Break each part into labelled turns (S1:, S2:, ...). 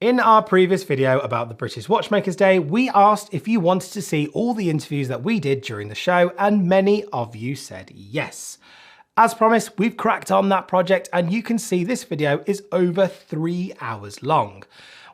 S1: In our previous video about the British Watchmakers Day, we asked if you wanted to see all the interviews that we did during the show, and many of you said yes. As promised, we've cracked on that project, and you can see this video is over 3 hours long.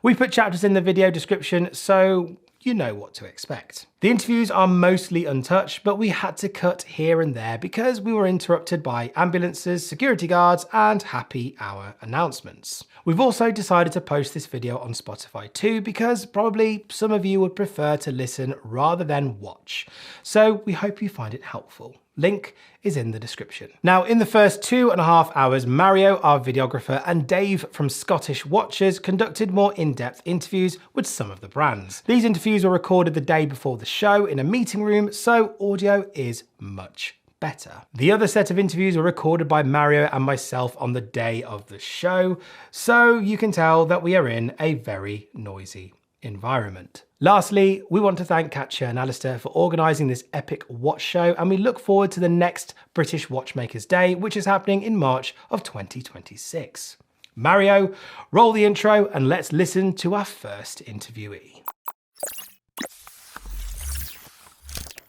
S1: We put chapters in the video description, so you know what to expect. The interviews are mostly untouched, but we had to cut here and there because we were interrupted by ambulances, security guards, and happy hour announcements. We've also decided to post this video on Spotify too, because probably some of you would prefer to listen rather than watch. So we hope you find it helpful. Link is in the description. Now, in the first 2.5 hours, Mario, our videographer, and Dave from Scottish Watches conducted more in-depth interviews with some of the brands. These interviews were recorded the day before the show in a meeting room, so audio is much better. The other set of interviews were recorded by Mario and myself on the day of the show, so you can tell that we are in a very noisy environment. Lastly, we want to thank Katja and Alistair for organising this epic watch show, and we look forward to the next British Watchmakers Day, which is happening in March of 2026. Mario, roll the intro and let's listen to our first interviewee.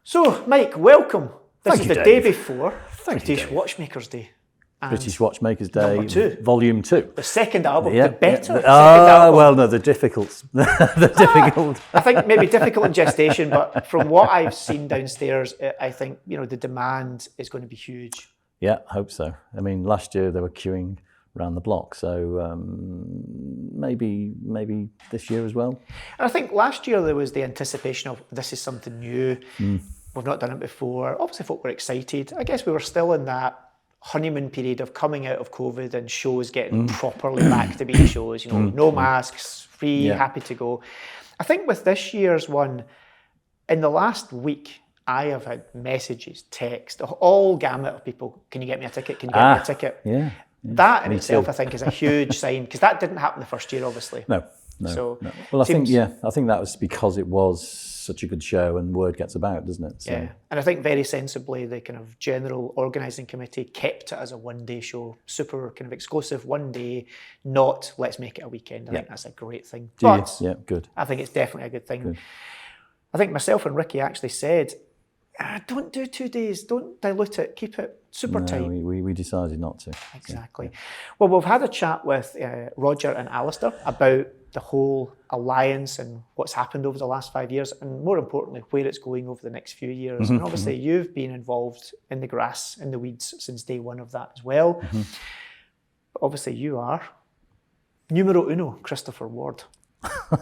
S2: So, Mike, welcome. This
S3: Thank
S2: is
S3: you,
S2: the
S3: Dave.
S2: day before
S3: Thank you,
S2: British
S3: Dave.
S2: Watchmakers Day. And
S3: British Watchmakers Day,
S2: number 2.
S3: Volume 2.
S2: The second album,
S3: Yeah,
S2: the better
S3: yeah.
S2: second album.
S3: Well, no, the difficult. the difficult.
S2: I think maybe difficult in gestation, but from what I've seen downstairs, I think, you know, the demand is going to be huge.
S3: Yeah, I hope so. I mean, last year they were queuing around the block, so maybe this year as well.
S2: And I think last year there was the anticipation of this is something new. We've not done it before. Obviously, folk were excited. I guess we were still in that honeymoon period of coming out of COVID and shows getting properly back to being shows, you know, no masks, free, happy to go. I think with this year's one, in the last week, I have had messages, text, all gamut of people, can you get me a ticket, can you get me a ticket?
S3: Yeah.
S2: That in
S3: me
S2: itself,
S3: too.
S2: I think, is a huge sign, because that didn't happen the first year, obviously.
S3: No.
S2: So
S3: Well, I think
S2: seems-
S3: I think that was because it was such a good show and word gets about, doesn't it? So,
S2: Yeah, and I think very sensibly the kind of general organising committee kept it as a one-day show, super kind of exclusive, one day, not let's make it a weekend. I think that's a great thing. But
S3: yeah, good.
S2: I think it's definitely a good thing.
S3: Good.
S2: I think myself and Ricky actually said, don't do 2 days, don't dilute it, keep it super tight.
S3: No, we decided not to.
S2: Exactly. Well, we've had a chat with Roger and Alistair about the whole alliance and what's happened over the last 5 years, and more importantly, where it's going over the next few years. And obviously, you've been involved in the grass, in the weeds, since day one of that as well. But obviously, you are numero uno, Christopher Ward.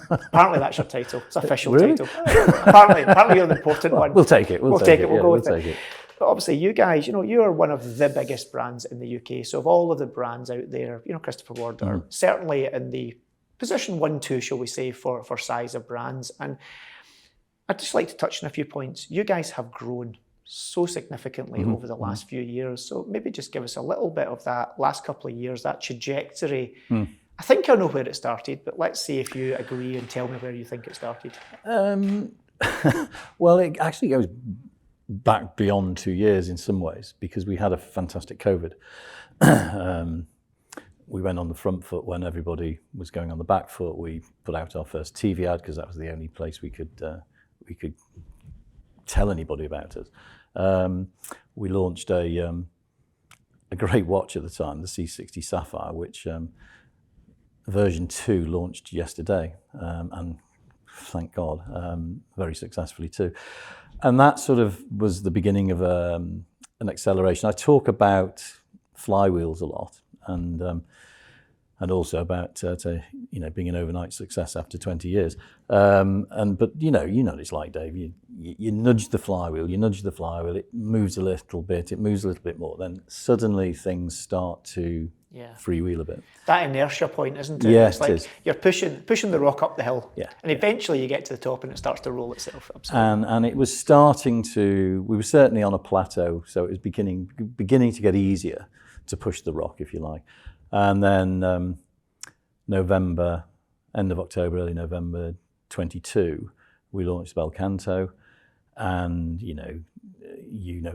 S2: Apparently, that's your title. It's official
S3: Really?
S2: title. Apparently, you're the important one.
S3: We'll take it. We'll take it.
S2: We'll
S3: Yeah,
S2: go
S3: we'll
S2: with it.
S3: take it.
S2: But obviously, you guys, you know, you are one of the biggest brands in the UK. So of all of the brands out there, you know, Christopher Ward are certainly in the position 1, 2, shall we say, for size of brands. And I'd just like to touch on a few points. You guys have grown so significantly over the last few years. So maybe just give us a little bit of that last couple of years, that trajectory. I think I know where it started, but let's see if you agree and tell me where you think it started.
S3: Well, it actually goes back beyond 2 years in some ways, because we had a fantastic COVID. We went on the front foot when everybody was going on the back foot. We put out our first TV ad because that was the only place we could tell anybody about us. We launched a great watch at the time, the C60 Sapphire, which version 2 launched yesterday, and thank God, very successfully too. And that sort of was the beginning of an acceleration. I talk about flywheels a lot, and also about being an overnight success after 20 years. But you know what it's like, Dave. You nudge the flywheel, it moves a little bit, more. Then suddenly things start to freewheel a bit.
S2: That inertia point, isn't it?
S3: Yeah,
S2: it's like
S3: it is.
S2: You're pushing the rock up the hill.
S3: Yeah.
S2: And eventually you get to the top and it starts to roll itself. Absolutely.
S3: And it was starting to. We were certainly on a plateau, so it was beginning to get easier to push the rock, if you like. And then end of October, early November 22, we launched Belcanto, and you know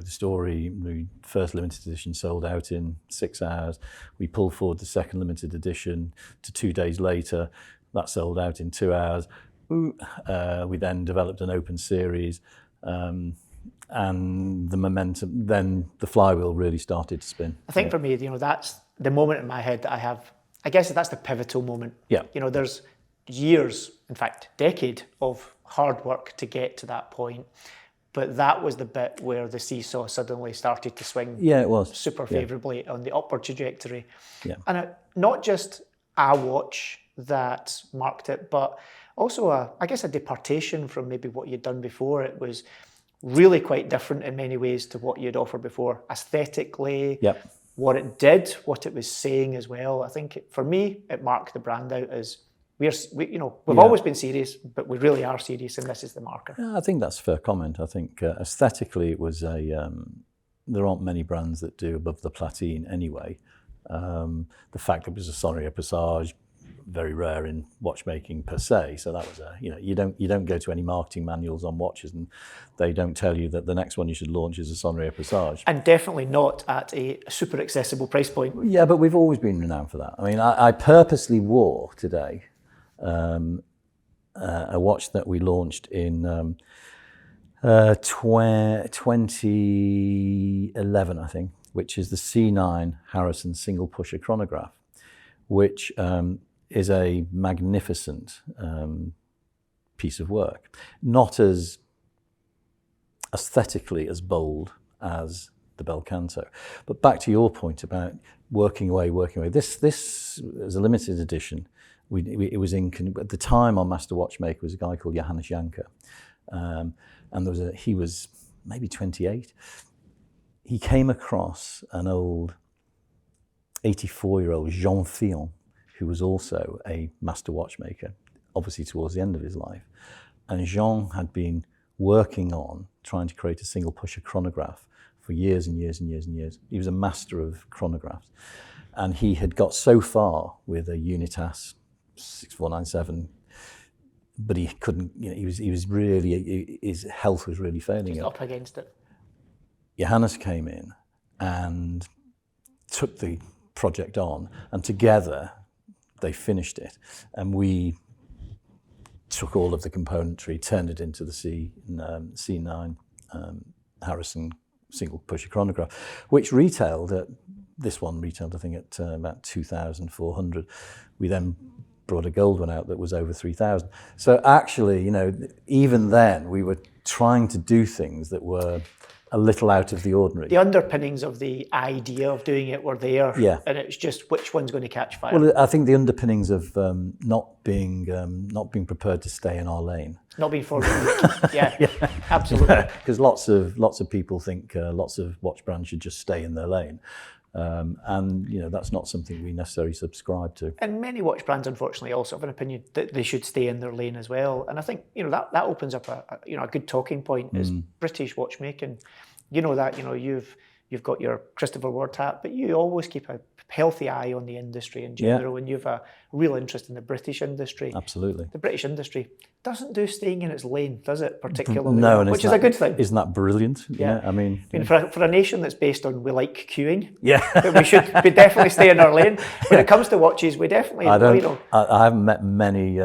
S3: the story. The first limited edition sold out in 6 hours. We pulled forward the second limited edition to 2 days later. That sold out in 2 hours. We then developed an open series, and the momentum, then the flywheel really started to spin.
S2: I think for me, that's the moment in my head that I guess that's the pivotal moment.
S3: Yeah.
S2: There's years, in fact, decade of hard work to get to that point. But that was the bit where the seesaw suddenly started to swing.
S3: Yeah, it was.
S2: Super favourably on the upward trajectory.
S3: Yeah.
S2: And not just a watch that marked it, but also I guess a departation from maybe what you'd done before. It was really quite different in many ways to what you'd offered before. Aesthetically, what it did, what it was saying as well. I think for me, it marked the brand out as we've always been serious, but we really are serious, and this is the marker.
S3: Yeah, I think that's a fair comment. I think aesthetically it was there aren't many brands that do above the platine anyway. The fact that it was a Sonnery Passage, very rare in watchmaking per se. So that was you don't go to any marketing manuals on watches and they don't tell you that the next one you should launch is a Sonnery Passage.
S2: And definitely not at a super accessible price point.
S3: Yeah, but we've always been renowned for that. I mean, I purposely wore today a watch that we launched in 2011, I think, which is the C9 Harrison single pusher chronograph, which is a magnificent piece of work. Not as aesthetically as bold as the Bel Canto. But back to your point about working away. This is a limited edition. It was at the time our master watchmaker was a guy called Johannes Janker, and he was maybe 28. He came across an old 84-year-old Jean Fillon, who was also a master watchmaker, obviously towards the end of his life. And Jean had been working on trying to create a single pusher chronograph for years and years and years and years. He was a master of chronographs. And he had got so far with a Unitas 6497, but he couldn't, he was really, his health was really failing him.
S2: Up against it.
S3: Johannes came in and took the project on, and together they finished it. And we took all of the componentry, turned it into the C9 Harrison single pusher chronograph, which retailed I think at about 2,400. We then brought a gold one out that was over 3,000. So actually, even then we were trying to do things that were a little out of the ordinary.
S2: The underpinnings of the idea of doing it were there, and it's just which one's going to catch fire.
S3: Well, I think the underpinnings of not being prepared to stay in our lane.
S2: Not being forward. Yeah, absolutely.
S3: Because lots of people think lots of watch brands should just stay in their lane. And that's not something we necessarily subscribe to.
S2: And many watch brands, unfortunately, also have an opinion that they should stay in their lane as well. And I think that opens up a good talking point is British watchmaking. You've got your Christopher Ward hat, but you always keep a healthy eye on the industry in general, and you have a real interest in the British industry.
S3: Absolutely.
S2: The British industry doesn't do staying in its lane, does it, particularly?
S3: No,
S2: which is a good thing.
S3: Isn't that brilliant?
S2: Yeah.
S3: I mean
S2: for a nation that's based on we like queuing,
S3: but
S2: we should definitely stay in our lane. When it comes to watches, we definitely.
S3: I haven't met many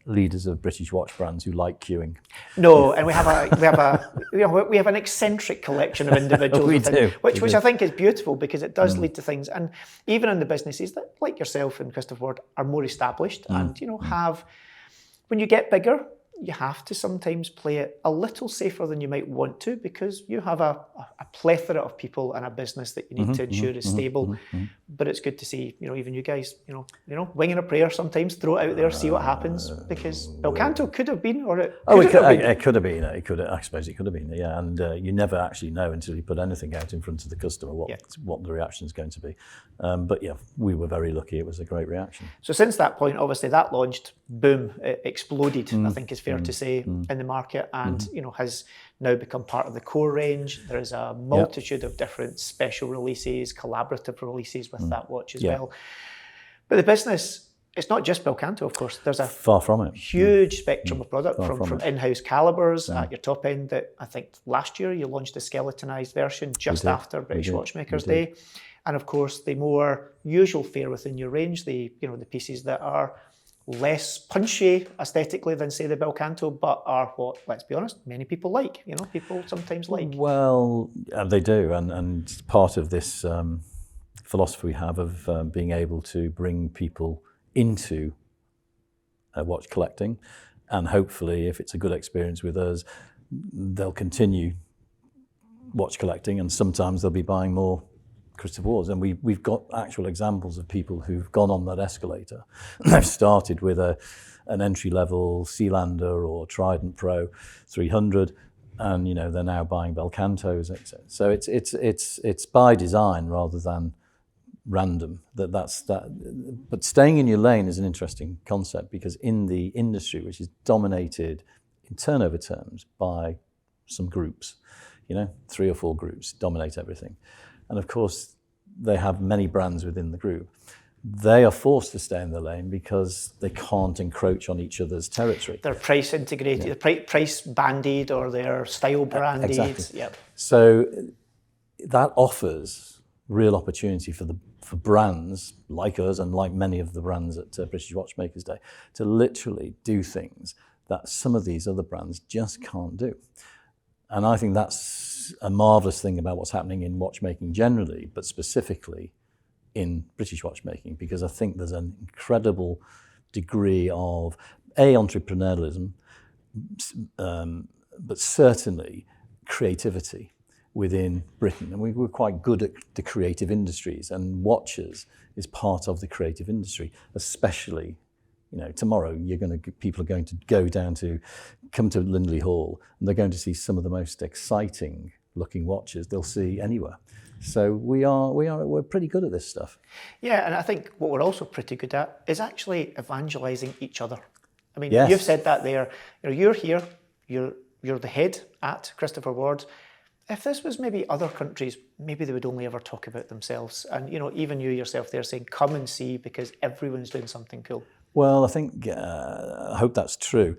S3: leaders of British watch brands who like queuing.
S2: No, and we have an eccentric collection of individuals, which I think is beautiful because it does lead to things. And even in the businesses that, like yourself and Christopher Ward, are more established and have. When you get bigger, you have to sometimes play it a little safer than you might want to because you have a plethora of people and a business that you need to ensure is stable. But it's good to see, even you guys, winging a prayer sometimes, throw it out there, see what happens. Because Bel Canto could have been, or it could have been. I suppose it could have been, yeah. And you never actually know until you put anything out in front of the customer what the reaction is going to be. But yeah, we were very lucky. It was a great reaction. So since that point, obviously that launched, boom, it exploded. I think is fair to say in the market, and has now become part of the core range. There is a multitude of different special releases, collaborative releases with that watch as well. But the business, it's not just Bel Canto, of course. There's a
S3: far from it
S2: huge spectrum of product from in-house calibers at your top end. That I think last year you launched a skeletonized version just after British Watchmakers Day, and of course the more usual fare within your range, the pieces that are less punchy aesthetically than, say, the Belcanto, but are what, let's be honest, many people like. People sometimes like.
S3: Well, they do, and part of this philosophy we have of being able to bring people into watch collecting, and hopefully, if it's a good experience with us, they'll continue watch collecting, and sometimes they'll be buying more Christopher Wards. And we've got actual examples of people who've gone on that escalator. They've started with an entry-level Sealander or Trident Pro 300, and they're now buying Belcantos, etc. So it's by design rather than random. That's that. But staying in your lane is an interesting concept, because in the industry, which is dominated in turnover terms by some groups, 3 or 4 groups dominate everything. And of course, they have many brands within the group. They are forced to stay in their lane because they can't encroach on each other's territory.
S2: They're price integrated, price banded, or they're style branded.
S3: Exactly.
S2: Yep.
S3: So that offers real opportunity for brands like us and like many of the brands at British Watchmakers Day to literally do things that some of these other brands just can't do. And I think that's a marvellous thing about what's happening in watchmaking generally, but specifically in British watchmaking, because I think there's an incredible degree of entrepreneurialism, but certainly creativity within Britain. And we're quite good at the creative industries, and watches is part of the creative industry, especially tomorrow people are going to come to Lindley Hall, and they're going to see some of the most exciting looking watches they'll see anywhere. So we're pretty good at this stuff.
S2: Yeah, and I think what we're also pretty good at is actually evangelizing each other. I mean,
S3: yes.
S2: You've said that there. You're here. You're the head at Christopher Ward. If this was maybe other countries, maybe they would only ever talk about themselves. And even you yourself there saying, come and see, because everyone's doing something cool.
S3: Well, I think, I hope that's true.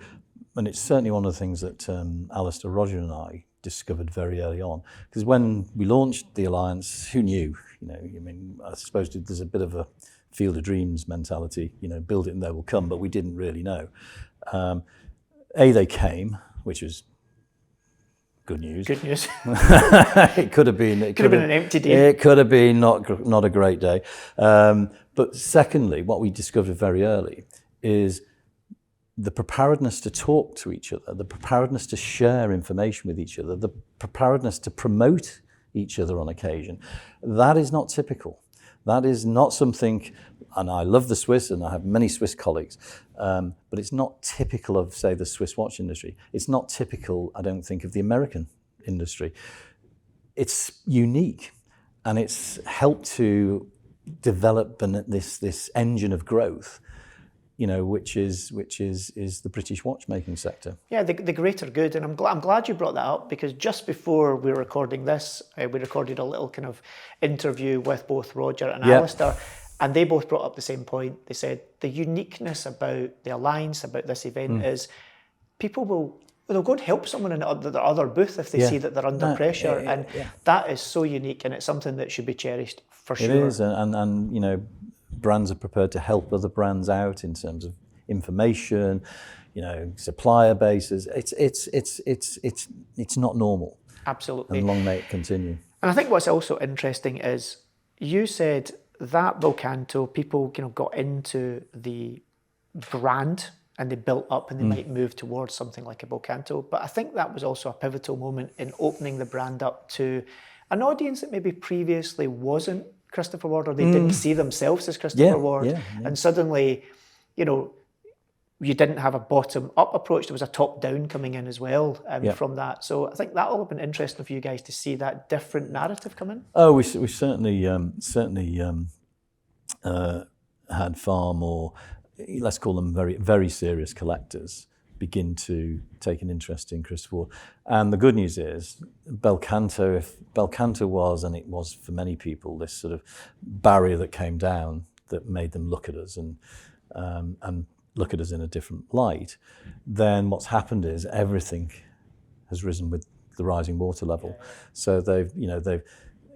S3: And it's certainly one of the things that Alistair, Roger and I discovered very early on. Because when we launched the Alliance, who knew? I suppose there's a bit of a field of dreams mentality, build it and they will come, but we didn't really know. They came, which was good news.
S2: Good news.
S3: It could have been
S2: an empty day.
S3: It could have been not a great day. But secondly, what we discovered very early is the preparedness to talk to each other, the preparedness to share information with each other, the preparedness to promote each other on occasion. That is not typical. That is not something, and I love the Swiss, and I have many Swiss colleagues, but it's not typical of, say, the Swiss watch industry. It's not typical, I don't think, of the American industry. It's unique, and it's helped to develop this engine of growth, which is the British watchmaking sector.
S2: Yeah, the greater good, and I'm glad you brought that up, because just before we were recording this, we recorded a little kind of interview with both Roger and Alistair, and they both brought up the same point. They said the uniqueness about the Alliance, about this event, is people they'll go and help someone in their other booth if they see that they're under pressure, and that is so unique, and it's something that should be cherished for sure.
S3: It is, and brands are prepared to help other brands out in terms of information, supplier bases. It's not normal.
S2: Absolutely.
S3: And long may it continue.
S2: And I think what's also interesting is you said that Belcanto, people got into the brand and they built up and they might move towards something like a Belcanto. But I think that was also a pivotal moment in opening the brand up to an audience that maybe previously wasn't Christopher Ward, or they didn't see themselves as Christopher Ward. And suddenly, you didn't have a bottom-up approach. There was a top-down coming in as well from that. So I think that'll have been interesting for you guys to see that different narrative come in.
S3: Oh, we certainly had far more, let's call them very, very serious collectors, begin to take an interest in Christopher Ward. And the good news is, Belcanto, if Belcanto was, and it was for many people, this sort of barrier that came down that made them look at us and look at us in a different light, then what's happened is everything has risen with the rising water level. So they've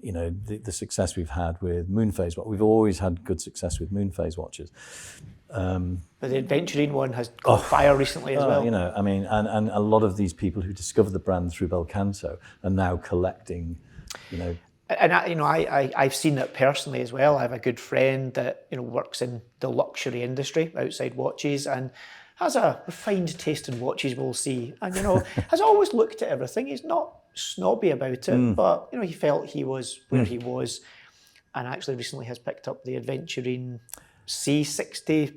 S3: the success we've had with moon phase. We've always had good success with moon phase watches.
S2: But the Aventurine one has caught fire recently as well.
S3: And a lot of these people who discovered the brand through Belcanto are now collecting,
S2: And I've seen it personally as well. I have a good friend that works in the luxury industry outside watches and has a refined taste in watches, we'll see. And has always looked at everything. He's not snobby about it, but he felt he was where he was, and actually recently has picked up the Aventurine C63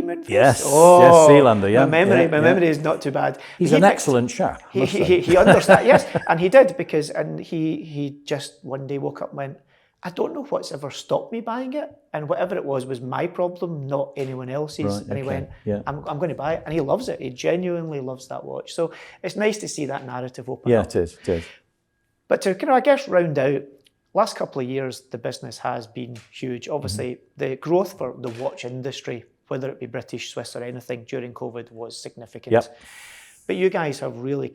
S2: moon phase.
S3: Yes, Sealander. Yeah,
S2: my memory is not too bad.
S3: He's an excellent chap.
S2: He understands. Yes, and he did because he just one day woke up and went, I don't know what's ever stopped me buying it, and whatever it was my problem, not anyone else's.
S3: Right,
S2: and he went, I'm going to buy it, and he loves it. He genuinely loves that watch. So it's nice to see that narrative open up.
S3: Yeah, it is.
S2: But to I guess round out, last couple of years the business has been huge. Obviously, the growth for the watch industry, whether it be British, Swiss, or anything during COVID, was significant.
S3: Yep.
S2: But you guys have really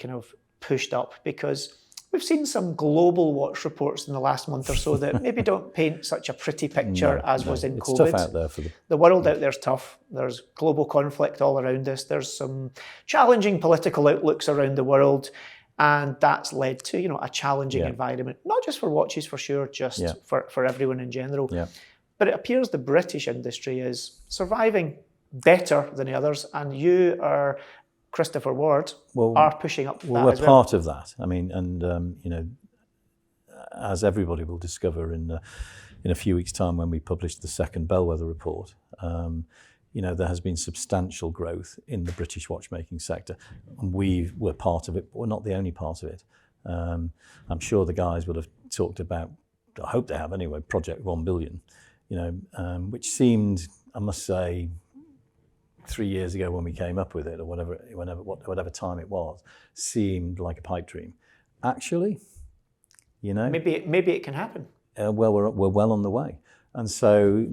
S2: pushed up because we've seen some global watch reports in the last month or so that maybe don't paint such a pretty picture as was in COVID.
S3: It's tough out there for
S2: the world out there's tough. There's global conflict all around us. There's some challenging political outlooks around the world, and that's led to a challenging environment, not just for watches for sure, just for everyone in general.
S3: Yeah.
S2: But it appears the British industry is surviving better than the others, and you are, Christopher Ward, are pushing up that
S3: we're
S2: as well.
S3: part of that. I mean, and as everybody will discover in a few weeks' time when we publish the second Bellwether report, there has been substantial growth in the British watchmaking sector, and we're part of it, but we're not the only part of it. I'm sure the guys will have talked about, I hope they have anyway, Project 1 Billion, which seemed, I must say, 3 years ago when we came up with it, or whatever time it was, seemed like a pipe dream. Actually,
S2: maybe it can happen.
S3: Well, we're well on the way, and so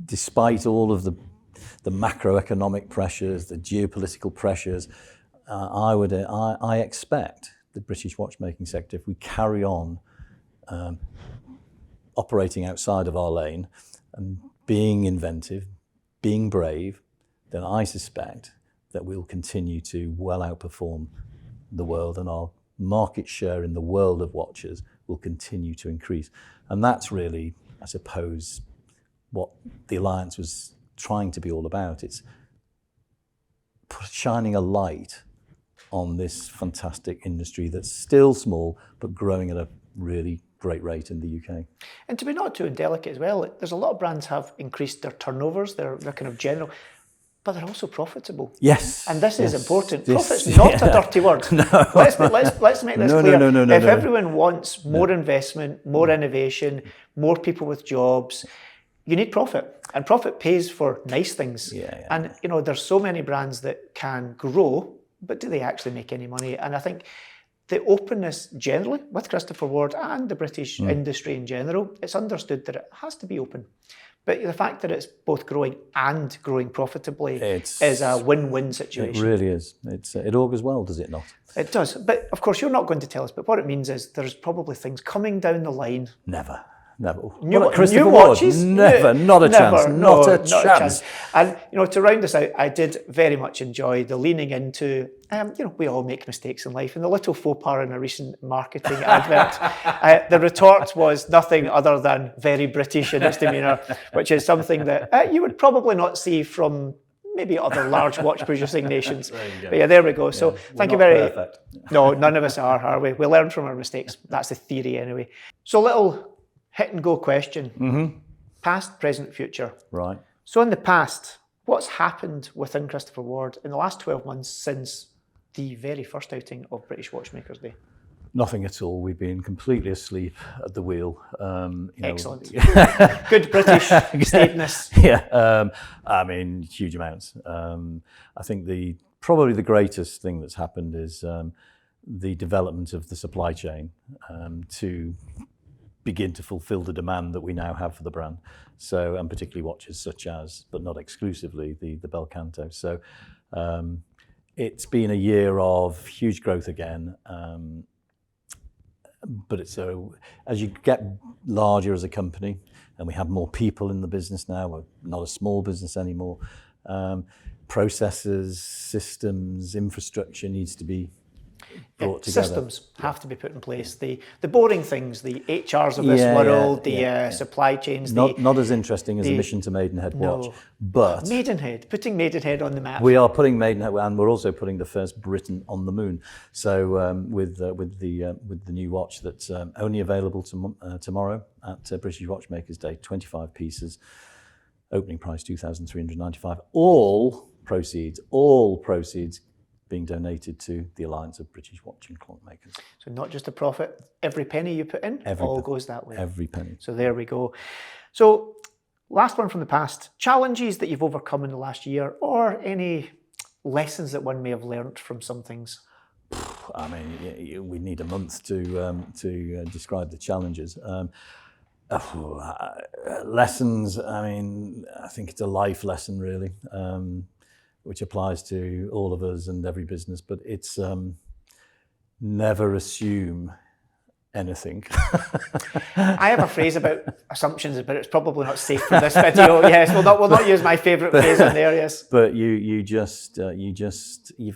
S3: despite all of the macroeconomic pressures, the geopolitical pressures, I expect the British watchmaking sector, if we carry on operating outside of our lane and being inventive, being brave, then I suspect that we'll continue to well outperform the world, and our market share in the world of watches will continue to increase. And that's really, I suppose, what the Alliance was trying to be all about. It's shining a light on this fantastic industry that's still small but growing at a really great rate in the UK.
S2: And to be not too indelicate as well, there's a lot of brands have increased their turnovers, they're general, but they're also profitable.
S3: Yes.
S2: And this is important. Profit's not a dirty word. No. Let's make this clear.
S3: No.
S2: If everyone wants more investment, more innovation, more people with jobs, you need profit. And profit pays for nice things.
S3: Yeah.
S2: And there's so many brands that can grow, but do they actually make any money? And I think the openness generally with Christopher Ward and the British industry in general, it's understood that it has to be open. But the fact that it's both growing and growing profitably is a win-win situation.
S3: It really is. It augurs well, does it not?
S2: It does. But of course, you're not going to tell us. But what it means is there's probably things coming down the line.
S3: Never.
S2: New
S3: Christopher
S2: watches?
S3: Never. Not a chance.
S2: And to round this out, I did very much enjoy the leaning into. We all make mistakes in life, and the little faux pas in a recent marketing advert. The retort was nothing other than very British in its demeanour, which is something that you would probably not see from maybe other large watch producing nations. But yeah, there we go. So thank you very much. No, none of us are we? We learn from our mistakes. That's the theory anyway. So little hit and go question. Past, present, future.
S3: Right.
S2: So in the past, what's happened within Christopher Ward in the last 12 months since the very first outing of British Watchmakers Day?
S3: Nothing at all. We've been completely asleep at the wheel.
S2: Excellent. Good British staidness.
S3: Yeah. I mean, huge amounts. I think probably the greatest thing that's happened is the development of the supply chain to begin to fulfill the demand that we now have for the brand. So, and particularly watches such as, but not exclusively, the Belcanto. So it's been a year of huge growth again. but as you get larger as a company, and we have more people in the business now, we're not a small business anymore, processes, systems, infrastructure needs to be brought together.
S2: Systems have to be put in place. The boring things, the HRs of this world, the supply chains.
S3: Not as interesting as a Mission to Maidenhead watch, but
S2: putting Maidenhead on the map.
S3: We are putting Maidenhead, and we're also putting the first Briton on the moon. So with the new watch that's only available tomorrow at British Watchmakers Day, 25 pieces, opening price $2,395. All proceeds being donated to the Alliance of British Watch and Clock Makers.
S2: So not just a profit, every penny you put in, all goes that way.
S3: Every penny.
S2: So there we go. So last one from the past, challenges that you've overcome in the last year, or any lessons that one may have learnt from some things?
S3: I mean, we need a month to describe the challenges. Lessons, I mean, I think it's a life lesson really, which applies to all of us and every business, but it's never assume anything.
S2: I have a phrase about assumptions, but it's probably not safe for this video. Yes, we'll not use my favourite phrase in there. Yes,
S3: but you've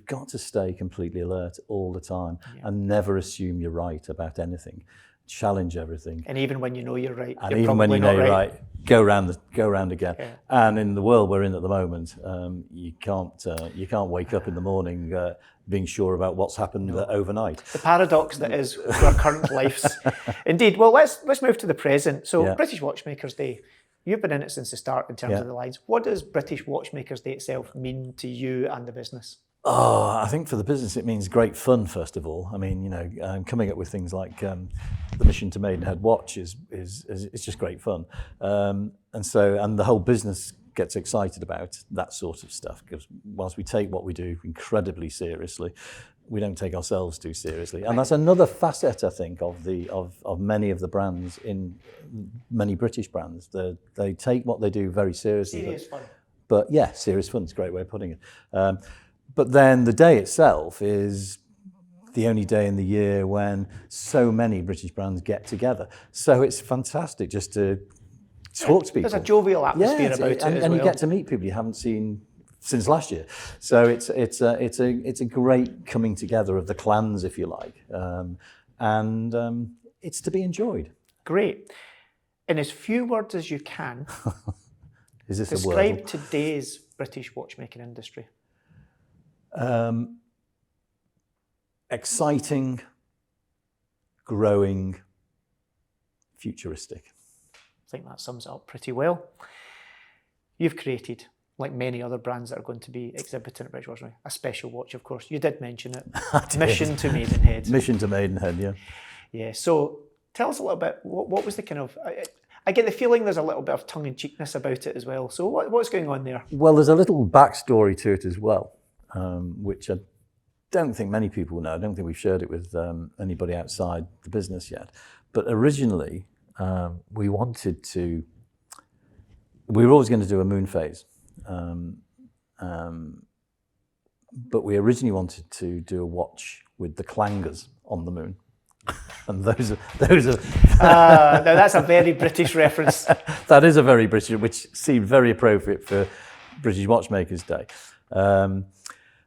S3: got to stay completely alert all the time and never assume you're right about anything. Challenge everything,
S2: and even when you know you're right,
S3: and even when you know you're right, go round again. Yeah. And in the world we're in at the moment, you can't wake up in the morning being sure about what's happened overnight.
S2: The paradox that is our current lives. Indeed. Well, let's move to the present. So British Watchmakers Day. You've been in it since the start in terms of the lines. What does British Watchmakers Day itself mean to you and the business?
S3: Oh, I think for the business it means great fun, first of all. I mean, coming up with things like the Mission to Maidenhead watch is just great fun. And the whole business gets excited about that sort of stuff, because whilst we take what we do incredibly seriously, we don't take ourselves too seriously. And that's another facet, I think, of many of the brands, in many British brands. They take what they do very seriously.
S2: Serious fun.
S3: But yeah, serious fun is a great way of putting it. But then the day itself is the only day in the year when so many British brands get together. So it's fantastic just to talk to people.
S2: There's a jovial atmosphere about it as well.
S3: You get to meet people you haven't seen since last year. So it's a great coming together of the clans, if you like, and it's to be enjoyed.
S2: Great. In as few words as you can,
S3: is this
S2: describe today's British watchmaking industry.
S3: Exciting, growing, futuristic.
S2: I think that sums it up pretty well. You've created, like many other brands that are going to be exhibiting at British Watchmaking, a special watch, of course. You did mention it. Mission to Maidenhead.
S3: Mission to Maidenhead, yeah.
S2: Yeah, so tell us a little bit, what was the kind of... I get the feeling there's a little bit of tongue-in-cheekness about it as well. So what's going on there?
S3: Well, there's a little backstory to it as well, which I don't think many people know. I don't think we've shared it with anybody outside the business yet. But originally, we were always going to do a moon phase. But we originally wanted to do a watch with the clangers on the moon. And those are
S2: now that's a very British reference.
S3: That is a very British, which seemed very appropriate for British Watchmakers Day.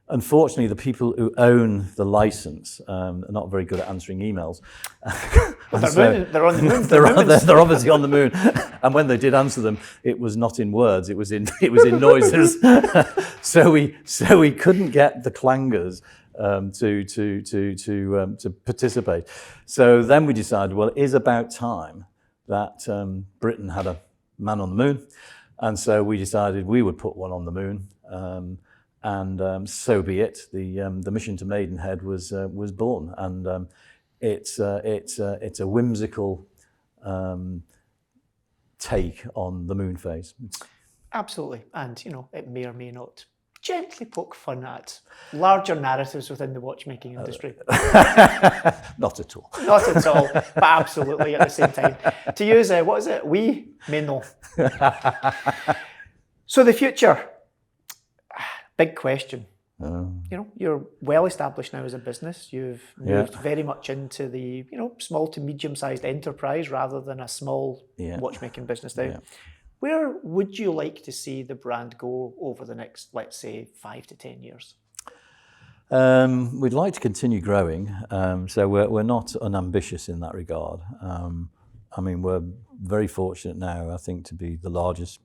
S3: Unfortunately, the people who own the license are not very good at answering emails.
S2: They're on the moon.
S3: They're obviously on the moon. And when they did answer them, it was not in words; it was in noises. So we couldn't get the clangers to participate. So then we decided, well, it is about time that Britain had a man on the moon, and so we decided we would put one on the moon. And so be it. The Mission to Maidenhead was born, and it's a whimsical take on the moon phase.
S2: Absolutely, and it may or may not gently poke fun at larger narratives within the watchmaking industry.
S3: Not at all.
S2: Not at all, but absolutely at the same time. To use what is it? Oui, mais non. So the future. Big question. You're well established now as a business. You've moved very much into the small to medium-sized enterprise rather than a small watchmaking business now. Where would you like to see the brand go over the next, let's say, 5 to 10 years?
S3: We'd like to continue growing, so we're not unambitious in that regard. We're very fortunate now, I think, to be the largest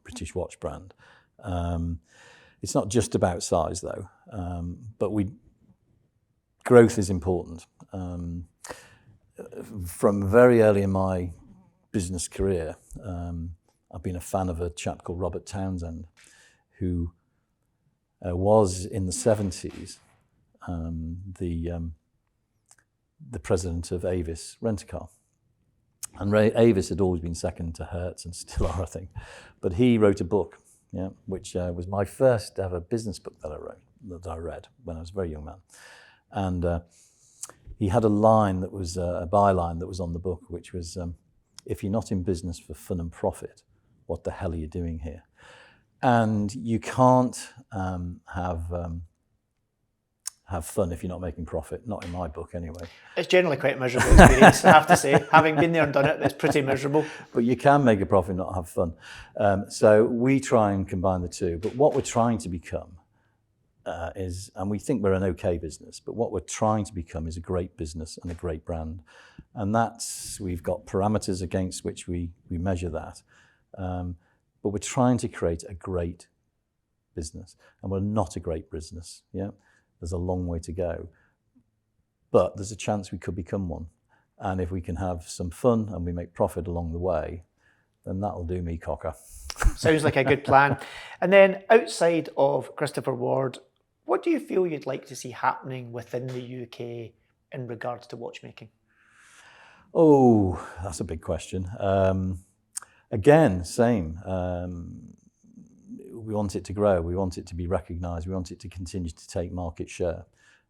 S3: British watch brand. It's not just about size, though, but growth is important. From very early in my business career, I've been a fan of a chap called Robert Townsend, who was in the 70s the president of Avis Rent-A-Car. And Avis had always been second to Hertz and still are, I think. But he wrote a book, which was my first ever business book that I read when I was a very young man. And he had a line that was a byline that was on the book, which was, if you're not in business for fun and profit, what the hell are you doing here? And you can't have fun if you're not making profit. Not in my book, anyway.
S2: It's generally quite a miserable experience, I have to say. Having been there and done it, it's pretty miserable.
S3: But you can make a profit and not have fun. So we try and combine the two. But what we're trying to become is, and we think we're an okay business, but what we're trying to become is a great business and a great brand. And we've got parameters against which we measure that. But we're trying to create a great business, and we're not a great business. There's a long way to go, but there's a chance we could become one. And if we can have some fun and we make profit along the way, then that'll do me, Cocker.
S2: Sounds like a good plan. And then outside of Christopher Ward, what do you feel you'd like to see happening within the UK in regards to watchmaking?
S3: Oh, that's a big question. Again, same. We want it to grow. We want it to be recognised. We want it to continue to take market share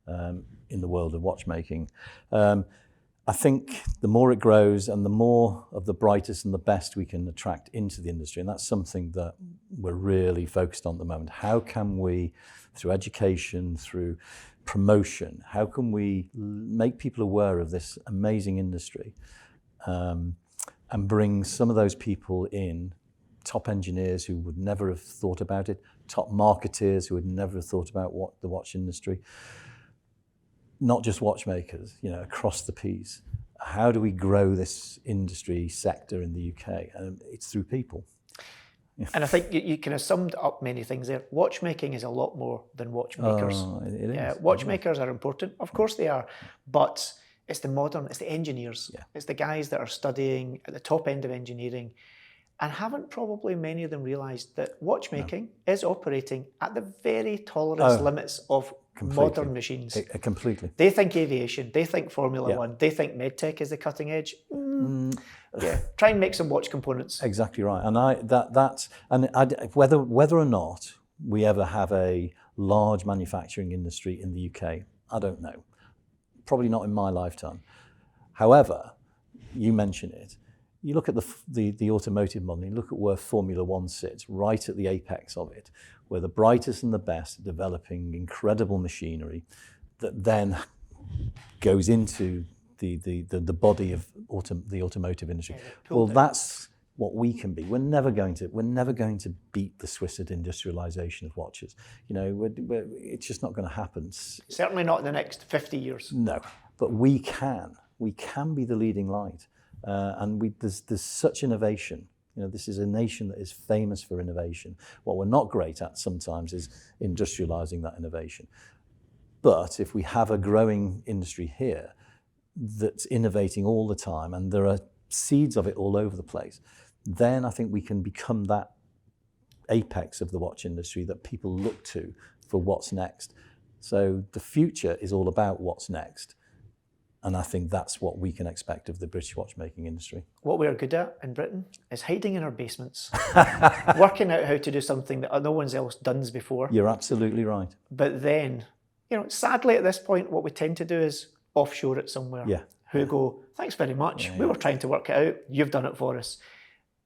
S3: in the world of watchmaking. I think the more it grows and the more of the brightest and the best we can attract into the industry, and that's something that we're really focused on at the moment. How can we, through education, through promotion, how can we make people aware of this amazing industry and bring some of those people in, top engineers who would never have thought about it, top marketeers who would never have thought about the watch industry, not just watchmakers, across the piece. How do we grow this industry sector in the UK? And it's through people.
S2: And I think you kind of summed up many things there. Watchmaking is a lot more than watchmakers.
S3: It is.
S2: Watchmakers are important, of course they are, but it's the engineers. It's the guys that are studying at the top end of engineering, and haven't probably many of them realised that watchmaking is operating at the very tolerance limits of modern machines.
S3: Completely.
S2: They think aviation, they think Formula One, they think medtech is the cutting edge. Try and make some watch components.
S3: Exactly right. And whether or not we ever have a large manufacturing industry in the UK, I don't know. Probably not in my lifetime. However, you mention it. You look at the automotive model, you look at where Formula One sits, right at the apex of it, where the brightest and the best are developing incredible machinery that then goes into the body of the automotive industry. Well, that's what we can be. We're never going to beat the Swiss at industrialization of watches. It's just not going to happen.
S2: Certainly not in the next 50 years.
S3: No, but we can. We can be the leading light. There's such innovation. This is a nation that is famous for innovation. What we're not great at sometimes is industrializing that innovation. But if we have a growing industry here that's innovating all the time, and there are seeds of it all over the place, then I think we can become that apex of the watch industry that people look to for what's next. So the future is all about what's next. And I think that's what we can expect of the British watchmaking industry. What
S2: we're good at in Britain is hiding in our basements, working out how to do something that no one's else done before.
S3: You're absolutely right.
S2: But then, sadly at this point, what we tend to do is offshore it somewhere. Who go, thanks very much. We were trying to work it out. You've done it for us.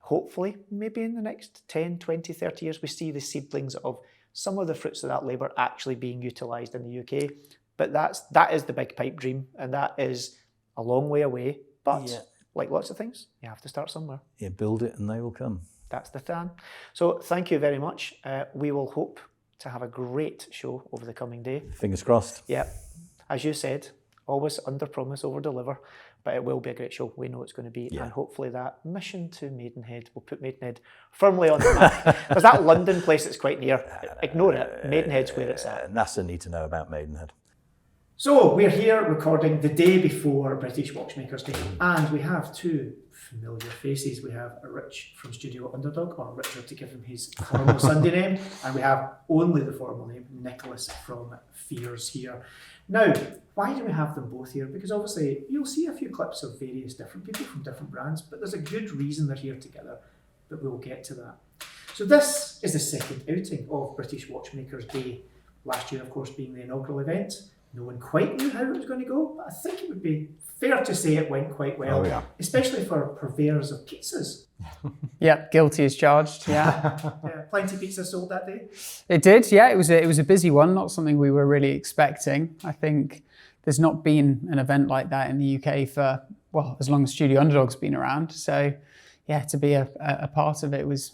S2: Hopefully, maybe in the next 10, 20, 30 years, we see the seedlings of some of the fruits of that labour actually being utilised in the UK. But that is the big pipe dream, and that is a long way away. But like lots of things, you have to start somewhere.
S3: Yeah, build it and they will come.
S2: That's the plan. So thank you very much. We will hope to have a great show over the coming day.
S3: Fingers crossed.
S2: Yeah, as you said, always under promise, over deliver, but it will be a great show. We know it's going to be, and hopefully that mission to Maidenhead will put Maidenhead firmly on the map. There's that London place that's quite near. Ignore it. Maidenhead's where it's at.
S3: NASA need to know about Maidenhead.
S2: So we're here recording the day before British Watchmakers Day, and we have two familiar faces. We have Rich from Studio Underdog, or Richard to give him his formal Sunday name, and we have only the formal name, Nicholas from Fears here. Now, why do we have them both here? Because obviously you'll see a few clips of various different people from different brands, but there's a good reason they're here together, but we'll get to that. So this is the second outing of British Watchmakers Day. Last year, of course, being the inaugural event. No one quite knew how it was going to go, but I think it would be fair to say it went quite well, especially for purveyors of pizzas.
S4: Yep, guilty as charged. Yeah.
S2: Plenty of pizza sold that day.
S4: It did. Yeah, it was a busy one. Not something we were really expecting. I think there's not been an event like that in the UK for as long as Studio Underdog's been around. So yeah, to be a part of it was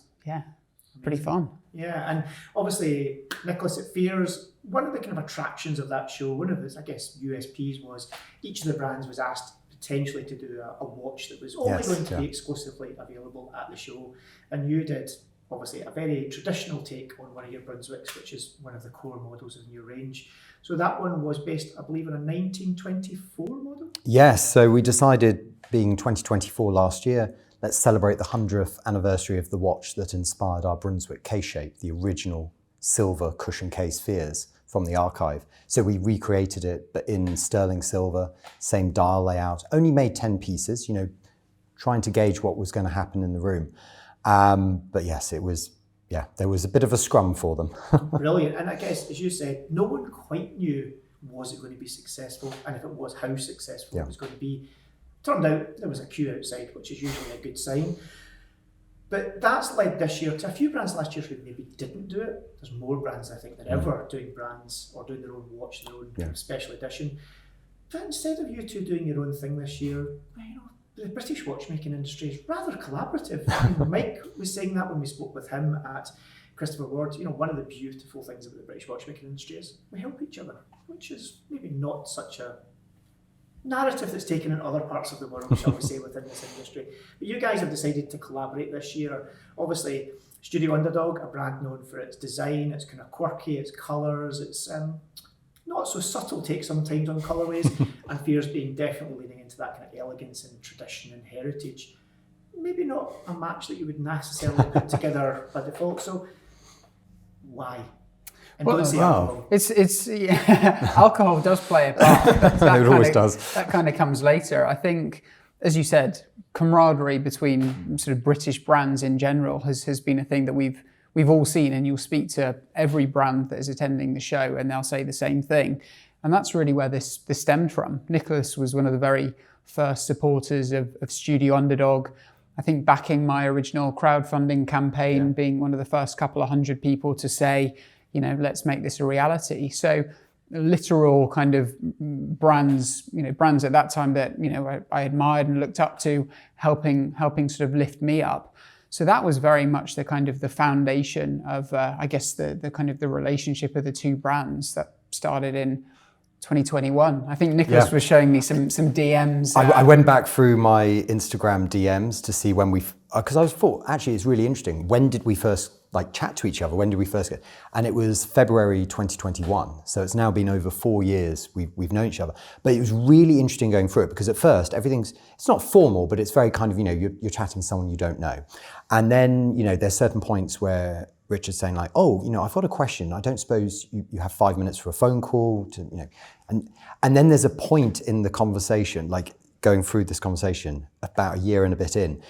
S4: pretty fun.
S2: Yeah, and obviously Nicholas at Fears, one of the kind of attractions of that show, one of his, I guess, USPs was each of the brands was asked potentially to do a watch that was only going to be exclusively available at the show. And you did, obviously, a very traditional take on one of your Brunswicks, which is one of the core models of your range. So that one was based, I believe, on a 1924 model?
S5: Yes, so we decided, being 2024 last year, let's celebrate the 100th anniversary of the watch that inspired our Brunswick case-shape, the original silver cushion case Fears from the archive. So we recreated it, but in sterling silver, same dial layout, only made 10 pieces, trying to gauge what was going to happen in the room. But yes, it was, there was a bit of a scrum for them.
S2: Brilliant. And I guess, as you said, no one quite knew, was it going to be successful? And if it was, how successful it was going to be. Turned out there was a queue outside, which is usually a good sign. But that's led this year to a few brands last year who maybe didn't do it. There's more brands, I think, than ever doing brands or doing their own watch, their own special edition. But instead of you two doing your own thing this year, the British watchmaking industry is rather collaborative. Mike was saying that when we spoke with him at Christopher Ward. One of the beautiful things about the British watchmaking industry is we help each other, which is maybe not such a narrative that's taken in other parts of the world, shall we say, within this industry. But you guys have decided to collaborate this year. Obviously, Studio Underdog, a brand known for its design, it's kind of quirky, its colours, it's not so subtle take sometimes on colourways, and Fears being definitely leaning into that kind of elegance and tradition and heritage. Maybe not a match that you would necessarily put together by default, so why? And don't say alcohol.
S4: It's alcohol does play a part.
S5: It always does.
S4: That kind of comes later. I think, as you said, camaraderie between sort of British brands in general has been a thing that we've all seen, and you'll speak to every brand that is attending the show and they'll say the same thing. And that's really where this stemmed from. Nicholas was one of the very first supporters of Studio Underdog. I think backing my original crowdfunding campaign, being one of the first couple of hundred people to say, let's make this a reality. So literal kind of brands at that time that, I admired and looked up to, helping sort of lift me up. So that was very much the kind of the foundation of, I guess, the kind of the relationship of the two brands that started in 2021. I think Nicholas was showing me some DMs.
S5: I went back through my Instagram DMs to see when because I thought, actually, it's really interesting. When did we first chat to each other? When did we first get? And it was February 2021. So it's now been over 4 years we've known each other. But it was really interesting going through it because at first it's not formal, but it's very kind of, you're chatting to someone you don't know. And then, there's certain points where Richard's saying I've got a question. I don't suppose you have 5 minutes for a phone call and then there's a point in the conversation, going through this conversation about a year and a bit in,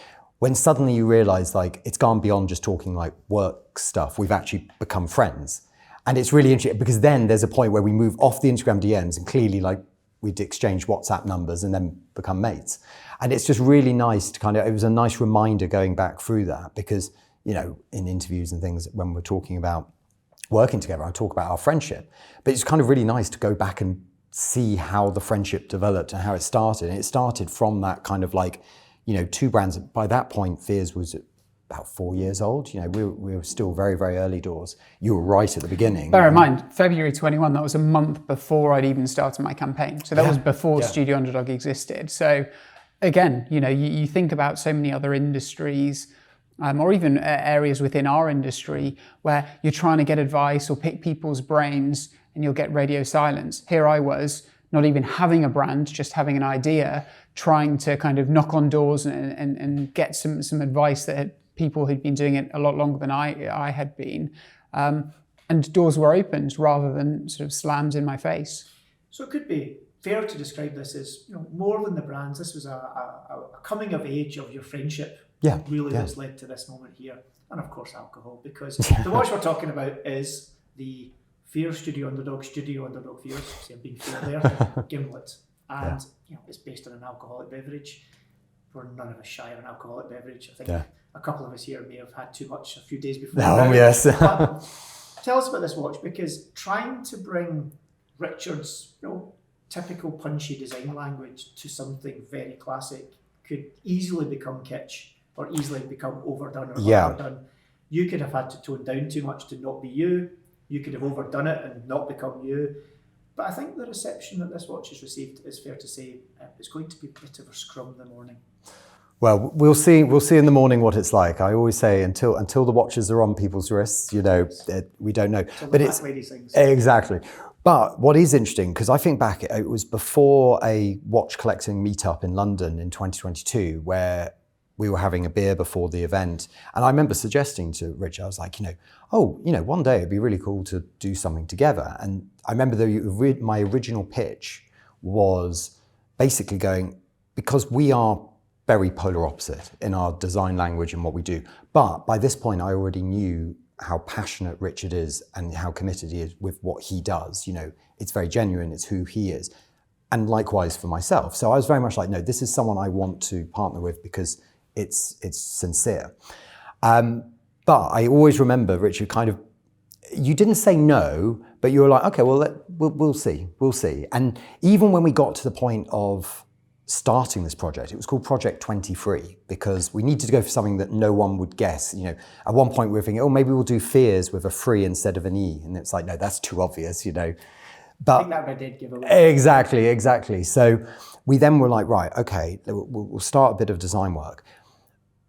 S5: when suddenly you realize it's gone beyond just talking work stuff. We've actually become friends. And it's really interesting because then there's a point where we move off the Instagram DMs and clearly we'd exchange WhatsApp numbers and then become mates. And it's just really nice to it was a nice reminder going back through that because, in interviews and things when we're talking about working together. I talk about our friendship, but it's kind of really nice to go back and see how the friendship developed and how it started. And it started from that kind of like, you know, two brands. By that point, Fears was about 4 years old. You know, we were still very, very early doors. You were right at the beginning.
S4: Bear in mind, February 21, that was a month before I'd even started my campaign. So that was before Studio Underdog existed. So again, you know, you think about so many other industries, or even areas within our industry where you're trying to get advice or pick people's brains and you'll get radio silence. Here I was, not even having a brand, just having an idea, trying to kind of knock on doors and get some advice that people who'd been doing it a lot longer than I had been. And doors were opened rather than sort of slammed in my face.
S2: So it could be fair to describe this as, you know, more than the brands. This was a coming of age of your friendship. That's led to this moment here. And of course alcohol, because the watch we're talking about is the Fears Studio Underdog Fears, see I'm being fair there, Gimlet. And you know, it's based on an alcoholic beverage. We're none of us shy of an alcoholic beverage. I think a couple of us here may have had too much a few days before.
S5: Yes.
S2: But tell us about this watch, because trying to bring Richard's, you know, typical punchy design language to something very classic could easily become kitsch or easily become overdone or underdone. You could have had to tone down too much to not be you. You could have overdone it and not become you. But I think the reception that this watch has received is fair to say it's going to be a bit of a scrum in the morning.
S5: Well, we'll see in the morning what it's like. I always say until the watches are on people's wrists, you know, we don't know. But it's exactly. But what is interesting, because I think back, it was before a watch collecting meetup in London in 2022 where we were having a beer before the event. And I remember suggesting to Rich, I was like, you know, one day it'd be really cool to do something together. And I remember my original pitch was basically going, because we are very polar opposite in our design language and what we do. But by this point, I already knew how passionate Richard is and how committed he is with what he does. You know, it's very genuine, it's who he is. And likewise for myself. So I was very much like, no, this is someone I want to partner with because it's sincere. But I always remember, Richard, kind of, you didn't say no, but you were like, okay, well, we'll see. And even when we got to the point of starting this project, it was called Project 23 because we needed to go for something that no one would guess. You know, at one point we were thinking, oh, maybe we'll do Fears with a 3 instead of an E. And it's like, no, that's too obvious, you know. But
S2: I think that did give away.
S5: Exactly. So we then were like, right, okay, we'll start a bit of design work.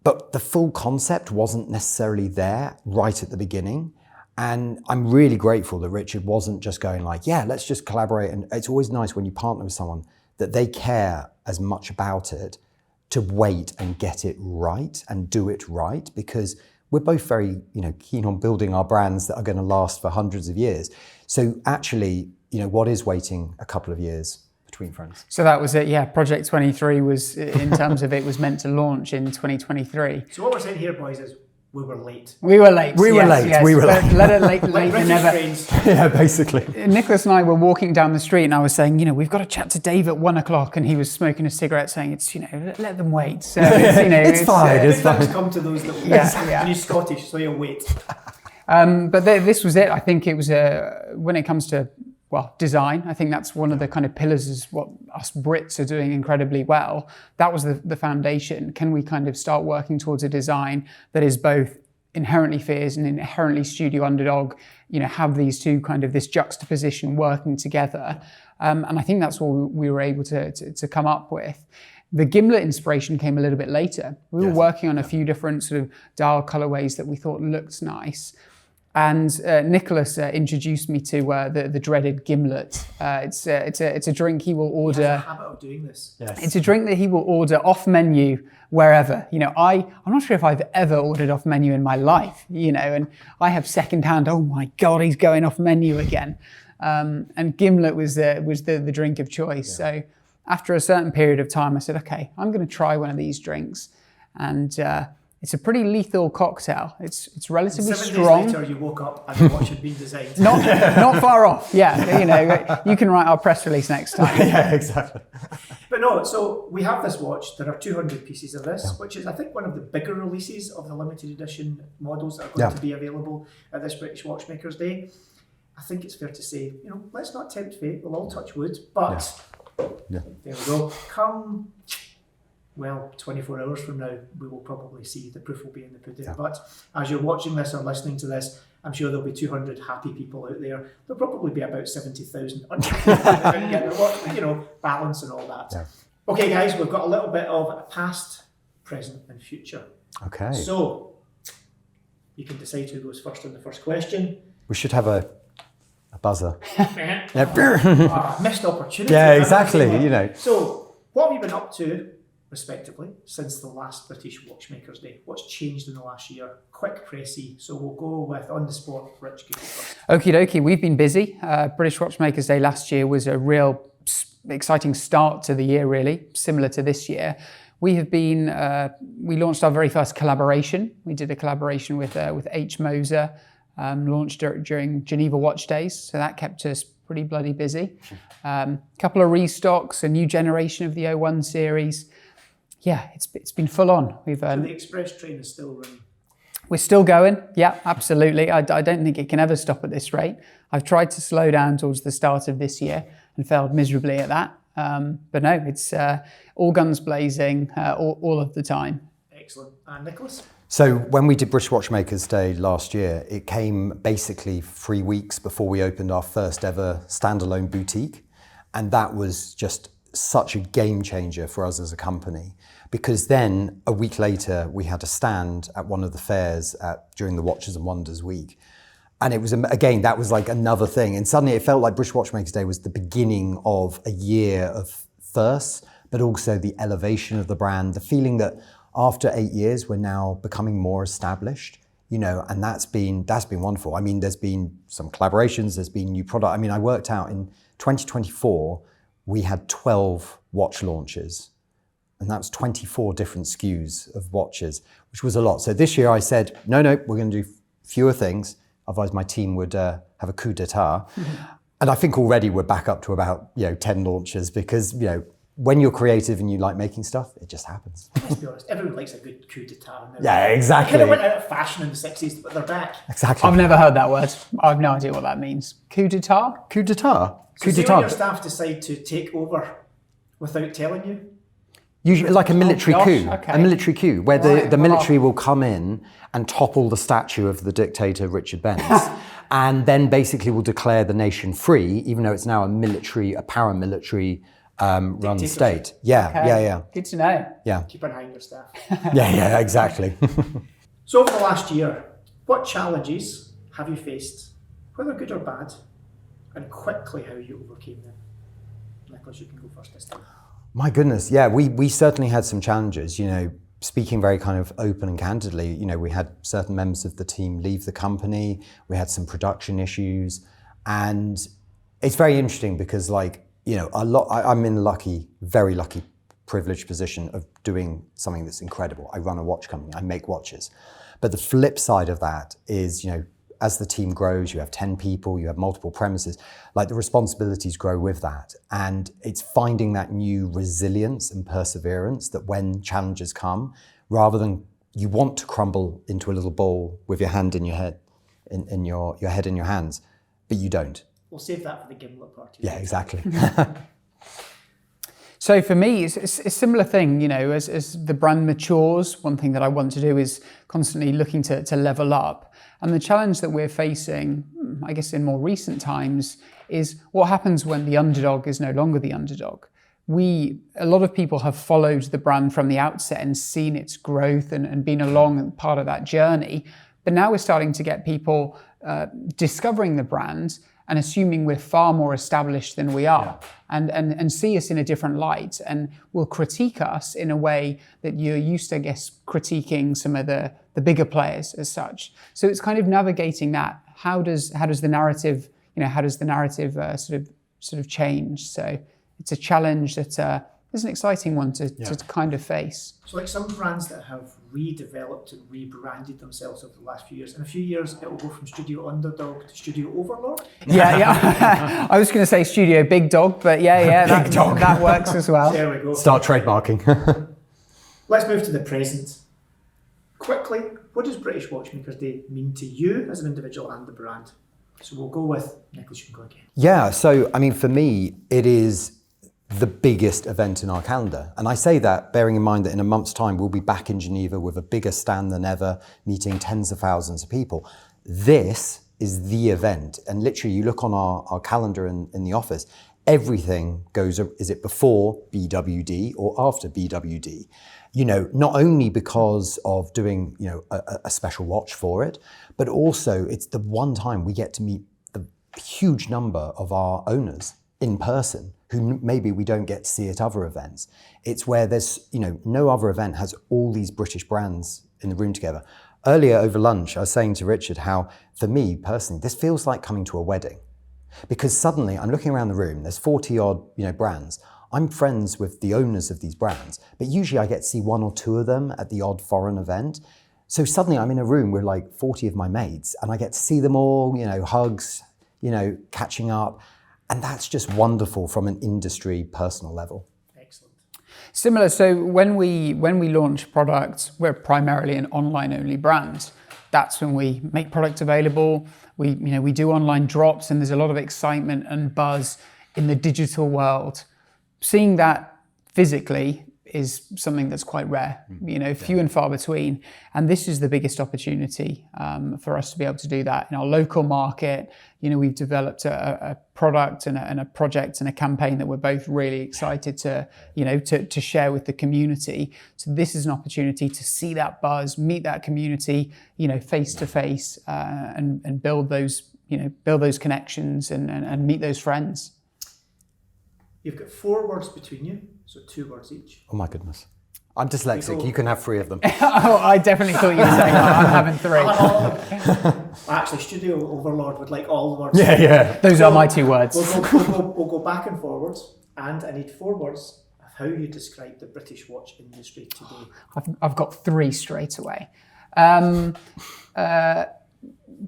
S5: But the full concept wasn't necessarily there right at the beginning. And I'm really grateful that Richard wasn't just going like, yeah, let's just collaborate. And it's always nice when you partner with someone that they care as much about it to wait and get it right and do it right, because we're both very, you know, keen on building our brands that are going to last for hundreds of years. So actually, you know, what is waiting a couple of years between friends?
S4: So that was it, yeah. Project 23 was, in terms of it, was meant to launch in 2023.
S2: So what we're saying here, boys, is we were late.
S4: We were late. Let it late
S2: like
S4: than never.
S5: Yeah, basically.
S4: Nicholas and I were walking down the street and I was saying, you know, we've got to chat to Dave at 1 o'clock, and he was smoking a cigarette saying, it's, you know, let them wait. So, it's, you know,
S5: it's fine. It's fine.
S2: Come to those that wait.
S4: Yeah.
S2: And you're Scottish, so you'll wait.
S4: But this was it. I think it was, when it comes to, well, design, I think that's one of the kind of pillars is what us Brits are doing incredibly well. That was the foundation. Can we kind of start working towards a design that is both inherently Fears and inherently Studio Underdog, you know, have these two kind of this juxtaposition working together. And I think that's what we were able to come up with. The Gimlet inspiration came a little bit later. We were working on a few different sort of dial colorways that we thought looked nice. And Nicholas introduced me to the dreaded Gimlet. It's a drink he will order.
S2: He has a habit of doing this.
S5: Yes.
S4: It's a drink that he will order off menu wherever. You know, I'm not sure if I've ever ordered off menu in my life. You know, and I have secondhand. Oh my God, he's going off menu again. And Gimlet was the drink of choice. Yeah. So after a certain period of time, I said, okay, I'm going to try one of these drinks, and it's a pretty lethal cocktail. It's relatively
S2: 7
S4: strong.
S2: days later, you woke up and the watch had been designed.
S4: Not far off. Yeah, you know, you can write our press release next time.
S5: Yeah, exactly.
S2: But no, so we have this watch. There are 200 pieces of this, which is, I think, one of the bigger releases of the limited edition models that are going to be available at this British Watchmakers Day. I think it's fair to say, you know, let's not tempt fate. We'll all touch wood, but there we go. Come, well, 24 hours from now, we will probably see the proof will be in the pudding. But as you're watching this or listening to this, I'm sure there'll be 200 happy people out there. There'll probably be about 70,000 unhappy people out there getting their watch, you know, balance and all that. Yeah. Okay, guys, we've got a little bit of past, present, and future.
S5: Okay.
S2: So you can decide who goes first on the first question.
S5: We should have a buzzer.
S2: Missed opportunity.
S5: Yeah, exactly. You know.
S2: So, what have you been up to, respectively, since the last British Watchmakers Day? What's changed in the last year? Quick, pressy. So we'll go with on the spot. Rich, give you first.
S4: Okie dokie. We've been busy. British Watchmakers Day last year was a real exciting start to the year, really, similar to this year. We have been. We launched our very first collaboration. We did a collaboration with H. Moser. Launched during Geneva Watch Days, so that kept us pretty bloody busy. Couple of restocks, a new generation of the 01 series. Yeah, it's been full on.
S2: So the express train is still running.
S4: We're still going. Yeah, absolutely. I don't think it can ever stop at this rate. I've tried to slow down towards the start of this year and failed miserably at that. But no, it's all guns blazing all of the time.
S2: Excellent. And Nicholas?
S5: So when we did British Watchmakers Day last year, it came basically 3 weeks before we opened our first ever standalone boutique. And that was just such a game changer for us as a company, because then a week later we had a stand at one of the fairs during the Watches and Wonders week. And it was, again, that was like another thing. And suddenly it felt like British Watchmakers Day was the beginning of a year of firsts, but also the elevation of the brand, the feeling that after 8 years, we're now becoming more established, you know, and that's been wonderful. I mean, there's been some collaborations, there's been new product. I mean, I worked out in 2024, we had 12 watch launches, and that was 24 different SKUs of watches, which was a lot. So this year I said, no, we're going to do fewer things, otherwise my team would have a coup d'etat. And I think already we're back up to about 10 launches, because when you're creative and you like making stuff, it just happens.
S2: Let's be honest, everyone likes a good coup d'etat.
S5: Yeah, exactly.
S2: They kind of went out of fashion in the 60s, but they're back.
S5: Exactly.
S4: I've never heard that word. I have no idea what that means. Coup d'etat?
S5: Coup d'etat.
S2: So see when your staff decide to take over without telling you?
S5: Usually like a military coup.
S4: Okay.
S5: A military coup, where the military will come in and topple the statue of the dictator Richard Benz, and then basically will declare the nation free, even though it's now a paramilitary run state. Yeah,
S4: okay.
S5: yeah.
S4: Good to know.
S5: Yeah.
S2: Keep an eye on your staff.
S5: Yeah, exactly.
S2: So over the last year, what challenges have you faced, whether good or bad, and quickly how you overcame them? Nicholas, you can go first this time.
S5: My goodness, yeah, we certainly had some challenges, speaking very kind of open and candidly. We had certain members of the team leave the company, we had some production issues, and it's very interesting because I'm in a very lucky, privileged position of doing something that's incredible. I run a watch company, I make watches. But the flip side of that is, as the team grows, you have 10 people, you have multiple premises, the responsibilities grow with that. And it's finding that new resilience and perseverance that when challenges come, rather than you want to crumble into a little bowl with your hand in your head, in your head in your hands, but you don't.
S2: We'll save that for the gimlet party.
S5: Yeah, exactly.
S4: So for me, it's a similar thing, as the brand matures, one thing that I want to do is constantly looking to level up. And the challenge that we're facing, I guess in more recent times, is what happens when the underdog is no longer the underdog. A lot of people have followed the brand from the outset and seen its growth and been along part of that journey. But now we're starting to get people discovering the brand and assuming we're far more established than we are, and see us in a different light, and will critique us in a way that you're used to, I guess, critiquing some of the bigger players as such. So it's kind of navigating that. How does the narrative, sort of change? So it's a challenge that an exciting one to kind of face.
S2: So like some brands that have redeveloped and rebranded themselves over the last few years. In a few years, it will go from Studio Underdog to Studio Overlord.
S4: Yeah. I was going to say Studio Big Dog, but that works as well.
S2: There we go.
S5: Start trademarking.
S2: Let's move to the present. Quickly, what does British Watchmakers Day mean to you as an individual and the brand? So we'll go with Nicholas, you can go again.
S5: Yeah, so I mean, for me, it is the biggest event in our calendar. And I say that bearing in mind that in a month's time, we'll be back in Geneva with a bigger stand than ever, meeting tens of thousands of people. This is the event. And literally, you look on our calendar in the office, everything goes, is it before BWD or after BWD? You know, not only because of doing, you know, a special watch for it, but also it's the one time we get to meet the huge number of our owners in person who maybe we don't get to see at other events. It's where there's, you know, no other event has all these British brands in the room together. Earlier over lunch, I was saying to Richard how, for me personally, this feels like coming to a wedding. Because suddenly I'm looking around the room, there's 40 odd, you know, brands. I'm friends with the owners of these brands, but usually I get to see one or two of them at the odd foreign event. So suddenly I'm in a room with like 40 of my mates and I get to see them all, you know, hugs, you know, catching up. And that's just wonderful from an industry personal level.
S2: Excellent.
S4: Similar, so when we launch products, we're primarily an online only brand. That's when we make product available. We do online drops and there's a lot of excitement and buzz in the digital world. Seeing that physically is something that's quite rare, you know, few and far between. And this is the biggest opportunity for us to be able to do that in our local market. You know, we've developed a product and a project and a campaign that we're both really excited to, you know, to share with the community. So this is an opportunity to see that buzz, meet that community, you know, face to face, and build those connections and meet those friends.
S2: You've got 4 words between you, so 2 words each.
S5: Oh my goodness. I'm dyslexic, you can have 3 of them.
S4: Oh, I definitely thought you were saying I'm having 3.
S2: Actually, Studio Overlord would like all the words.
S5: Yeah.
S4: Those are my 2 words.
S2: We'll go back and forwards, and I need 4 words of how you describe the British watch industry today.
S4: I've got 3 straight away.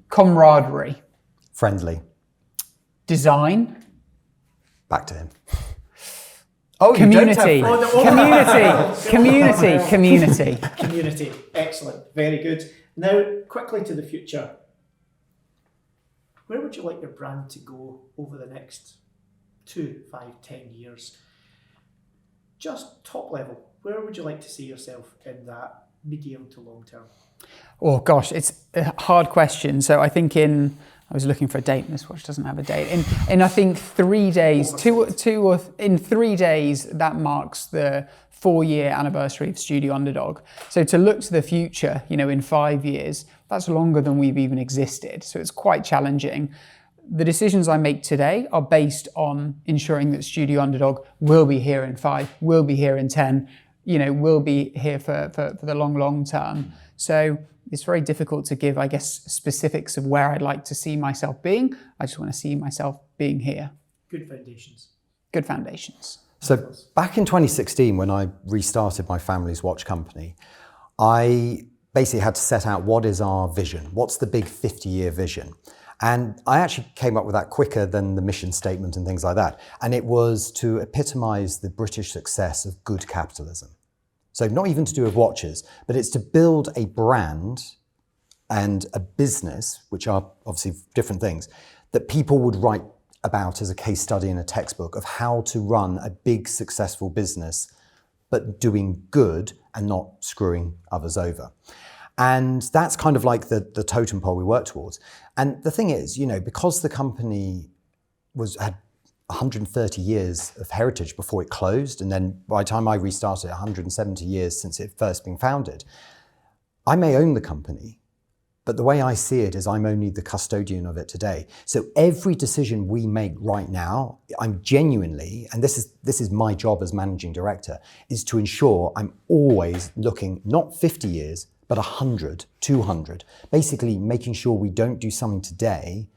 S4: Camaraderie.
S5: Friendly.
S4: Design.
S5: Back to him.
S4: Oh, community. Community.
S2: Excellent. Very good. Now, quickly to the future. Where would you like your brand to go over the next 2, 5, 10 years? Just top level. Where would you like to see yourself in that medium to long term?
S4: Oh gosh, it's a hard question. So I think I was looking for a date, and this watch doesn't have a date. In I think 3 days, in 3 days, that marks the 4-year anniversary of Studio Underdog. So to look to the future, you know, in 5 years, that's longer than we've even existed. So it's quite challenging. The decisions I make today are based on ensuring that Studio Underdog will be here in 5, will be here in 10, you know, will be here for the long term. So it's very difficult to give, I guess, specifics of where I'd like to see myself being. I just want to see myself being here.
S2: Good foundations.
S4: Good foundations.
S5: So back in 2016, when I restarted my family's watch company, I basically had to set out what is our vision? What's the big 50-year vision? And I actually came up with that quicker than the mission statement and things like that. And it was to epitomize the British success of good capitalism. So not even to do with watches, but it's to build a brand and a business, which are obviously different things, that people would write about as a case study in a textbook of how to run a big successful business, but doing good and not screwing others over. And that's kind of like the totem pole we work towards. And the thing is, you know, because the company had 130 years of heritage before it closed, and then by the time I restarted, 170 years since it first been founded, I may own the company, but the way I see it is I'm only the custodian of it today. So every decision we make right now, I'm genuinely, and this is my job as managing director, is to ensure I'm always looking not 50 years, but 100, 200, basically making sure we don't do something today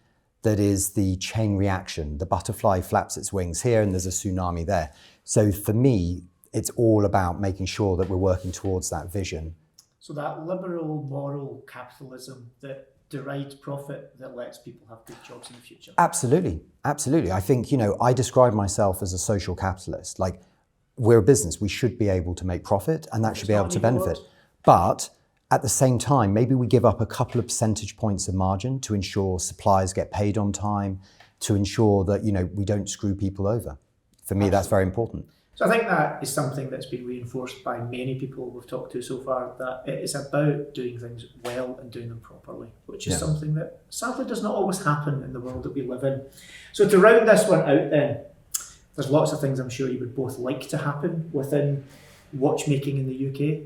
S5: that is the chain reaction. The butterfly flaps its wings here and there's a tsunami there. So for me, it's all about making sure that we're working towards that vision.
S2: So that liberal moral capitalism that derides profit that lets people have good jobs in the future.
S5: Absolutely. I think, I describe myself as a social capitalist. Like, we're a business, we should be able to make profit and that should be able to benefit. But at the same time, maybe we give up a couple of percentage points of margin to ensure suppliers get paid on time, to ensure that, we don't screw people over. For me, that's very important.
S2: So I think that is something that's been reinforced by many people we've talked to so far, that it is about doing things well and doing them properly, which is something that sadly does not always happen in the world that we live in. So to round this one out then, there's lots of things I'm sure you would both like to happen within watchmaking in the UK,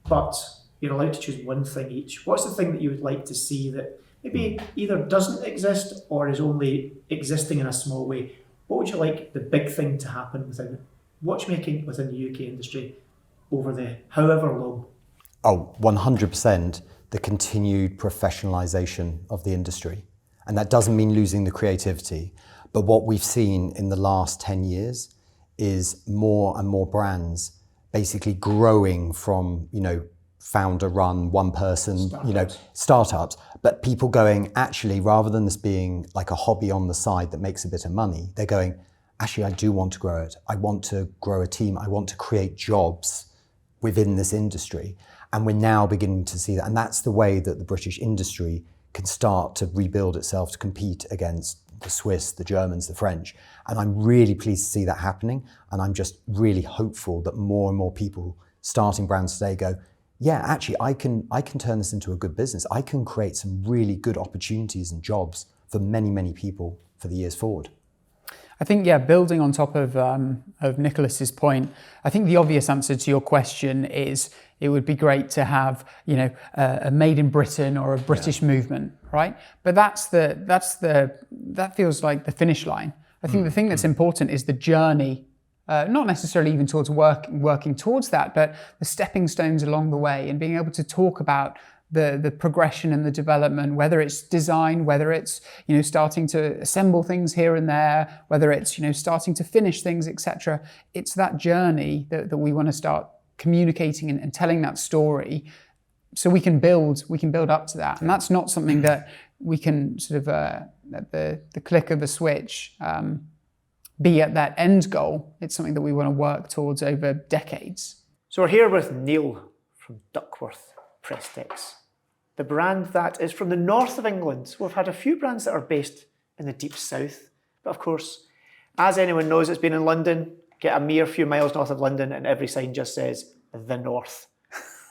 S2: but you're allowed to choose one thing each. What's the thing that you would like to see that maybe either doesn't exist or is only existing in a small way? What would you like the big thing to happen within watchmaking within the UK industry over the however long?
S5: Oh, 100% the continued professionalisation of the industry. And that doesn't mean losing the creativity. But what we've seen in the last 10 years is more and more brands basically growing from, founder run, one person, startups, but people going, actually, rather than this being like a hobby on the side that makes a bit of money, they're going, actually, I do want to grow it. I want to grow a team. I want to create jobs within this industry. And we're now beginning to see that. And that's the way that the British industry can start to rebuild itself to compete against the Swiss, the Germans, the French. And I'm really pleased to see that happening. And I'm just really hopeful that more and more people starting brands today go, yeah, actually, I can turn this into a good business. I can create some really good opportunities and jobs for many, many people for the years forward.
S4: I think, building on top of Nicholas's point, I think the obvious answer to your question is it would be great to have, a made in Britain or a British movement, right? But that feels like the finish line. I think the thing that's important is the journey, not necessarily even towards working towards that, but the stepping stones along the way and being able to talk about the progression and the development, whether it's design, whether it's starting to assemble things here and there, whether it's starting to finish things, etc. It's that journey that we want to start communicating and telling that story, so we can build up to that. And that's not something that we can sort of at the click of a switch be at that end goal. It's something that we want to work towards over decades.
S2: So we're here with Neil from Duckworth Prestex, the brand that is from the north of England. We've had a few brands that are based in the deep south, but of course, as anyone knows that's been in London, get a mere few miles north of London and every sign just says the north.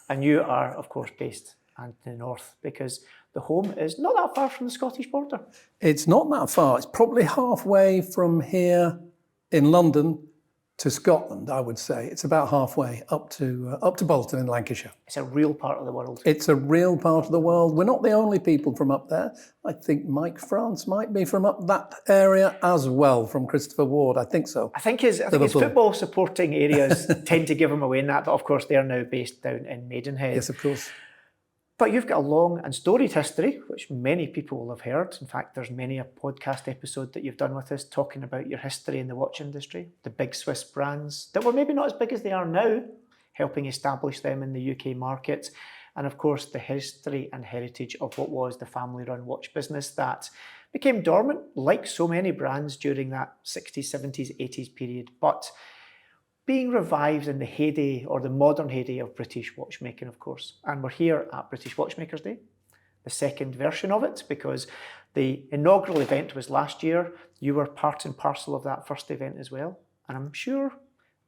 S2: And you are, of course, based in the north because the home is not that far from the Scottish border.
S6: It's not that far. It's probably halfway from here in London to Scotland, I would say. It's about halfway up to Bolton in Lancashire.
S2: It's a real part of the world.
S6: It's a real part of the world. We're not the only people from up there. I think Mike France might be from up that area as well, from Christopher Ward. I think so.
S2: I think his football supporting areas tend to give him away in that, but of course they're now based down in Maidenhead.
S6: Yes, of course.
S2: But you've got a long and storied history, which many people will have heard. In fact, there's many a podcast episode that you've done with us talking about your history in the watch industry, the big Swiss brands that were maybe not as big as they are now, helping establish them in the UK market. And of course, the history and heritage of what was the family-run watch business that became dormant, like so many brands during that 60s, 70s, 80s period, but being revived in the heyday or the modern heyday of British watchmaking, of course. And we're here at British Watchmakers Day, the second version of it, because the inaugural event was last year. You were part and parcel of that first event as well. And I'm sure,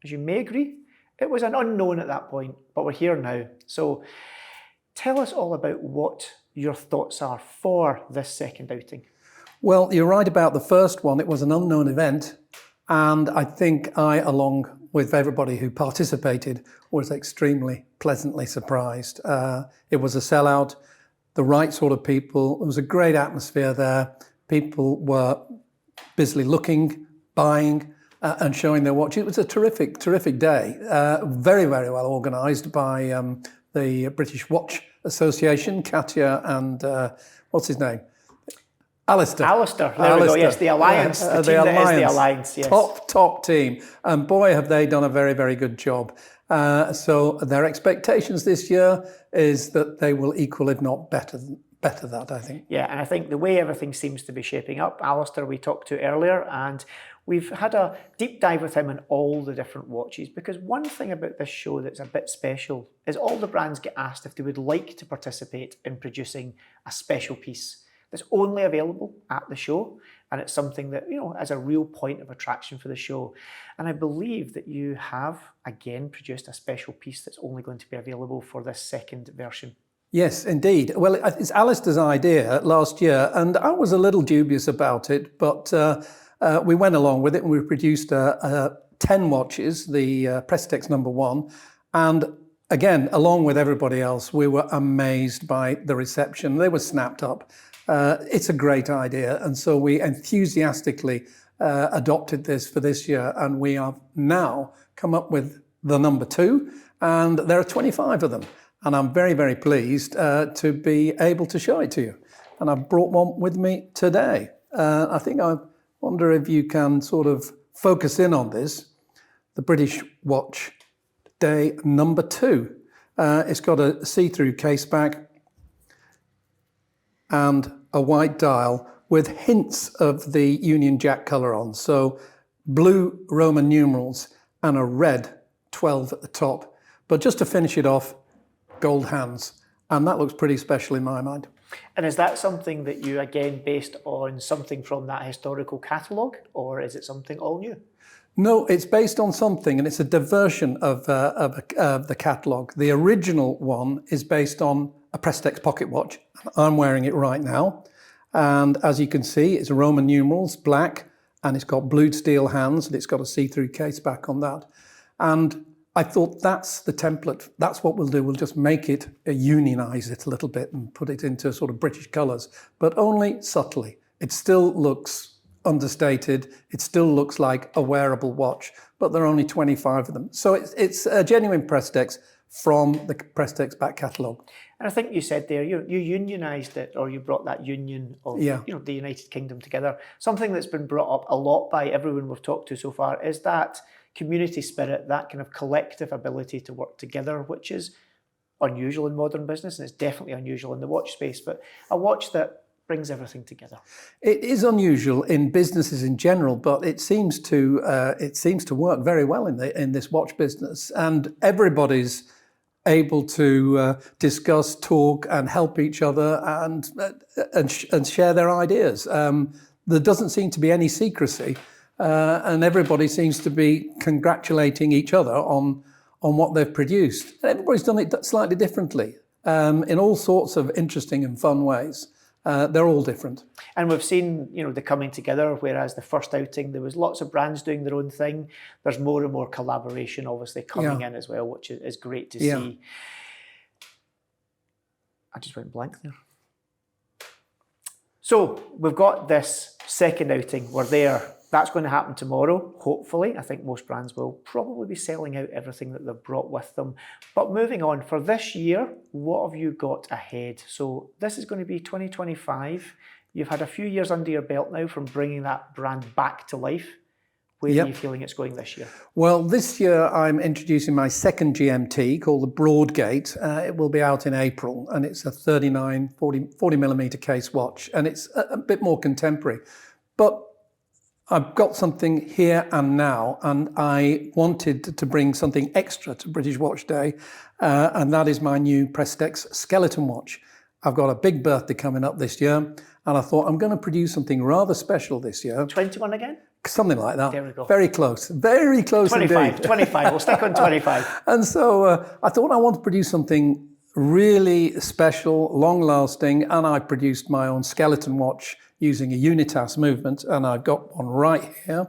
S2: as you may agree, it was an unknown at that point, but we're here now. So tell us all about what your thoughts are for this second outing.
S6: Well, you're right about the first one. It was an unknown event. And I think I, along with everybody who participated, was extremely pleasantly surprised. It was a sellout, the right sort of people. It was a great atmosphere there. People were busily looking, buying, and showing their watch. It was a terrific, terrific day. Very, very well organised by the British Watch Association, Katya and what's his name? Alistair.
S2: Alistair, there we go, yes, the Alliance, the team that is the Alliance, yes.
S6: Top team, and boy have they done a very, very good job. So their expectations this year is that they will equal, if not better that, I think.
S2: Yeah, and I think the way everything seems to be shaping up, Alistair we talked to earlier, and we've had a deep dive with him on all the different watches, because one thing about this show that's a bit special is all the brands get asked if they would like to participate in producing a special piece that's only available at the show, and it's something that, you know, is a real point of attraction for the show. And I believe that you have again produced a special piece that's only going to be available for this second version.
S6: Yes, indeed. Well, it's Alistair's idea last year, and I was a little dubious about it, but we went along with it, and we produced 10 watches, the Prestex #1, and again, along with everybody else, we were amazed by the reception. They were snapped up. It's a great idea, and so we enthusiastically adopted this for this year, and we have now come up with the #2, and there are 25 of them. And I'm very, very pleased to be able to show it to you. And I've brought one with me today. I wonder if you can sort of focus in on this. The British Watch Day #2. It's got a see-through case back and a white dial with hints of the Union Jack colour on. So blue Roman numerals and a red 12 at the top. But just to finish it off, gold hands, and that looks pretty special in my mind.
S2: And is that something that you, again, based on something from that historical catalogue, or is it something all new?
S6: No, it's based on something, and it's a diversion of the catalogue. The original one is based on a Prestex pocket watch. I'm wearing it right now, and as you can see, it's Roman numerals, black, and it's got blued steel hands, and it's got a see-through case back on that. And I thought that's the template. That's what we'll do. We'll just make it, unionize it a little bit and put it into sort of British colours, but only subtly. It still looks understated. It still looks like a wearable watch, but there are only 25 of them. So it's a genuine Prestex from the Prestex back catalogue.
S2: And I think you said there, you unionised it, or you brought that union of the United Kingdom together. Something that's been brought up a lot by everyone we've talked to so far is that community spirit, that kind of collective ability to work together, which is unusual in modern business, and it's definitely unusual in the watch space, but a watch that brings everything together.
S6: It is unusual in businesses in general, but it seems to work very well in this watch business, and everybody's able to discuss, talk, and help each other, and share their ideas. There doesn't seem to be any secrecy. And everybody seems to be congratulating each other on what they've produced. Everybody's done it slightly differently, in all sorts of interesting and fun ways. They're all different. And
S2: we've seen, the coming together, whereas the first outing, there was lots of brands doing their own thing. There's more and more collaboration, obviously, coming in as well, which is great to see. I just went blank there. So we've got this second outing. We're there. That's going to happen tomorrow, hopefully. I think most brands will probably be selling out everything that they've brought with them. But moving on, for this year, what have you got ahead? So this is going to be 2025. You've had a few years under your belt now from bringing that brand back to life. Where are you feeling it's going this year? Well, this year I'm introducing my second GMT called the Broadgate. It will be out in April, and it's a 40 millimeter case watch, and it's a bit more contemporary. But I've got something here and now, and I wanted to bring something extra to British Watch Day, and that is my new Prestex skeleton watch. I've got a big birthday coming up this year, and I thought I'm going to produce something rather special this year. 21 again? Something like that. There we go. Very close indeed. 25, we'll stick on 25. And so I thought I want to produce something really special, long-lasting, and I produced my own skeleton watch using a Unitas movement, and I've got one right here.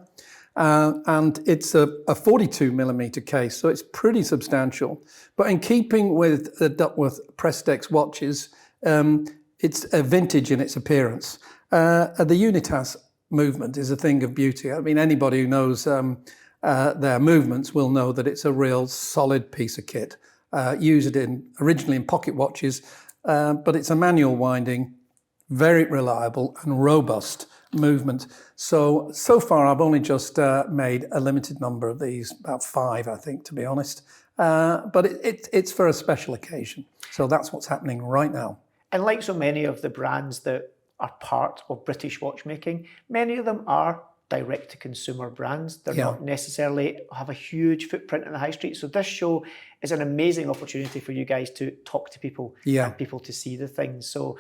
S2: And it's a 42 millimeter case, so it's pretty substantial. But in keeping with the Duckworth Prestex watches, it's a vintage in its appearance. The Unitas movement is a thing of beauty. I mean, anybody who knows their movements will know that it's a real solid piece of kit. Used originally in pocket watches, but it's a manual winding
S6: very reliable and robust movement. So far I've only just made a limited number of these, about 5, I think, to be honest. But it's for a special occasion. So that's what's happening right now.
S2: And like so many of the brands that are part of British watchmaking, many of them are direct-to-consumer brands. They're not necessarily have a huge footprint in the high street. So this show is an amazing opportunity for you guys to talk to people and people to see the things. So,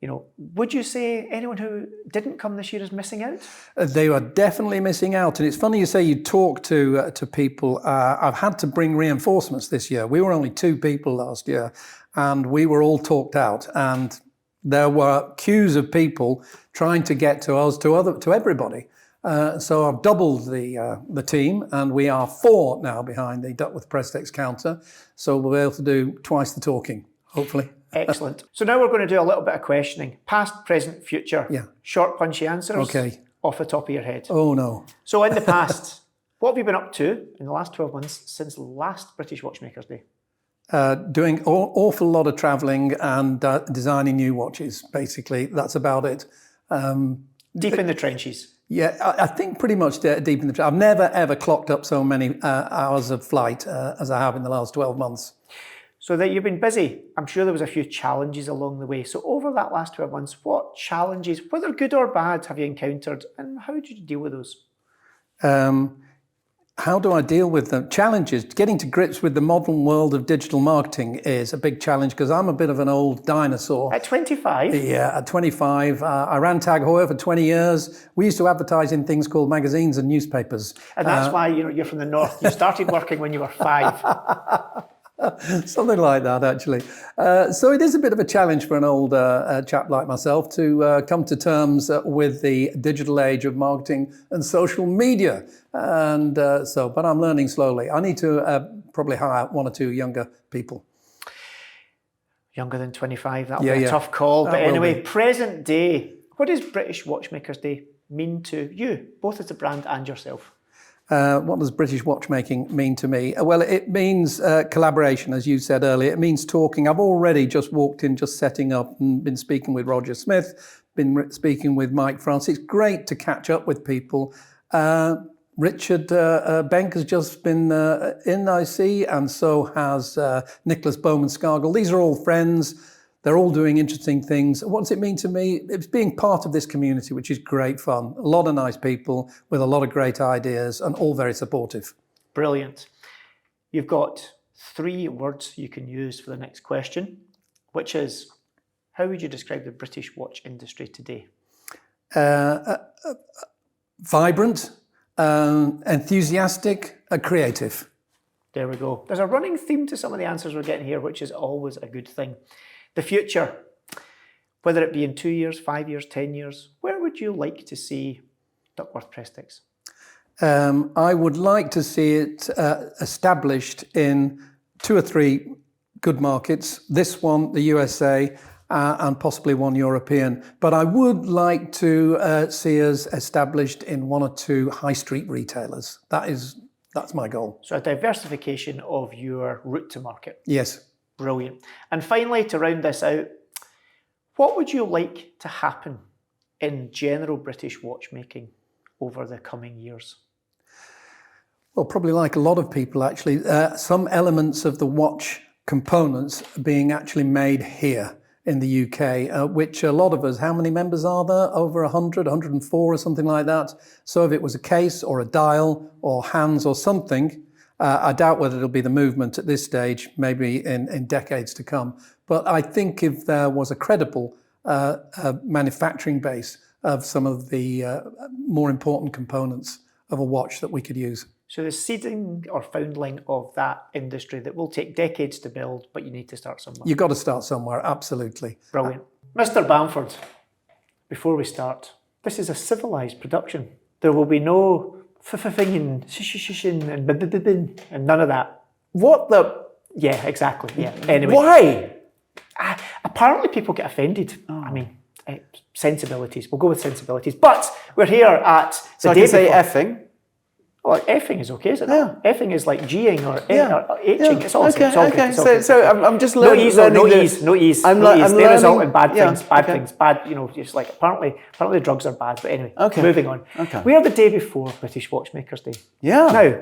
S2: you know, would you say anyone who didn't come this year is missing out?
S6: They are definitely missing out. And it's funny you say you talk to people. I've had to bring reinforcements this year. We were only 2 people last year and we were all talked out. And there were queues of people trying to get to us, to everybody. So I've doubled the team, and we are 4 now behind the Duckworth Prestex counter. So we'll be able to do twice the talking, hopefully.
S2: Excellent. So now we're going to do a little bit of questioning. Past, present, future.
S6: Yeah.
S2: Short, punchy answers.
S6: Okay.
S2: Off the top of your head.
S6: Oh, no.
S2: So in the past, what have you been up to in the last 12 months since last British Watchmakers Day?
S6: Doing an awful lot of travelling and designing new watches, basically. That's about it.
S2: Deep in the trenches.
S6: Yeah, I think pretty much deep in the... I've never, ever clocked up so many hours of flight as I have in the last 12 months.
S2: So that you've been busy. I'm sure there was a few challenges along the way. So over that last 12 months, what challenges, whether good or bad, have you encountered and how did you deal with those?
S6: How do I deal with the challenges? Getting to grips with the modern world of digital marketing is a big challenge because I'm a bit of an old dinosaur.
S2: At 25?
S6: Yeah, at 25. I ran Tag Heuer for 20 years. We used to advertise in things called magazines and newspapers.
S2: And that's why you're from the north. You started working when you were 5.
S6: Something like that, actually. So it is a bit of a challenge for an old chap like myself to come to terms with the digital age of marketing and social media. And but I'm learning slowly. I need to probably hire 1 or 2 younger people.
S2: Younger than 25, that'll be a tough call. But anyway, present day, what does British Watchmakers Day mean to you, both as a brand and yourself?
S6: What does British watchmaking mean to me? Well, it means collaboration, as you said earlier. It means talking. I've already just walked in, just setting up and been speaking with Roger Smith, been speaking with Mike France. It's great to catch up with people. Richard Benck has just been in, I see, and so has Nicholas Bowman-Scargill. These are all friends. They're all doing interesting things. What does it mean to me? It's being part of this community, which is great fun. A lot of nice people with a lot of great ideas and all very supportive.
S2: Brilliant. You've got 3 words you can use for the next question, which is, how would you describe the British watch industry today?
S6: Vibrant, enthusiastic, creative.
S2: There we go. There's a running theme to some of the answers we're getting here, which is always a good thing. The future, whether it be in 2 years, 5 years, 10 years, where would you like to see Duckworth Prestex?
S6: I would like to see it established in 2 or 3 good markets. This one, the USA, and possibly 1 European. But I would like to see us established in 1 or 2 high street retailers. That's my goal.
S2: So a diversification of your route to market.
S6: Yes.
S2: Brilliant. And finally, to round this out, what would you like to happen in general British watchmaking over the coming years?
S6: Well, probably like a lot of people, actually, some elements of the watch components being actually made here in the UK, which a lot of us, how many members are there? Over 100, 104 or something like that. So if it was a case or a dial or hands or something, I doubt whether it'll be the movement at this stage, maybe in decades to come. But I think if there was a credible manufacturing base of some of the more important components of a watch that we could use.
S2: So the seeding or foundling of that industry that will take decades to build, but you need to start somewhere.
S6: You've got to start somewhere, absolutely.
S2: Brilliant. Mr. Bamford, before we start, this is a civilised production. There will be no f-f-fing and sh-sh-sh-shin and b-b-b-bin and none of that. What the... Yeah, exactly. Yeah. Anyway.
S3: Why?
S2: Apparently people get offended. I mean, sensibilities. We'll go with sensibilities. But we're here at...
S3: So I can say effing?
S2: Well, effing is okay, isn't it?
S7: Yeah.
S2: Effing is like G-ing or
S7: Yeah.
S2: H-ing. It's all
S7: Okay,
S2: it's all
S7: okay.
S2: good. It's all good.
S7: So I'm just
S2: No
S7: learning.
S2: ease,
S7: learning
S2: no
S7: the-
S2: ease, no ease.
S7: I'm
S2: no
S7: le-
S2: ease.
S7: I'm
S2: They result
S7: learning-
S2: in bad
S7: yeah,
S2: things, bad
S7: okay.
S2: things, bad, just like apparently drugs are bad. But anyway,
S7: Okay.
S2: moving on.
S7: Okay.
S2: We are the day before British Watchmakers Day.
S7: Yeah.
S2: Now,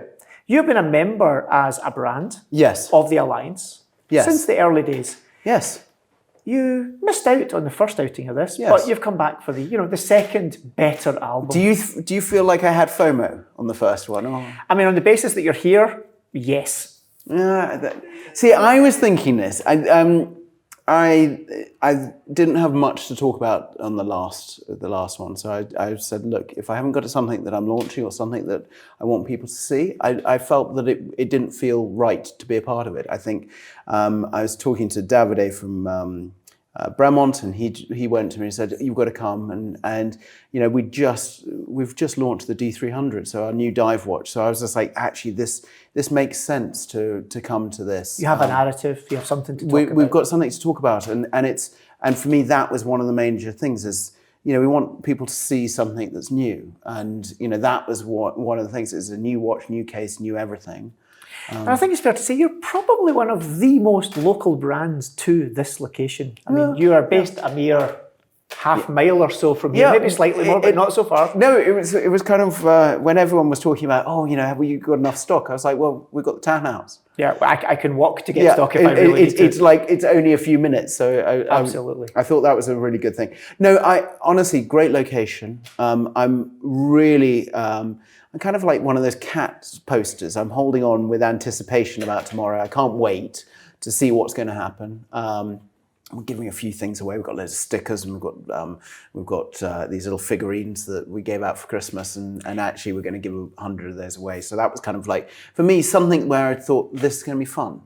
S2: you've been a member as a brand
S7: Yes.
S2: of the Alliance
S7: Yes.
S2: since the early days.
S7: Yes.
S2: You missed out on the first outing of this,
S7: Yes.
S2: but you've come back for the second better album.
S7: Do you feel like I had FOMO on the first one? Or?
S2: I mean, on the basis that you're here, yes.
S7: See, I was thinking this. I didn't have much to talk about on the last one, so I said, look, if I haven't got something that I'm launching or something that I want people to see, I felt that it didn't feel right to be a part of it. I think I was talking to Davide from Bremont, and he went to me and said, "You've got to come." And we've just launched the D300, so our new dive watch. So I was just like, actually, this makes sense to come to this.
S2: You have a narrative. You have something to talk about.
S7: We've got something to talk about, and for me that was one of the major things is we want people to see something that's new, and that was one of the things. It's a new watch, new case, new everything.
S2: And I think it's fair to say you're probably one of the most local brands to this location. I mean, you are based a mere half mile or so from here, maybe slightly more, but not so far.
S7: No, it was kind of when everyone was talking about, have you got enough stock? I was like, well, we've got the townhouse.
S2: Yeah, I can walk to get stock if I really need to.
S7: It's like it's only a few minutes, so
S2: Absolutely.
S7: I thought that was a really good thing. No, I honestly, great location. I'm really. I'm kind of like one of those cat posters. I'm holding on with anticipation about tomorrow. I can't wait to see what's going to happen. We're giving a few things away. We've got loads of stickers, and we've got these little figurines that we gave out for Christmas, and actually we're going to give 100 of those away. So that was kind of like, for me, something where I thought this is going to be fun.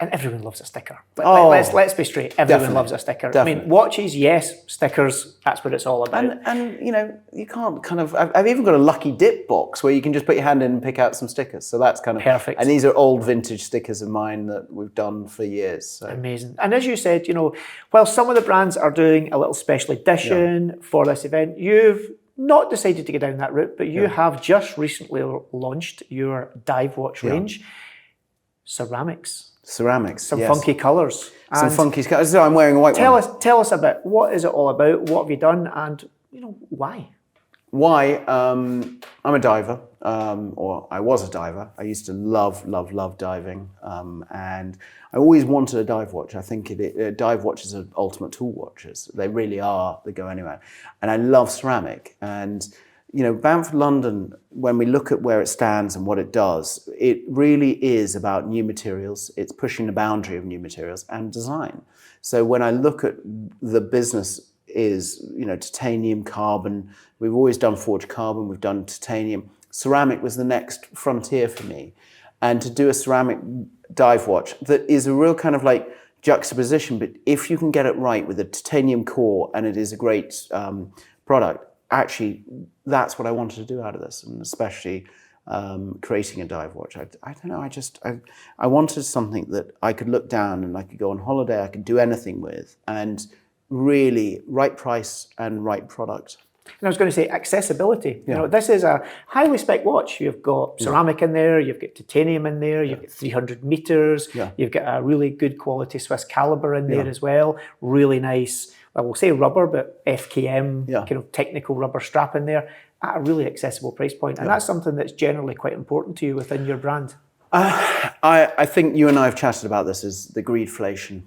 S2: And everyone loves a sticker. Let's be straight. Everyone loves a sticker.
S7: Definitely.
S2: I mean, watches, yes. Stickers, that's what it's all about.
S7: And you can't kind of. I've even got a lucky dip box where you can just put your hand in and pick out some stickers. So that's kind of
S2: perfect.
S7: And these are old vintage stickers of mine that we've done for years. So.
S2: Amazing. And as you said, while some of the brands are doing a little special edition for this event, you've not decided to go down that route, but you have just recently launched your dive watch range, ceramics. Some funky colours.
S7: Some funky colours. So I'm wearing a white one.
S2: Tell us a bit. What is it all about? What have you done? And why?
S7: Why? I'm a diver, or I was a diver. I used to love diving, and I always wanted a dive watch. I think dive watches are ultimate tool watches. They really are. They go anywhere. And I love ceramic. And Bamford, London, when we look at where it stands and what it does, it really is about new materials. It's pushing the boundary of new materials and design. So when I look at the business is, titanium, carbon, we've always done forged carbon, we've done titanium. Ceramic was the next frontier for me. And to do a ceramic dive watch that is a real kind of like juxtaposition, but if you can get it right with a titanium core and it is a great product, actually, that's what I wanted to do out of this, and especially creating a dive watch. I don't know, I wanted something that I could look down and I could go on holiday, I could do anything with, and really right price and right product.
S2: And I was going to say accessibility. This is a highly spec watch. You've got ceramic in there, you've got titanium in there, you've got 300 meters, you've got a really good quality Swiss caliber in there as well. Really nice, well, we'll say rubber, but FKM, kind of technical rubber strap in there at a really accessible price point. And that's something that's generally quite important to you within your brand.
S7: I think you and I have chatted about this, is the greedflation.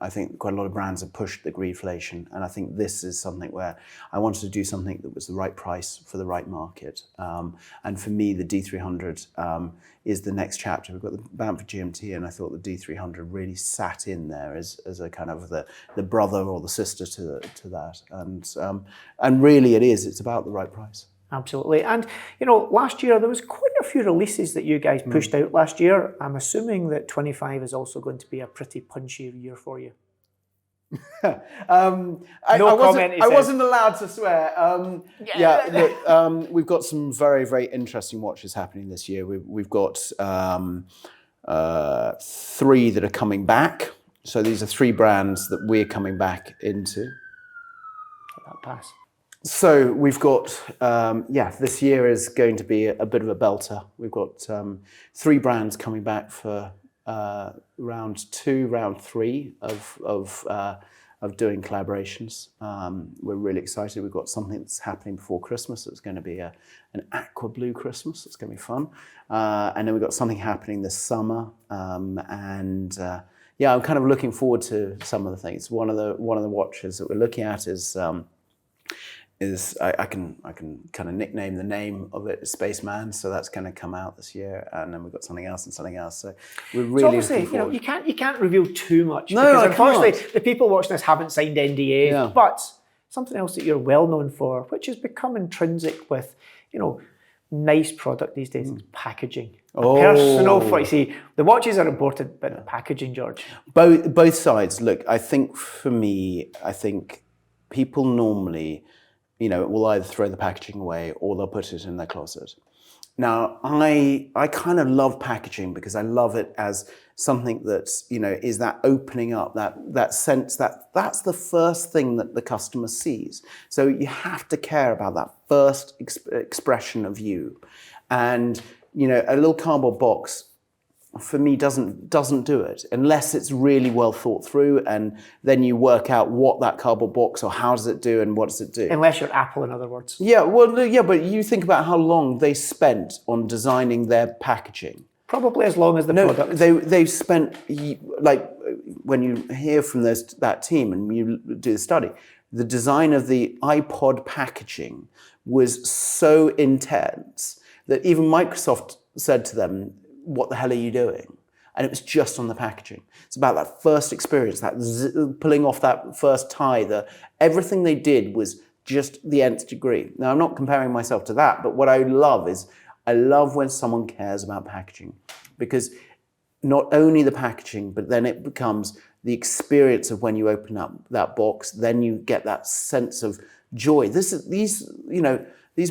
S7: I think quite a lot of brands have pushed the greedflation, and I think this is something where I wanted to do something that was the right price for the right market. And for me, the D300 is the next chapter. We've got the Bamford GMT, and I thought the D300 really sat in there as a kind of the brother or the sister to that. And really it is, it's about the right price.
S2: Absolutely. And, last year there was quite a few releases that you guys pushed out last year. I'm assuming that 25 is also going to be a pretty punchy year for you.
S7: I wasn't allowed to swear. We've got some very, very interesting watches happening this year. We've got 3 that are coming back. So these are 3 brands that we're coming back into.
S2: Let that pass.
S7: So we've got, this year is going to be a bit of a belter. We've got 3 brands coming back for round 2, round 3 of doing collaborations. We're really excited. We've got something that's happening before Christmas. It's going to be an aqua blue Christmas. It's going to be fun. And then we've got something happening this summer. I'm kind of looking forward to some of the things. One of the watches that we're looking at is I can kind of nickname the name of it, Spaceman. So that's going to come out this year, and then we've got something else and something else. So we're really
S2: obviously, you can't reveal too much,
S7: No,
S2: because
S7: I
S2: unfortunately
S7: can't.
S2: the people watching this haven't signed NDAs.
S7: Yeah.
S2: But something else that you're well known for, which has become intrinsic with, nice product these days, is packaging. Personal, you see, the watches are important, but the packaging, George.
S7: Both sides. Look, I think for me, people normally, will either throw the packaging away or they'll put it in their closet. Now, I kind of love packaging because I love it as something that, is that opening up, that sense that's the first thing that the customer sees. So you have to care about that first expression of you. And, a little cardboard box, for me, doesn't do it unless it's really well thought through, and then you work out what that cardboard box, or how does it do and what does it do.
S2: Unless you're Apple, in other words.
S7: Yeah, but you think about how long they spent on designing their packaging.
S2: Probably as long as the product.
S7: They've spent, like, when you hear from that team and you do the study, the design of the iPod packaging was so intense that even Microsoft said to them, "What the hell are you doing?" And it was just on the packaging. It's about that first experience, that pulling off that first tie. Everything they did was just the nth degree. Now, I'm not comparing myself to that, but what I love when someone cares about packaging, because not only the packaging, but then it becomes the experience of when you open up that box, then you get that sense of joy. These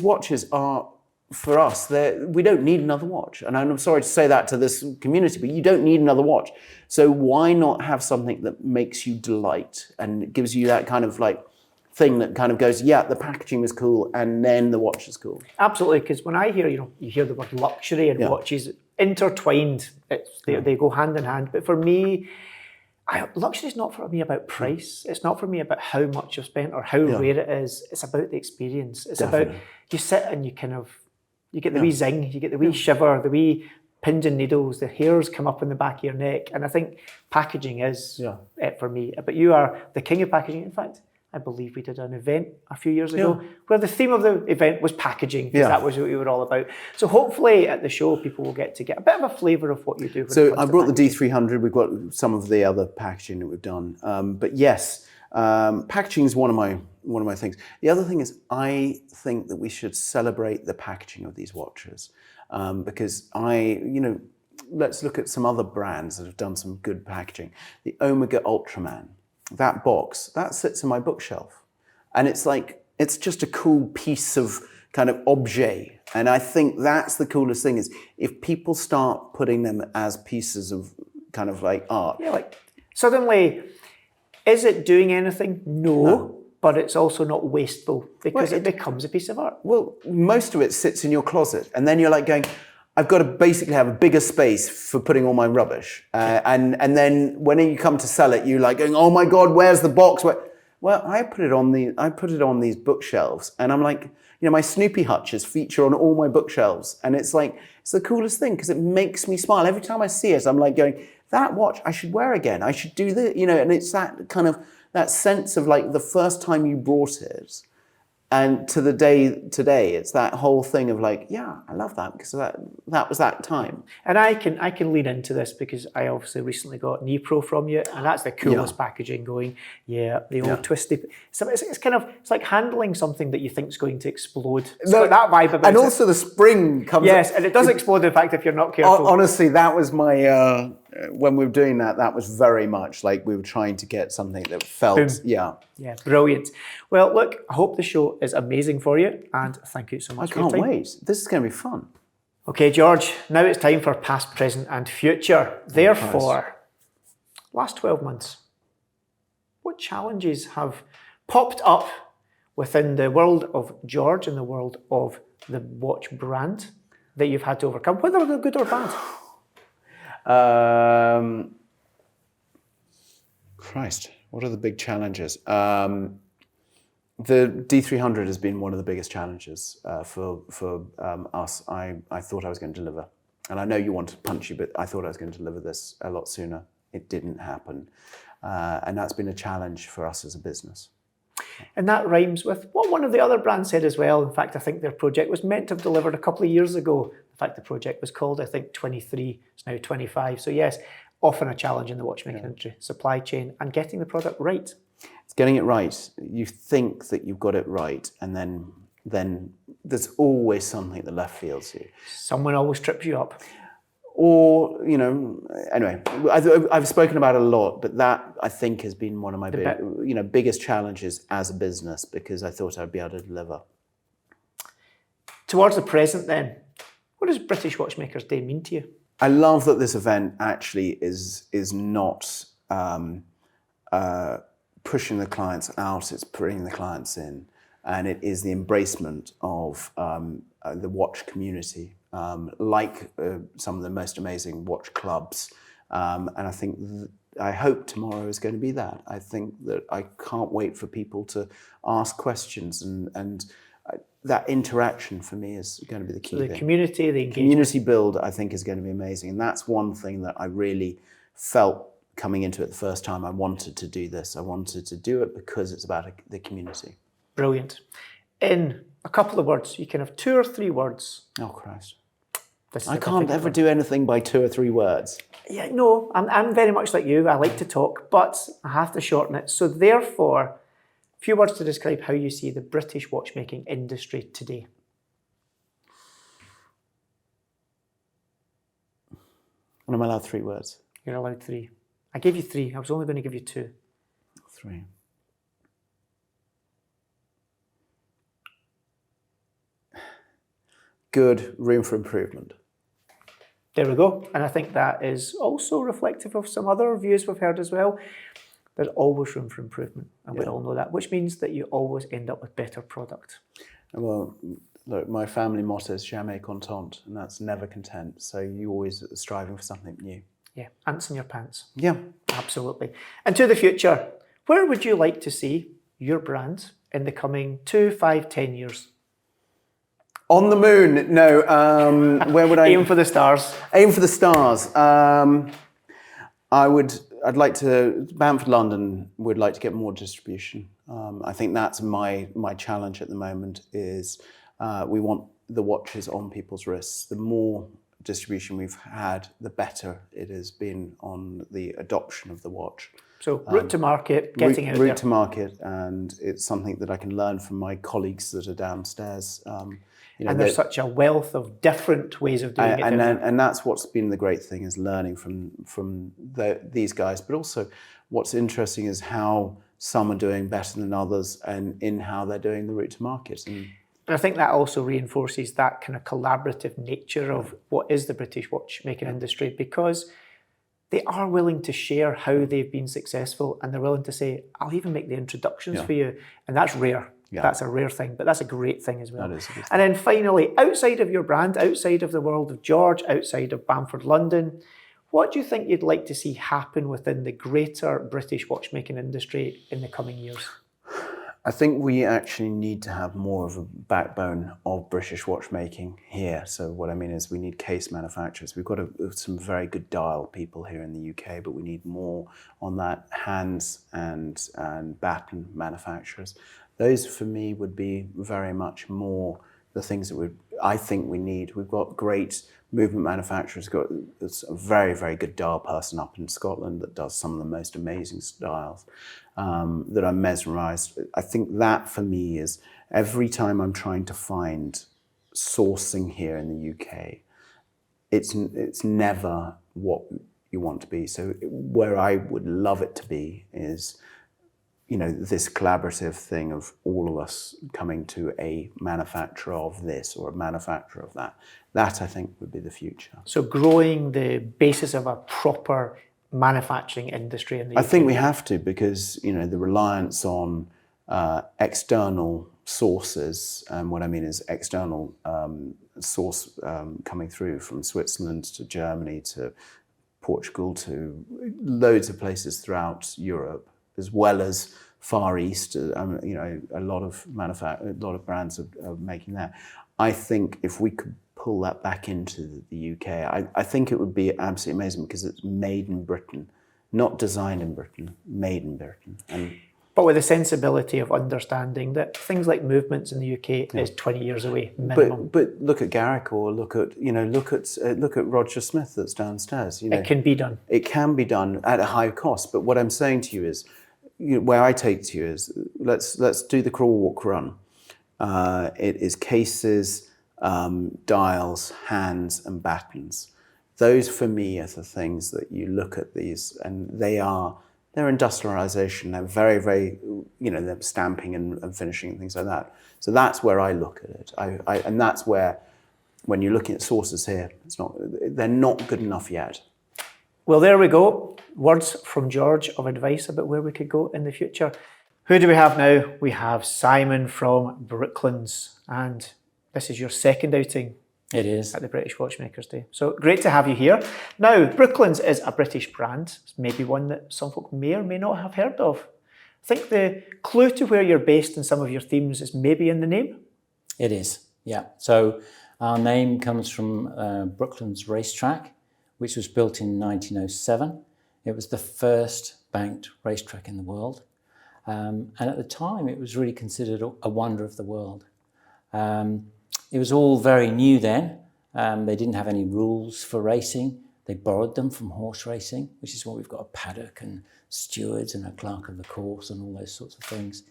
S7: watches are, for us, we don't need another watch. And I'm sorry to say that to this community, but you don't need another watch. So why not have something that makes you delight and gives you that kind of like thing that kind of goes, yeah, the packaging is cool and then the watch is cool.
S2: Absolutely, because when I hear, you hear the word luxury and watches intertwined, they go hand in hand. But for me, luxury is not for me about price. It's not for me about how much you've spent or how rare it is. It's about the experience. It's about, you sit and you get the wee zing, you get the wee shiver, the wee pins and needles, the hairs come up in the back of your neck. And I think packaging is it for me. But you are the king of packaging. In fact, I believe we did an event a few years ago where the theme of the event was packaging, because that was what we were all about. So hopefully at the show, people will get to get a bit of a flavour of what you do.
S7: So I brought the D300. We've got some of the other packaging that we've done. But yes, packaging is one of my things. The other thing is, I think that we should celebrate the packaging of these watches, because let's look at some other brands that have done some good packaging. The Omega Ultraman. That box, that sits in my bookshelf. And it's just a cool piece of kind of objet. And I think that's the coolest thing, is if people start putting them as pieces of kind of like art.
S2: Yeah, like suddenly, is it doing anything? No. But it's also not wasteful, because it becomes a piece of art.
S7: Well, most of it sits in your closet. And then you're like going, I've got to basically have a bigger space for putting all my rubbish. And then when you come to sell it, you're like going, oh my God, where's the box? Well, I put it on these bookshelves, and I'm like, my Snoopy hutches feature on all my bookshelves. And it's like, it's the coolest thing, because it makes me smile. Every time I see it, I'm like going, that watch I should wear again. I should do this, and it's that kind of, that sense of like the first time you brought it, and to the day today, it's that whole thing of like, yeah, I love that, because that was that time.
S2: And I can lean into this, because I obviously recently got Nipro from you, and that's the coolest packaging going. Yeah, the old twisty. So it's kind of, it's like handling something that you think is going to explode. It's got that vibe about it.
S7: And also the spring comes.
S2: Yes, and it does explode, in fact, if you're not careful.
S7: Honestly, that was my when we were doing that was very much like we were trying to get something that felt,
S2: Yeah, brilliant. Well, look, I hope the show is amazing for you, and thank you so much for your time.
S7: I can't wait. This is going to be fun.
S2: Okay, George, now it's time for past, present, and future. Therefore, last 12 months, what challenges have popped up within the world of George and the world of the watch brand that you've had to overcome, whether they're good or bad?
S7: Christ, what are the big challenges? The D300 has been one of the biggest challenges for us. I thought I was going to deliver. And I know you want to punch you, but I thought I was going to deliver this a lot sooner. It didn't happen. And that's been a challenge for us as a business.
S2: And that rhymes with what one of the other brands said as well. In fact, I think their project was meant to have delivered a couple of years ago. In fact, the project was called, I think, 23. It's now 25. So yes, often a challenge in the watchmaking industry, supply chain, and getting the product right.
S7: It's getting it right. You think that you've got it right, and then there's always something that left fields you.
S2: Someone always trips you up.
S7: Or, anyway, I've spoken about it a lot, but that I think has been one of my biggest challenges as a business, because I thought I'd be able to deliver.
S2: Towards the present then, what does British Watchmakers Day mean to you?
S7: I love that this event actually is not pushing the clients out, it's bringing the clients in. And it is the embracement of the watch community, like some of the most amazing watch clubs. And I think, I hope tomorrow is going to be that. I think that I can't wait for people to ask questions, and that interaction for me is going to be the key thing.
S2: Community, the engagement.
S7: Community build, I think, is going to be amazing. And that's one thing that I really felt coming into it the first time. I wanted to do this. I wanted to do it because it's about the community.
S2: Brilliant. In a couple of words, you can have 2 or 3 words.
S7: Oh, Christ.
S2: This
S7: I can't ever do anything by 2 or 3 words.
S2: Yeah, no, I'm very much like you. I like to talk, but I have to shorten it. So therefore, a few words to describe how you see the British watchmaking industry today.
S7: And I'm allowed 3 words.
S2: You're allowed 3. I gave you 3. I was only going to give you 2.
S7: 3. Good, room for improvement.
S2: There we go. And I think that is also reflective of some other views we've heard as well. There's always room for improvement, and we all know that, which means that you always end up with better product.
S7: Well, look, my family motto is jamais content, and that's never content. So you always are striving for something new.
S2: Yeah, ants in your pants.
S7: Yeah.
S2: Absolutely. And to the future, where would you like to see your brand in the coming 2, 5, 10 years?
S7: On the moon? No. Where would I
S2: aim for the stars?
S7: Aim for the stars. I'd like to. Bamford, London would like to get more distribution. I think that's my challenge at the moment. Is we want the watches on people's wrists. The more distribution we've had, the better it has been on the adoption of the watch.
S2: So route to market, getting out there.
S7: Route to market, and it's something that I can learn from my colleagues that are downstairs.
S2: And there's such a wealth of different ways of doing it.
S7: And that's what's been the great thing, is learning from these guys. But also what's interesting is how some are doing better than others, and in how they're doing the route to market. And
S2: I think that also reinforces that kind of collaborative nature of what is the British watchmaking industry, because they are willing to share how they've been successful, and they're willing to say, I'll even make the introductions for you. And that's rare. Yeah. That's a rare thing, but that's a great thing as well.
S7: That is a good thing.
S2: And then finally, outside of your brand, outside of the world of George, outside of Bamford, London, what do you think you'd like to see happen within the greater British watchmaking industry in the coming years?
S7: I think we actually need to have more of a backbone of British watchmaking here. So what I mean is we need case manufacturers. We've got some very good dial people here in the UK, but we need more on that hands and baton manufacturers. Those for me would be very much more the things that I think we need. We've got great movement manufacturers. We've got a very, very good dial person up in Scotland that does some of the most amazing styles that I'm mesmerised. I think that for me is, every time I'm trying to find sourcing here in the UK, it's never what you want to be. So where I would love it to be is, this collaborative thing of all of us coming to a manufacturer of this or a manufacturer of that. That, I think, would be the future.
S2: So growing the basis of a proper manufacturing industry in the UK.
S7: I think we have to, because, the reliance on external sources, and what I mean is external source coming through from Switzerland to Germany to Portugal to loads of places throughout Europe, as well as Far East. A lot of brands are making that. I think if we could pull that back into the UK, I think it would be absolutely amazing, because it's made in Britain, not designed in Britain, made in Britain.
S2: But with the sensibility of understanding that things like movements in the UK is 20 years away minimum.
S7: But look at Garrick, or look at Roger Smith that's downstairs.
S2: It can be done.
S7: It can be done at a high cost. But what I'm saying to you is, where I take to you is, let's do the crawl, walk, run. It is cases, dials, hands, and battens. Those for me are the things that you look at these, and they're industrialization. They're very, very, they're stamping and finishing and things like that. So that's where I look at it. And that's where, when you're looking at sources here, they're not good enough yet.
S2: Well, there we go. Words from George of advice about where we could go in the future. Who do we have now? We have Simon from Brooklands, and this is your second outing.
S8: It is.
S2: At the British Watchmakers Day. So great to have you here. Now, Brooklands is a British brand. It's maybe one that some folk may or may not have heard of. I think the clue to where you're based in some of your themes is maybe in the name?
S8: It is, yeah. So our name comes from Brooklands Racetrack, which was built in 1907. It was the first banked racetrack in the world. And at the time, it was really considered a wonder of the world. It was all very new then. They didn't have any rules for racing. They borrowed them from horse racing, which is why we've got a paddock and stewards and a clerk of the course and all those sorts of things.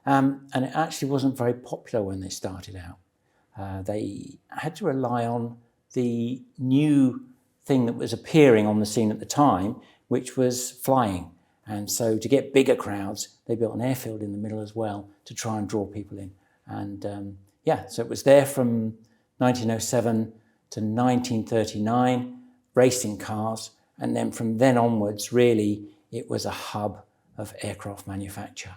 S8: And it actually wasn't very popular when they started out. They had to rely on the new thing that was appearing on the scene at the time, which was flying. And so to get bigger crowds, they built an airfield in the middle as well to try and draw people in. And so it was there from 1907 to 1939, racing cars. And then from then onwards, really, it was a hub of aircraft manufacture.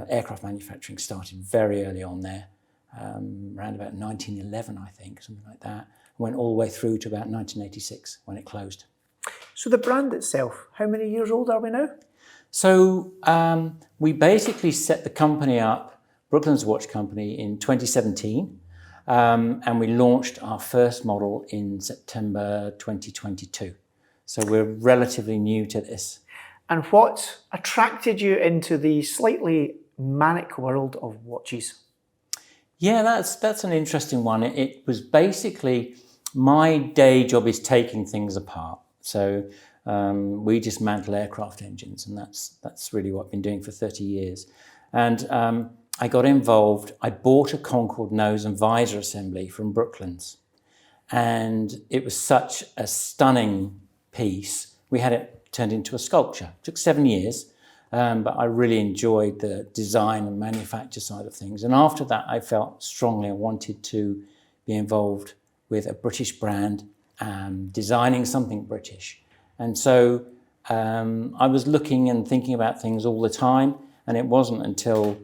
S8: Aircraft manufacturing started very early on there, around about 1911, I think, something like that. Went all the way through to about 1986 when it closed.
S2: So the brand itself, how many years old are we now?
S8: So we basically set the company up, Brooklands Watch Company, in 2017, and we launched our first model in September 2022. So we're relatively new to this.
S2: And what attracted you into the slightly manic world of watches?
S8: Yeah, that's an interesting one. It was basically, my day job is taking things apart. So we dismantle aircraft engines, and that's really what I've been doing for 30 years. And I got involved. I bought a Concorde nose and visor assembly from Brooklands, and it was such a stunning piece. We had it turned into a sculpture. It took 7 years, but I really enjoyed the design and manufacture side of things. And after that, I felt strongly I wanted to be involved with a British brand, designing something British. And so I was looking and thinking about things all the time, and it wasn't until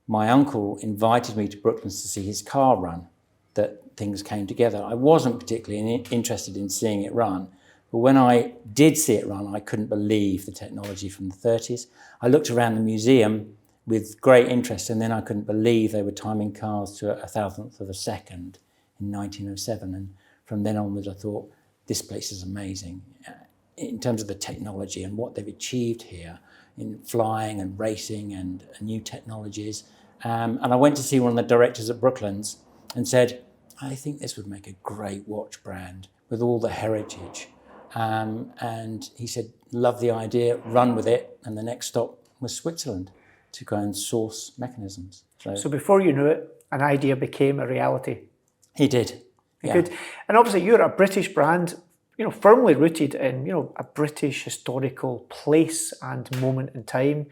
S8: my uncle invited me to Brooklands to see his car run that things came together. I wasn't particularly interested in seeing it run, but when I did see it run, I couldn't believe the technology from the 30s. I looked around the museum with great interest, and then I couldn't believe they were timing cars to 1,000th of a second in 1907. And from then onwards, I thought, this place is amazing in terms of the technology and what they've achieved here in flying and racing and new technologies. And I went to see one of the directors at Brooklands and said, I think this would make a great watch brand with all the heritage. And he said, love the idea, run with it. And the next stop was Switzerland to go and source mechanisms.
S2: So before you knew it, an idea became a reality.
S8: He did. Yeah.
S2: Good. And obviously you're a British brand, firmly rooted in, a British historical place and moment in time.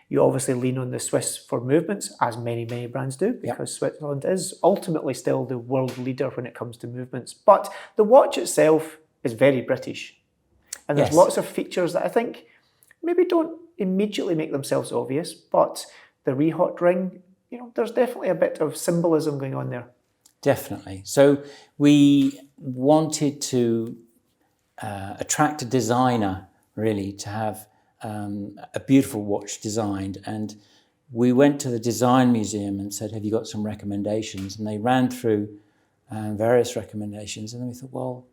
S2: You obviously lean on the Swiss for movements, as many, many brands do, because Switzerland is ultimately still the world leader when it comes to movements. But the watch itself is very British. And there's lots of features that I think maybe don't immediately make themselves obvious, but the rehot ring, there's definitely a bit of symbolism going on there.
S8: Definitely. So we wanted to attract a designer, really, to have a beautiful watch designed. And we went to the Design Museum and said, have you got some recommendations? And they ran through various recommendations. And then we thought, well,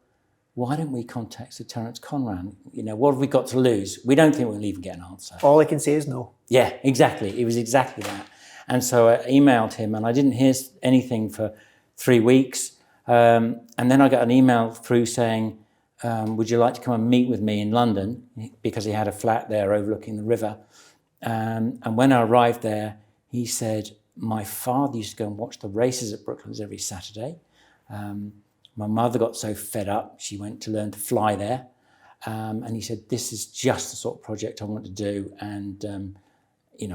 S8: why don't we contact Sir Terence Conran? What have we got to lose? We don't think we'll even get an answer.
S2: All I can say is no.
S8: Yeah, exactly. It was exactly that. And so I emailed him, and I didn't hear anything for 3 weeks. And then I got an email through saying, would you like to come and meet with me in London? Because he had a flat there overlooking the river. And when I arrived there, he said, my father used to go and watch the races at Brooklands every Saturday. My mother got so fed up, she went to learn to fly there. And he said, this is just the sort of project I want to do. And,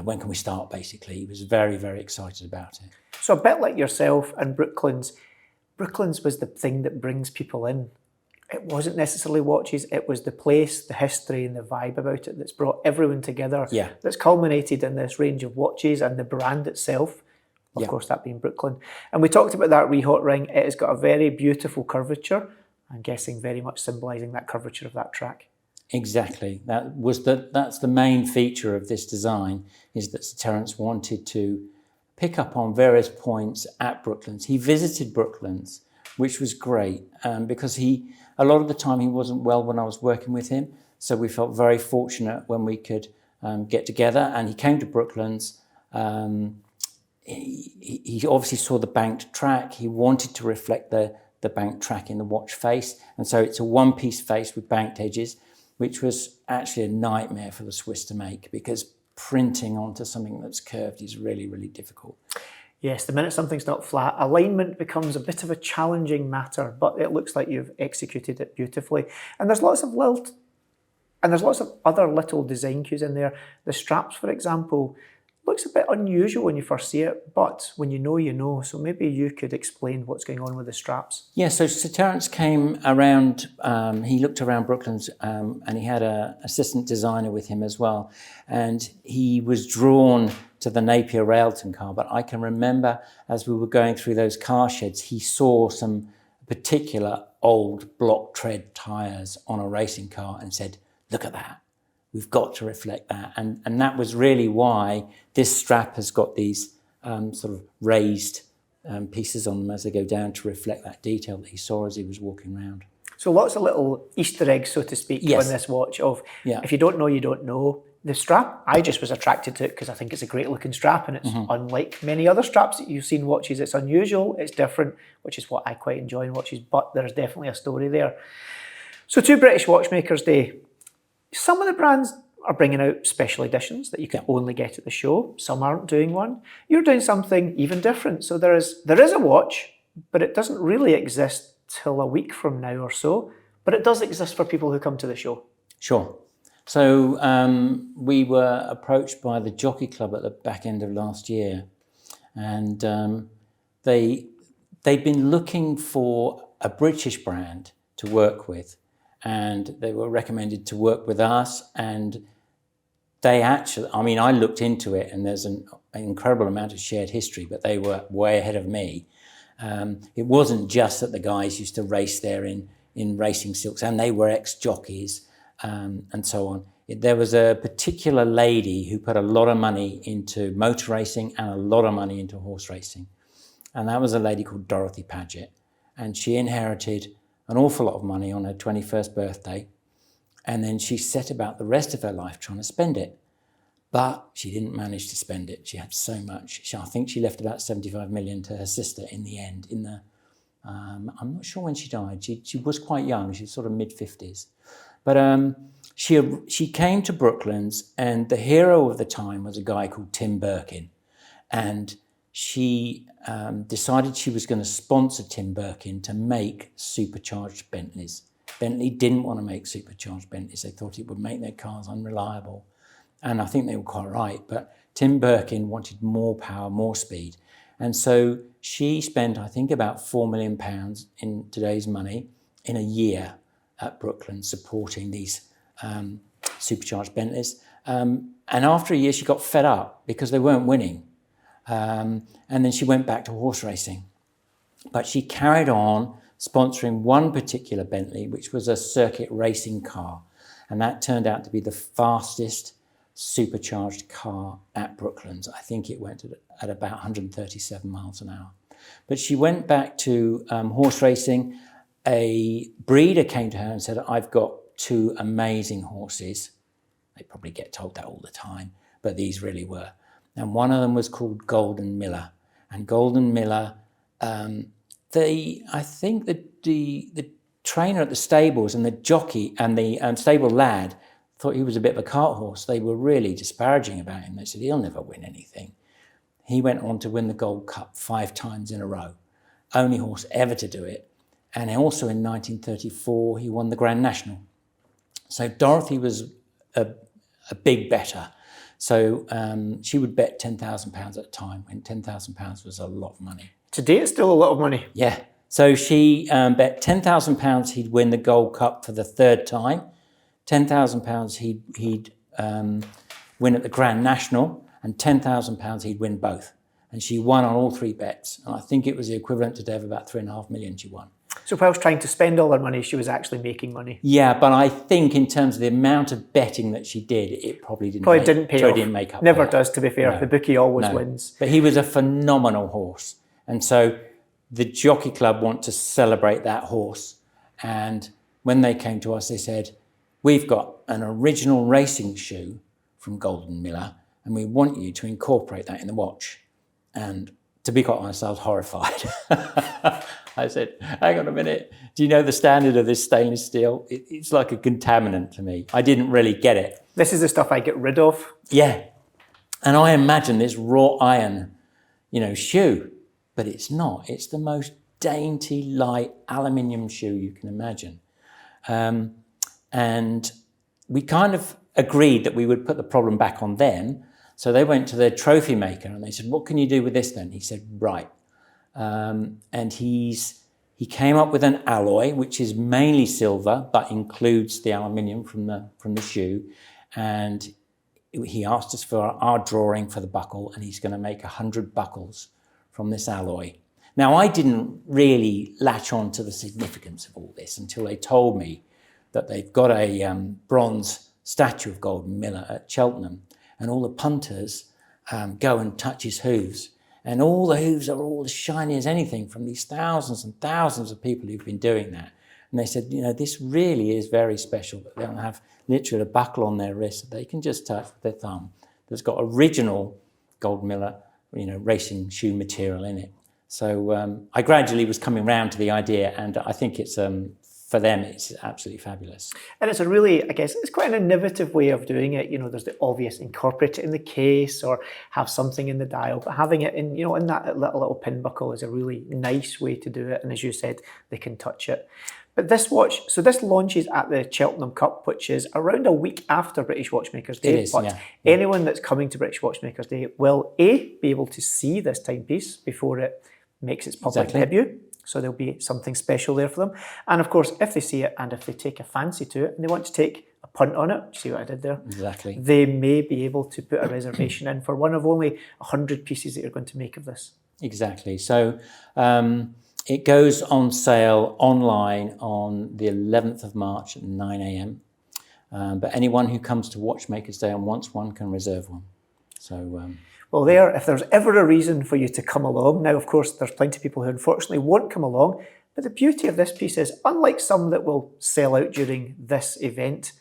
S8: when can we start, basically? He was very, very excited about it.
S2: So a bit like yourself and Brooklands, Brooklands was the thing that brings people in. It wasn't necessarily watches, it was the place, the history and the vibe about it that's brought everyone together.
S8: Yeah.
S2: That's culminated in this range of watches and the brand itself. Of course, that being Brooklands. And we talked about that rehot ring. It has got a very beautiful curvature. I'm guessing very much symbolising that curvature of that track.
S8: Exactly. That's the main feature of this design, is that Sir Terence wanted to pick up on various points at Brooklands. He visited Brooklands, which was great, because a lot of the time he wasn't well when I was working with him. So we felt very fortunate when we could get together, and he came to Brooklands. He obviously saw the banked track. He wanted to reflect the banked track in the watch face. And so it's a one-piece face with banked edges, which was actually a nightmare for the Swiss to make, because printing onto something that's curved is really, really difficult.
S2: Yes, the minute something's not flat, alignment becomes a bit of a challenging matter, but it looks like you've executed it beautifully. And there's lots of other little design cues in there. The straps, for example, looks a bit unusual when you first see it, but when you know, you know. So maybe you could explain what's going on with the straps.
S8: Yeah, so Sir Terence came around, he looked around Brooklands, and he had an assistant designer with him as well. And he was drawn to the Napier Railton car, but I can remember as we were going through those car sheds, he saw some particular old block tread tyres on a racing car and said, look at that. We've got to reflect that. And that was really why this strap has got these sort of raised pieces on them as they go down to reflect that detail that he saw as he was walking around.
S2: So lots of little Easter eggs, so to speak, on this watch of, if you don't know, you don't know. The strap, I just was attracted to it because I think it's a great looking strap, and it's unlike many other straps that you've seen watches. It's unusual, it's different, which is what I quite enjoy in watches, but there's definitely a story there. So to British Watchmakers Day, some of the brands are bringing out special editions that you can only get at the show. Some aren't doing one. You're doing something even different. So there is a watch, but it doesn't really exist till a week from now or so. But it does exist for people who come to the show.
S8: Sure. So we were approached by the Jockey Club at the back end of last year. And they'd been looking for a British brand to work with. And they were recommended to work with us, and they actually, I looked into it, and there's an incredible amount of shared history, but they were way ahead of me. It wasn't just that the guys used to race there in racing silks, and they were ex-jockeys and so on. There was a particular lady who put a lot of money into motor racing and a lot of money into horse racing, and that was a lady called Dorothy Paget, and she inherited an awful lot of money on her 21st birthday, and then she set about the rest of her life trying to spend it. But she didn't manage to spend it. She had so much. I think she left about 75 million to her sister in the end. I'm not sure when she died. She was quite young. She was sort of mid-50s. But she came to Brooklands, and the hero of the time was a guy called Tim Birkin. And she decided she was going to sponsor Tim Birkin to make supercharged Bentleys. Bentley didn't want to make supercharged Bentleys. They thought it would make their cars unreliable. And I think they were quite right. But Tim Birkin wanted more power, more speed. And so she spent, I think, about £4 million in today's money in a year at Brooklands supporting these supercharged Bentleys. And after a year, she got fed up because they weren't winning. And then she went back to horse racing. But she carried on sponsoring one particular Bentley, which was a circuit racing car. And that turned out to be the fastest supercharged car at Brooklands. I think it went at about 137 miles an hour. But she went back to horse racing. A breeder came to her and said, I've got 2 amazing horses. They probably get told that all the time, but these really were. And one of them was called Golden Miller. And Golden Miller, I think the trainer at the stables and the jockey and the stable lad thought he was a bit of a cart horse. They were really disparaging about him. They said, he'll never win anything. He went on to win the Gold Cup 5 times in a row. Only horse ever to do it. And also in 1934, he won the Grand National. So Dorothy was a big bettor. So she would bet £10,000 at a time, when £10,000 was a lot of money.
S2: Today it's still a lot of money.
S8: Yeah. So she bet £10,000 he'd win the Gold Cup for the 3rd time, £10,000 he'd win at the Grand National, and £10,000 he'd win both. And she won on all 3 bets. And I think it was the equivalent today of about 3.5 million she won.
S2: So whilst trying to spend all her money, she was actually making money.
S8: Yeah, but I think in terms of the amount of betting that she did, it probably didn't
S2: pay off.
S8: Didn't make up.
S2: Never does, to be fair. No. The bookie always wins.
S8: But he was a phenomenal horse. And so the Jockey Club want to celebrate that horse. And when they came to us, they said, we've got an original racing shoe from Golden Miller, and we want you to incorporate that in the watch. And to be quite honest, I was horrified. I said, hang on a minute. Do you know the standard of this stainless steel? It's like a contaminant to me. I didn't really get it.
S2: This is the stuff I get rid of.
S8: Yeah. And I imagine this wrought iron, shoe, but it's not. It's the most dainty, light aluminium shoe you can imagine. And we kind of agreed that we would put the problem back on them. So they went to their trophy maker and they said, what can you do with this then? He said, right. And he came up with an alloy, which is mainly silver, but includes the aluminium from the shoe. And he asked us for our drawing for the buckle, and he's going to make 100 buckles from this alloy. Now, I didn't really latch on to the significance of all this until they told me that they've got a bronze statue of Golden Miller at Cheltenham, and all the punters go and touch his hooves. And all the hooves are all as shiny as anything from these thousands and thousands of people who've been doing that. And they said, this really is very special, that they don't have literally a buckle on their wrist that they can just touch with their thumb that's got original Golden Miller, racing shoe material in it. So I gradually was coming round to the idea, and I think it's, for them, it's absolutely fabulous.
S2: And it's a really, I guess, it's quite an innovative way of doing it. There's the obvious incorporate it in the case or have something in the dial, but having it in, in that little pin buckle is a really nice way to do it. And as you said, they can touch it. But this watch, so this launches at the Cheltenham Cup, which is around a week after British Watchmakers Day.
S8: It is,
S2: but
S8: yeah.
S2: Anyone that's coming to British Watchmakers Day will, A, be able to see this timepiece before it makes its public debut. So there'll be something special there for them. And of course, if they see it and if they take a fancy to it and they want to take a punt on it, see what I did there?
S8: Exactly.
S2: They may be able to put a reservation in for one of only 100 pieces that you're going to make of this.
S8: Exactly. So it goes on sale online on the 11th of March at 9 a.m. But anyone who comes to Watchmakers Day and wants one can reserve one. So...
S2: Well, if there's ever a reason for you to come along, now, of course, there's plenty of people who unfortunately won't come along, but the beauty of this piece is, unlike some that will sell out during this event,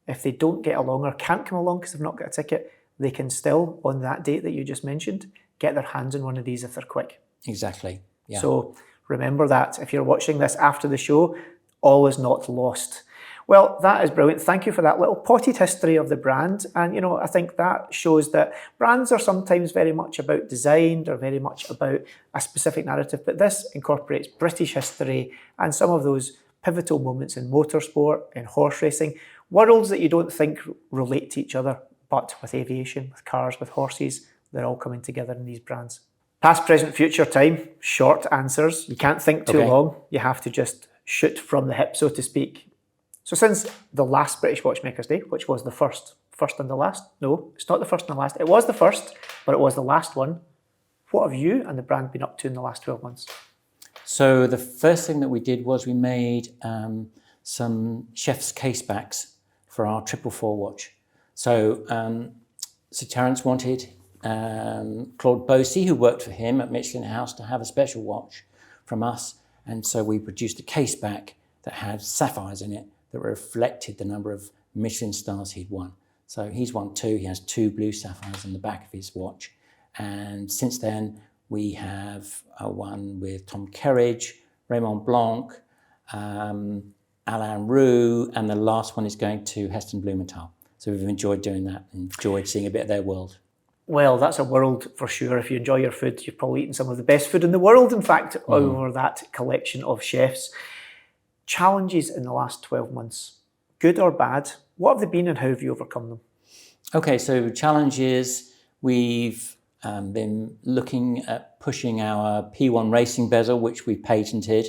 S2: if they don't get along or can't come along because they've not got a ticket, they can still, on that date that you just mentioned, get their hands on one of these if they're quick.
S8: Exactly, yeah.
S2: So remember that. If you're watching this after the show, all is not lost. Well, that is brilliant. Thank you for that little potted history of the brand. And, I think that shows that brands are sometimes very much about design, they're very much about a specific narrative, but this incorporates British history and some of those pivotal moments in motorsport, in horse racing, worlds that you don't think relate to each other, but with aviation, with cars, with horses, they're all coming together in these brands. Past, present, future time, short answers. You can't think too long. You have to just shoot from the hip, so to speak. So since the last British Watchmakers Day, which was the first first and the last. No, it's not the first and the last. It was the first, but it was the last one. What have you and the brand been up to in the last 12 months?
S8: So the first thing that we did was we made some chef's casebacks for our 444 watch. So Sir Terence wanted Claude Bosey, who worked for him at Michelin House, to have a special watch from us. And so we produced a caseback that had sapphires in it that reflected the number of Michelin stars he'd won. So he's won 2. He has 2 blue sapphires on the back of his watch. And since then, we have one with Tom Kerridge, Raymond Blanc, Alain Roux, and the last one is going to Heston Blumenthal. So we've enjoyed doing that, enjoyed seeing a bit of their world.
S2: Well, that's a world for sure. If you enjoy your food, you've probably eaten some of the best food in the world, in fact, over that collection of chefs. Challenges in the last 12 months, good or bad, what have they been and how have you overcome them?
S8: Okay, so challenges, we've been looking at pushing our P1 racing bezel, which we patented.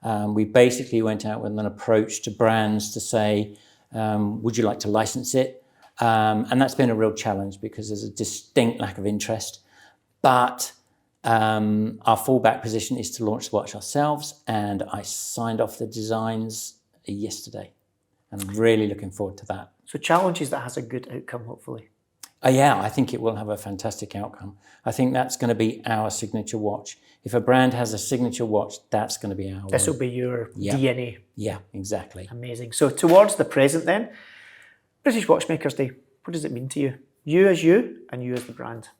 S8: We basically went out with an approach to brands to say, would you like to license it? And that's been a real challenge because there's a distinct lack of interest. But our fallback position is to launch the watch ourselves, and I signed off the designs yesterday. I'm really looking forward to that.
S2: So challenges that has a good outcome, hopefully.
S8: Yeah, I think it will have a fantastic outcome. I think that's going to be our signature watch. If a brand has a signature watch, that's going to be our
S2: This will be your DNA.
S8: Yeah, exactly.
S2: Amazing. So towards the present then, British Watchmakers Day, what does it mean to you? You as you and you as the brand.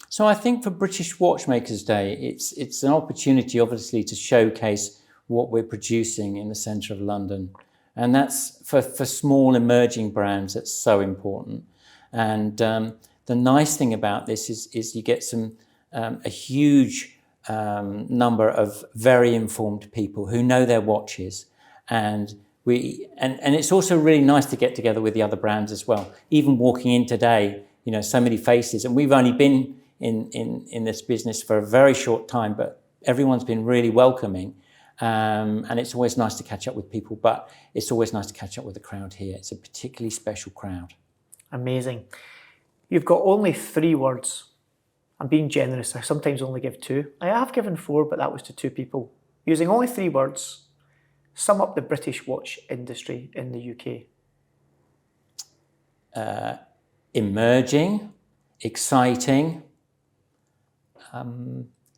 S8: So I think for British Watchmakers Day, it's an opportunity obviously to showcase what we're producing in the centre of London. And that's for small emerging brands, that's so important. And the nice thing about this is you get a huge number of very informed people who know their watches, and it's also really nice to get together with the other brands as well. Even walking in today, so many faces, and we've only been in this business for a very short time, but everyone's been really welcoming. And it's always nice to catch up with people, but it's always nice to catch up with the crowd here. It's a particularly special crowd.
S2: Amazing. You've got only 3 words. I'm being generous. I sometimes only give 2. I have given 4, but that was to 2 people. Using only 3 words, sum up the British watch industry in the UK.
S8: Emerging, exciting,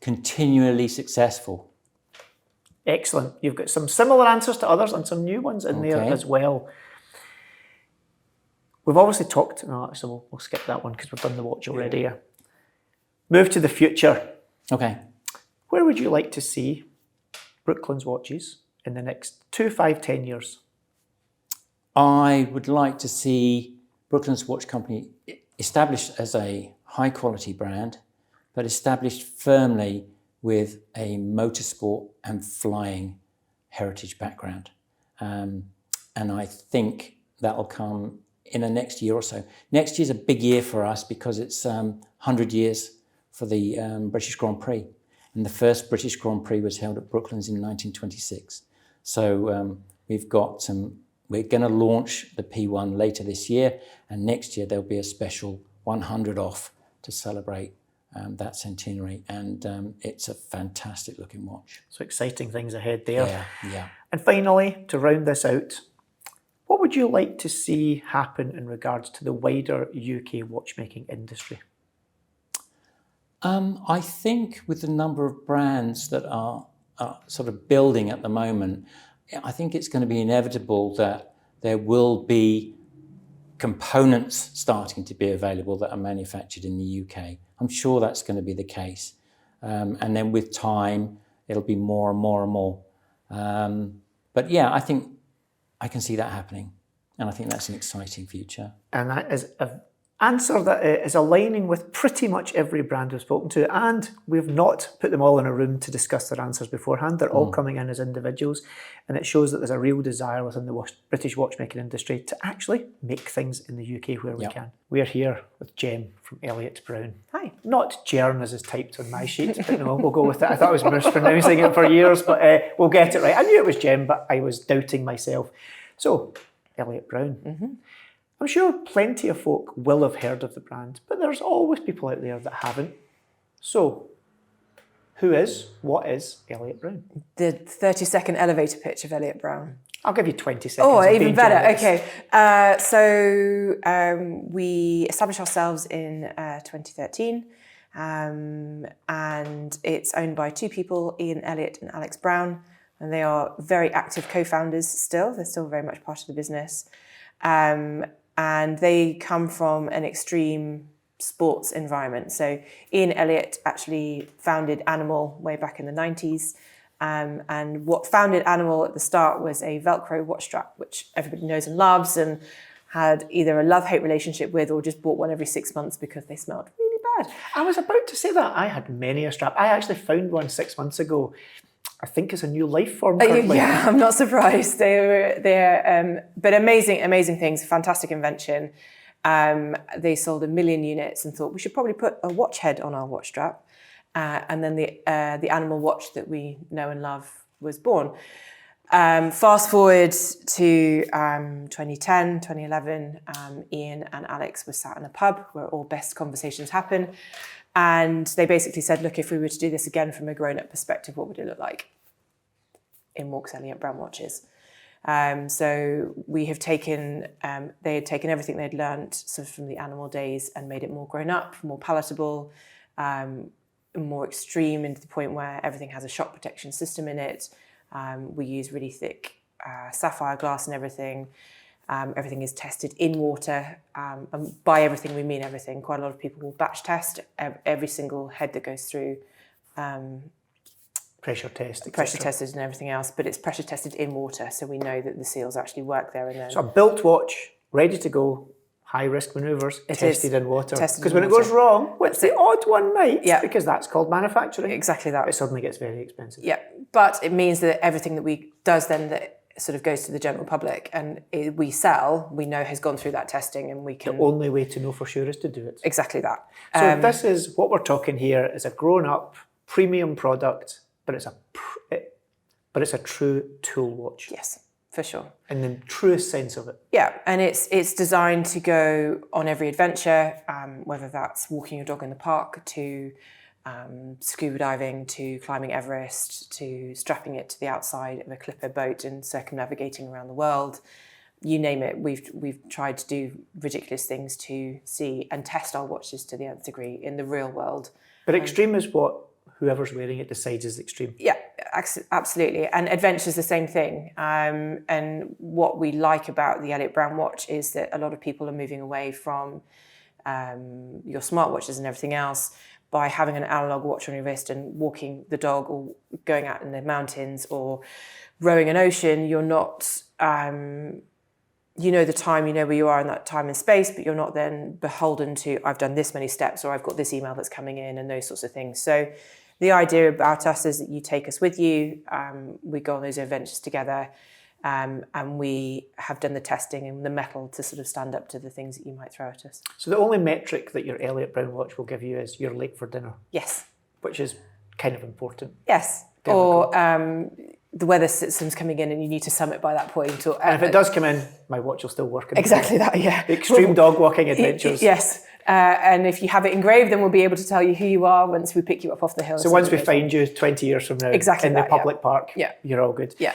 S8: continually successful.
S2: Excellent. You've got some similar answers to others and some new ones in there as well. We've obviously talked, so we'll skip that one because we've done the watch already. Yeah. Move to the future.
S8: Okay.
S2: Where would you like to see Brooklands watches in the next 2, 5, 10 years?
S8: I would like to see Brooklands Watch Company established as a high quality brand, but established firmly with a motorsport and flying heritage background. And I think that will come in the next year or so. Next year's a big year for us because it's 100 years for the British Grand Prix. And the first British Grand Prix was held at Brooklands in 1926. So we're going to launch the P1 later this year, and next year there'll be a special 100 off to celebrate that centenary, and it's a fantastic looking watch.
S2: So exciting things ahead there.
S8: Yeah.
S2: And finally, to round this out, what would you like to see happen in regards to the wider UK watchmaking industry?
S8: I think with the number of brands that are sort of building at the moment, I think it's going to be inevitable that there will be components starting to be available that are manufactured in the UK. I'm sure that's going to be the case. And then with time, it'll be more and more and more. But yeah, I think I can see that happening. And I think that's an exciting future.
S2: And that is an answer that is aligning with pretty much every brand we've spoken to. And we've not put them all in a room to discuss their answers beforehand. They're all coming in as individuals. And it shows that there's a real desire within the British watchmaking industry to actually make things in the UK where we can. We're here with Jem from Elliot Brown. Hi. Not Jern as is typed on my sheet, but no, we'll go with it. I thought I was mispronouncing it for years, but we'll get it right. I knew it was Jem, but I was doubting myself. So, Elliot Brown. I'm sure plenty of folk will have heard of the brand, but there's always people out there that haven't. So, what is Elliot Brown?
S9: The 30-second elevator pitch of Elliot Brown.
S2: I'll give you 20 seconds.
S9: Oh,
S2: I'm
S9: even
S2: being
S9: better.
S2: generous.
S9: Okay. We established ourselves in 2013, and it's owned by two people, Ian Elliot and Alex Brown, and they are very active co-founders still. They're still very much part of the business. And they come from an extreme sports environment. So Ian Elliot actually founded Animal way back in the 90s. And what founded Animal at the start was a Velcro watch strap, which everybody knows and loves, and had either a love-hate relationship with or just bought one every 6 months because they smelled really bad.
S2: I was about to say that. I had many a strap. I actually found one 6 months ago. I think it's a new life form.
S9: Yeah, I'm not surprised. But amazing things, fantastic invention. They sold 1 million units and thought we should probably put a watch head on our watch strap. And then the Animal watch that we know and love was born. Fast forward to 2010, 2011, Ian and Alex were sat in a pub where all best conversations happen. And they basically said, look, if we were to do this again from a grown-up perspective, what would it look like? In walks Elliot Brown watches. So we have taken, they had taken everything they'd learned sort of from the Animal days and made it more grown up, more palatable, more extreme, into the point where everything has a shock protection system in it. We use really thick sapphire glass and everything. Everything is tested in water. And by everything, we mean everything. Quite a lot of people will batch test every single head that goes through.
S2: Pressure test,
S9: pressure tested and everything else, but it's pressure tested in water, so we know that the seals actually work there and then.
S2: So a built watch, ready to go, high risk manoeuvres, tested in water. Because when it goes wrong, which the odd one might, because that's called manufacturing.
S9: Exactly that.
S2: It suddenly gets very expensive.
S9: Yeah, but it means that everything that we does then that sort of goes to the general public and we sell, we know has gone through that testing, and we can.
S2: The only way to know for sure is to do it.
S9: Exactly that.
S2: So this is what we're talking here is a grown-up premium product. But it's a true tool watch.
S9: Yes, for sure.
S2: In the truest sense of it.
S9: Yeah, and it's designed to go on every adventure, whether that's walking your dog in the park, to scuba diving, to climbing Everest, to strapping it to the outside of a clipper boat and circumnavigating around the world. You name it, we've tried to do ridiculous things to see and test our watches to the nth degree in the real world.
S2: But extreme is what whoever's wearing it decides is extreme.
S9: Yeah, absolutely. And adventure's the same thing. And what we like about the Elliot Brown watch is that a lot of people are moving away from your smartwatches and everything else by having an analog watch on your wrist and walking the dog or going out in the mountains or rowing an ocean. You're not, you know the time, you know where you are in that time and space, but you're not then beholden to, I've done this many steps or I've got this email that's coming in and those sorts of things. So the idea about us is that you take us with you, we go on those adventures together, and we have done the testing and the metal to sort of stand up to the things that you might throw at us.
S2: So the only metric that your Elliot Brown watch will give you is you're late for dinner.
S9: Yes.
S2: Which is kind of important.
S9: Yes. Difficult. Or the weather system's coming in and you need to summit by that point. Or,
S2: and if it does come in, my watch will still work.
S9: Exactly that, yeah.
S2: Extreme dog walking adventures.
S9: Yes. And if you have it engraved, then we'll be able to tell you who you are once we pick you up off the hill.
S2: So once we find you 20 years from now in the public park, you're all good.
S9: Yeah.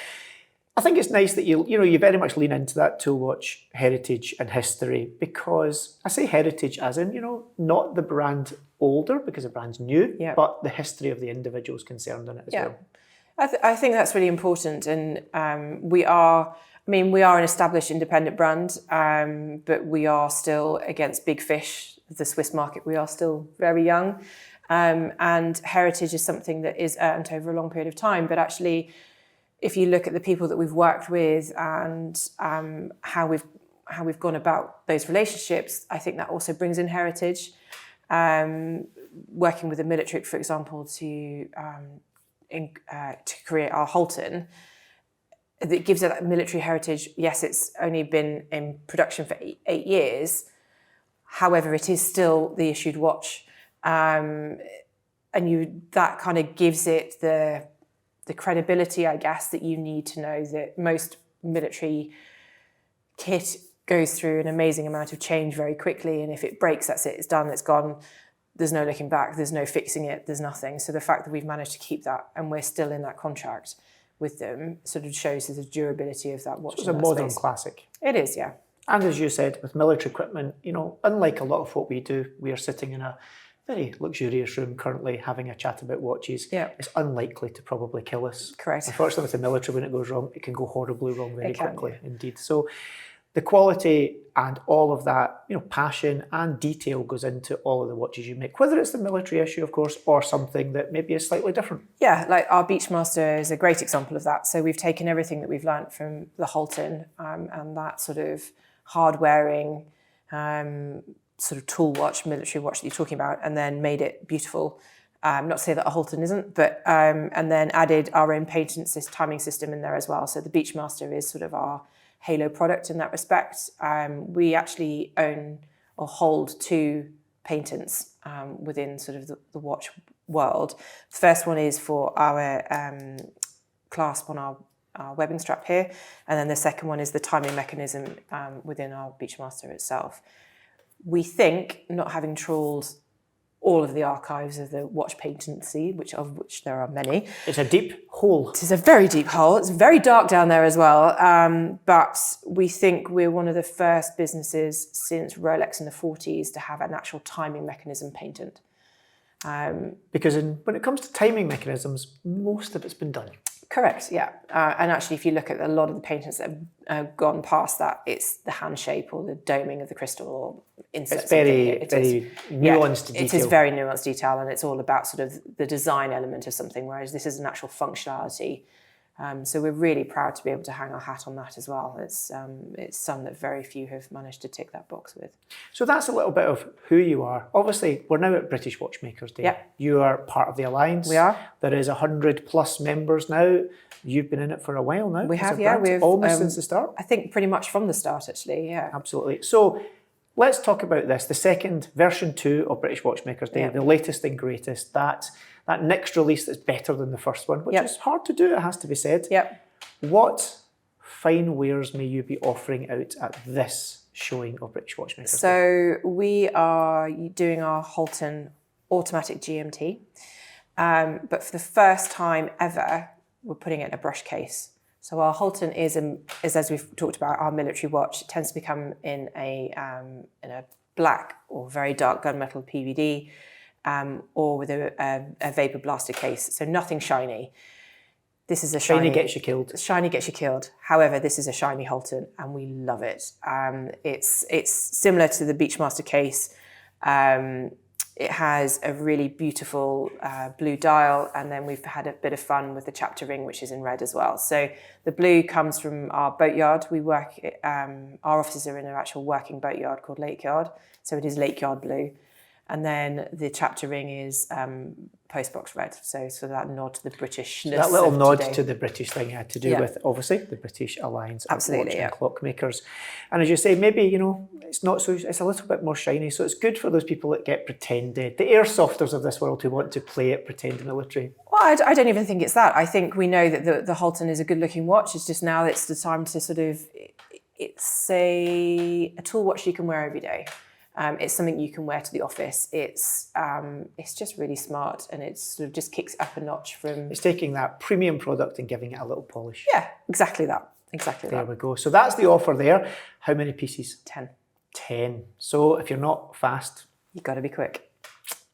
S2: I think it's nice that you very much lean into that tool watch heritage and history, because I say heritage as in, not the brand older because the brand's new, but the history of the individuals concerned in it as well.
S9: I think that's really important, and we are an established independent brand, but we are still against big fish, the Swiss market. We are still very young, and heritage is something that is earned over a long period of time. But actually, if you look at the people that we've worked with and how we've gone about those relationships, I think that also brings in heritage. Working with the military, for example, to create our Holton, that gives it that military heritage. Yes, it's only been in production for 8 years. However, it is still the issued watch, and that kind of gives it the credibility, I guess, that you need to know that most military kit goes through an amazing amount of change very quickly, and if it breaks, that's it, it's done, it's gone. There's no looking back, there's no fixing it, there's nothing. So the fact that we've managed to keep that and we're still in that contract with them sort of shows the durability of that watch.
S2: So it's a modern classic.
S9: It is, yeah.
S2: And as you said, with military equipment, you know, unlike a lot of what we do, we are sitting in a very luxurious room currently having a chat about watches.
S9: Yeah.
S2: It's unlikely to probably kill us.
S9: Correct.
S2: Unfortunately, with the military, when it goes wrong, it can go horribly wrong very quickly indeed. So the quality and all of that, you know, passion and detail goes into all of the watches you make, whether it's the military issue, of course, or something that maybe is slightly different.
S9: Yeah, like our Beachmaster is a great example of that. So we've taken everything that we've learnt from the Halton and that sort of hard-wearing sort of tool watch, military watch that you're talking about, and then made it beautiful. Not to say that a Halton isn't, but and then added our own patent timing system in there as well. So the Beachmaster is sort of our halo product in that respect. We actually own or hold 2 patents within sort of the watch world. The first one is for our clasp on our webbing strap here, and then the second one is the timing mechanism within our Beachmaster itself. We think, not having trawled all of the archives of the watch patency, of which there are many.
S2: It's a deep hole.
S9: It is a very deep hole. It's very dark down there as well. But we think we're one of the first businesses since Rolex in the 40s to have an actual timing mechanism patent.
S2: Because when it comes to timing mechanisms, most of it's been done.
S9: Correct, yeah. And actually, if you look at a lot of the patents that have gone past that, it's the hand shape or the doming of the crystal or inserts.
S2: It's very nuanced detail.
S9: It is very nuanced detail, and it's all about sort of the design element of something, whereas this is an actual functionality. So we're really proud to be able to hang our hat on that as well. It's something that very few have managed to tick that box with.
S2: So that's a little bit of who you are. Obviously, we're now at British Watchmakers Day.
S9: Yep.
S2: You are part of the Alliance.
S9: We are.
S2: There is 100+ members now. You've been in it for a while now.
S9: We have, yeah.
S2: We've almost since the start.
S9: I think pretty much from the start, actually, yeah.
S2: Absolutely. So let's talk about this. The second version 2 of British Watchmakers Day, the latest and greatest. That next release that's better than the first one, which is hard to do, it has to be said.
S9: Yep.
S2: What fine wares may you be offering out at this showing of British Watchmakers Day?
S9: So we are doing our Halton automatic GMT, but for the first time ever, we're putting it in a brush case. So our Halton is as we've talked about, our military watch. It tends to become in a black or very dark gunmetal PVD, or with a vapor blasted case. So nothing shiny. This is a
S2: shiny gets you killed.
S9: Shiny gets you killed. However, this is a shiny Halton, and we love it. It's similar to the Beachmaster case. It has a really beautiful blue dial, and then we've had a bit of fun with the chapter ring, which is in red as well. So the blue comes from our boatyard. We work, our offices are in an actual working boatyard called Lake Yard, so it is Lake Yard blue. And then the chapter ring is postbox red, so that nod to the Britishness.
S2: That little nod
S9: today.
S2: to the British thing had to do with, obviously, the British Alliance of watch and clockmakers. And as you say, maybe, it's not so, it's a little bit more shiny, so it's good for those people that get pretended, the airsofters of this world who want to play at pretend military.
S9: Well, I don't even think it's that. I think we know that the Halton is a good-looking watch. It's just now it's the time to sort of, it's a tool watch you can wear every day. It's something you can wear to the office. It's just really smart, and it sort of just kicks up a notch from...
S2: It's taking that premium product and giving it a little polish.
S9: Yeah, exactly that.
S2: There we go. So that's the offer there. How many pieces?
S9: 10.
S2: 10. So if you're not fast...
S9: You've got to be quick.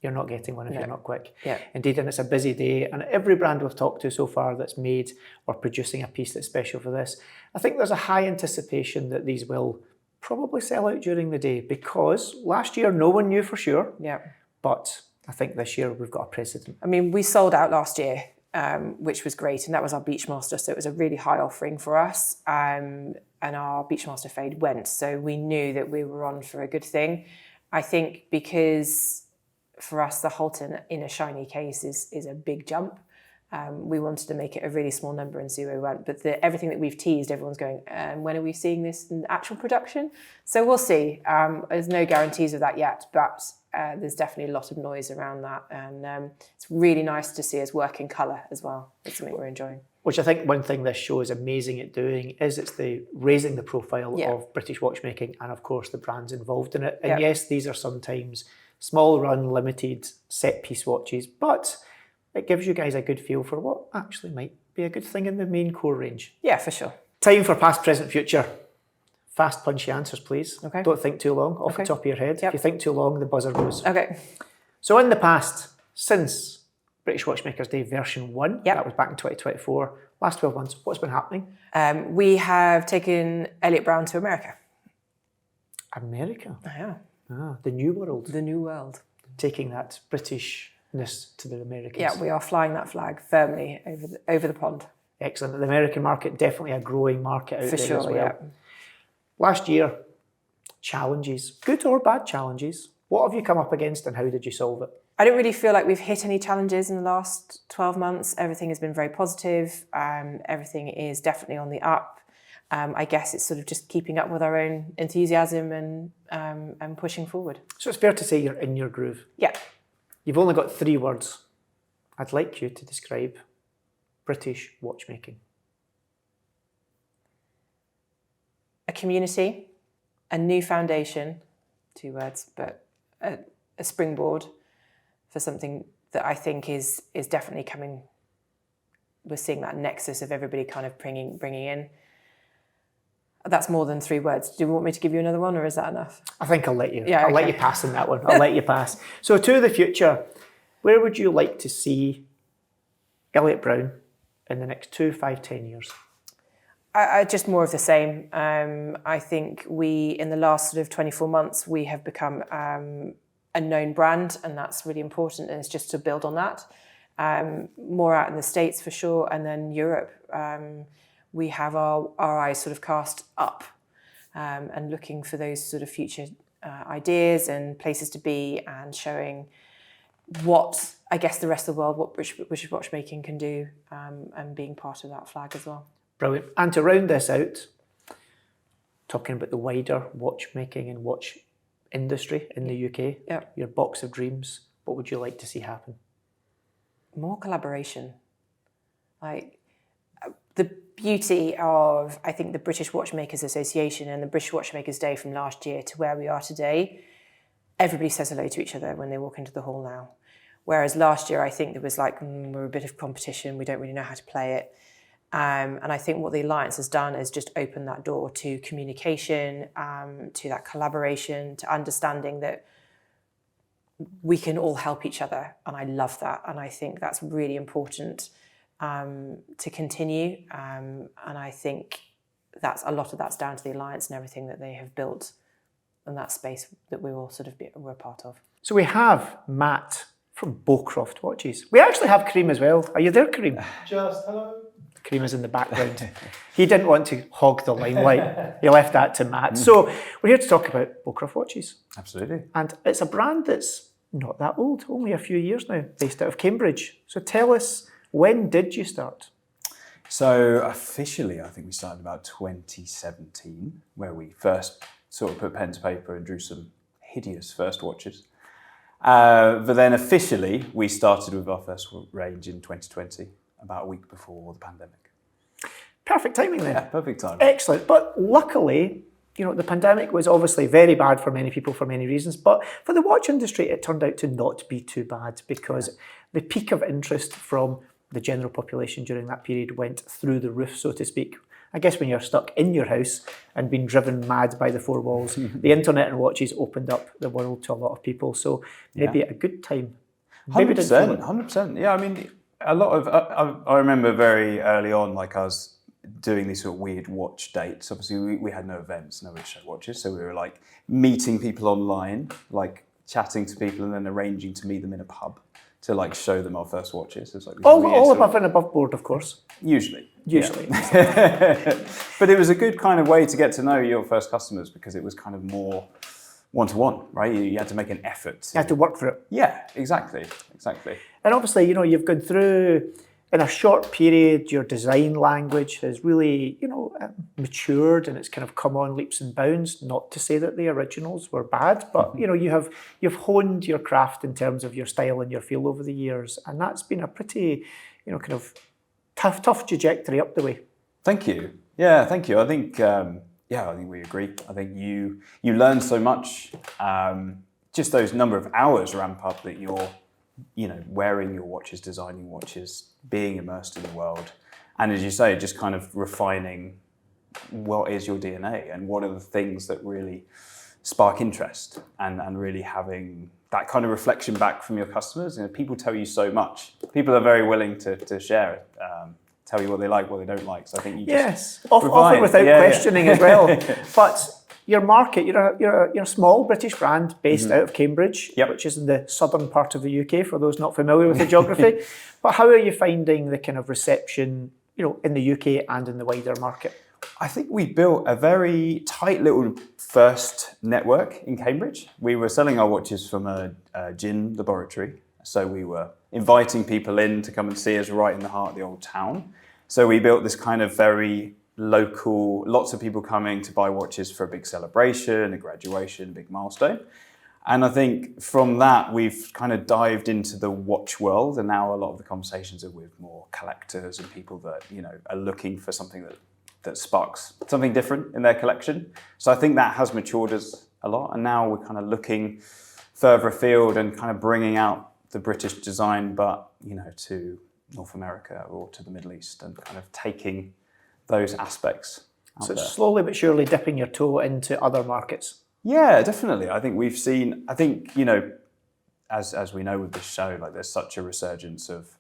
S2: You're not getting one if you're not quick.
S9: Yeah.
S2: Indeed, and it's a busy day. And every brand we've talked to so far that's made or producing a piece that's special for this, I think there's a high anticipation that these will probably sell out during the day, because last year no one knew for sure.
S9: Yeah.
S2: But I think this year we've got a precedent.
S9: I mean, we sold out last year, which was great, and that was our Beachmaster, so it was a really high offering for us. And our Beachmaster Fade went, so we knew that we were on for a good thing. I think because for us, the Halton in a shiny case is a big jump. We wanted to make it a really small number and see where we went. But everything that we've teased, everyone's going, when are we seeing this in actual production? So we'll see. There's no guarantees of that yet, but there's definitely a lot of noise around that. And it's really nice to see us work in colour as well. It's something we're enjoying.
S2: Which I think one thing this show is amazing at doing is it's the raising the profile
S9: Yeah.
S2: of British watchmaking and of course the brands involved in it. And
S9: Yeah.
S2: yes, these are sometimes small run, limited, set piece watches, but it gives you guys a good feel for what actually might be a good thing in the main core range.
S9: Yeah, for sure.
S2: Time for past, present, future. Fast, punchy answers, please.
S9: Okay.
S2: Don't think too long, off
S9: Okay.
S2: the top of your head.
S9: Yep.
S2: If you think too long, the buzzer goes.
S9: Okay.
S2: So in the past, since British Watchmakers Day version 1,
S9: Yep.
S2: that was back in 2024, last 12 months, what's been happening?
S9: We have taken Elliot Brown to America.
S2: America.
S9: Yeah.
S2: The new world.
S9: The new world.
S2: Taking that Britishness to the Americans.
S9: Yeah, we are flying that flag firmly over the pond.
S2: Excellent. The American market, definitely a growing market out
S9: For
S2: there
S9: sure,
S2: as well.
S9: yeah.
S2: Last year, challenges, good or bad challenges. What have you come up against and how did you solve it?
S9: I don't really feel like we've hit any challenges in the last 12 months. Everything has been very positive. Everything is definitely on the up. I guess it's sort of just keeping up with our own enthusiasm and pushing forward.
S2: So it's fair to say you're in your groove.
S9: Yeah.
S2: You've only got 3 words. I'd like you to describe British watchmaking.
S9: A community, a new foundation, 2 words, but a springboard for something that I think is definitely coming. We're seeing that nexus of everybody kind of bringing in. That's more than 3 words. Do you want me to give you another one, or is that enough?
S2: I think I'll let you.
S9: Yeah,
S2: I'll let
S9: okay.
S2: you pass on that one. I'll let you pass. So to the future, where would you like to see Elliot Brown in the next 2, 5, 10 years?
S9: I just more of the same. I think in the last sort of 24 months, we have become a known brand, and that's really important. And it's just to build on that. More out in the States for sure, and then Europe. We have our eyes sort of cast up and looking for those sort of future ideas and places to be, and showing what I guess the rest of the world, what British watchmaking can do, and being part of that flag as well.
S2: Brilliant. And to round this out, talking about the wider watchmaking and watch industry in the UK,
S9: Yep.
S2: your box of dreams, what would you like to see happen?
S9: More collaboration. Like the beauty of, I think, the British Watchmakers Association and the British Watchmakers Day from last year to where we are today, everybody says hello to each other when they walk into the hall now. Whereas last year, I think there was like, we're a bit of competition, we don't really know how to play it. And I think what the Alliance has done is just open that door to communication, to that collaboration, to understanding that we can all help each other. And I love that. And I think that's really important to continue. And I think a lot of that's down to the Alliance and everything that they have built in that space that we all sort of we're a part of.
S2: So we have Matt from Beaucroft Watches. We actually have Kareem as well. Are you there, Kareem?
S1: Just hello.
S2: Kareem is in the background. He didn't want to hog the limelight. He left that to Matt. So we're here to talk about Beaucroft Watches.
S10: Absolutely.
S2: And it's a brand that's not that old, only a few years now, based out of Cambridge. So tell us, when did you start?
S10: So officially, I think we started about 2017, where we first sort of put pen to paper and drew some hideous first watches. But then officially, we started with our first range in 2020, about a week before the pandemic.
S2: Perfect timing then.
S10: Yeah, perfect time.
S2: Excellent. But luckily, the pandemic was obviously very bad for many people for many reasons, but for the watch industry, it turned out to not be too bad, because the peak of interest from the general population during that period went through the roof, so to speak. I guess when you're stuck in your house and being driven mad by the 4 walls, the internet and watches opened up the world to a lot of people. So maybe a good time.
S10: 100%, 100%. Yeah, I mean, a lot of, I remember very early on, like I was doing these sort of weird watch dates. Obviously, we had no events, no way to show watches. So we were like meeting people online, like chatting to people and then arranging to meet them in a pub to like show them our first watches. It was like
S2: all above and above board, of course.
S10: Usually.
S2: Yeah.
S10: But it was a good kind of way to get to know your first customers, because it was kind of more one-to-one, right? You had to make an effort.
S2: You had to work for it.
S10: Yeah, exactly.
S2: And obviously, you've gone through, in a short period, your design language has really, matured, and it's kind of come on leaps and bounds. Not to say that the originals were bad, but you've honed your craft in terms of your style and your feel over the years, and that's been a pretty, kind of tough trajectory up the way.
S10: Thank you. Yeah, thank you. I think I think we agree. I think you learn so much. Just those number of hours ramp up that you're, wearing your watches, designing watches, being immersed in the world, and as you say, just kind of refining what is your DNA and what are the things that really spark interest, and really having that kind of reflection back from your customers. People tell you so much. People are very willing to share it. Tell you what they like, what they don't like. So I think you just
S2: often without questioning as well. But your market, you're a small British brand based out of Cambridge, which is in the southern part of the UK, for those not familiar with the geography. But how are you finding the kind of reception, in the UK and in the wider market?
S10: I think we built a very tight little first network in Cambridge. We were selling our watches from a gin laboratory. So we were inviting people in to come and see us right in the heart of the old town. So we built this kind of very local, lots of people coming to buy watches for a big celebration, a graduation, a big milestone. And I think from that, we've kind of dived into the watch world. And now a lot of the conversations are with more collectors and people that, are looking for something that sparks something different in their collection. So I think that has matured us a lot. And now we're kind of looking further afield and kind of bringing out the British design, but to North America or to the Middle East, and kind of taking those aspects out there.
S2: Slowly but surely dipping your toe into other markets.
S10: Yeah, definitely. I think we've seen. I think as we know with this show, like there's such a resurgence of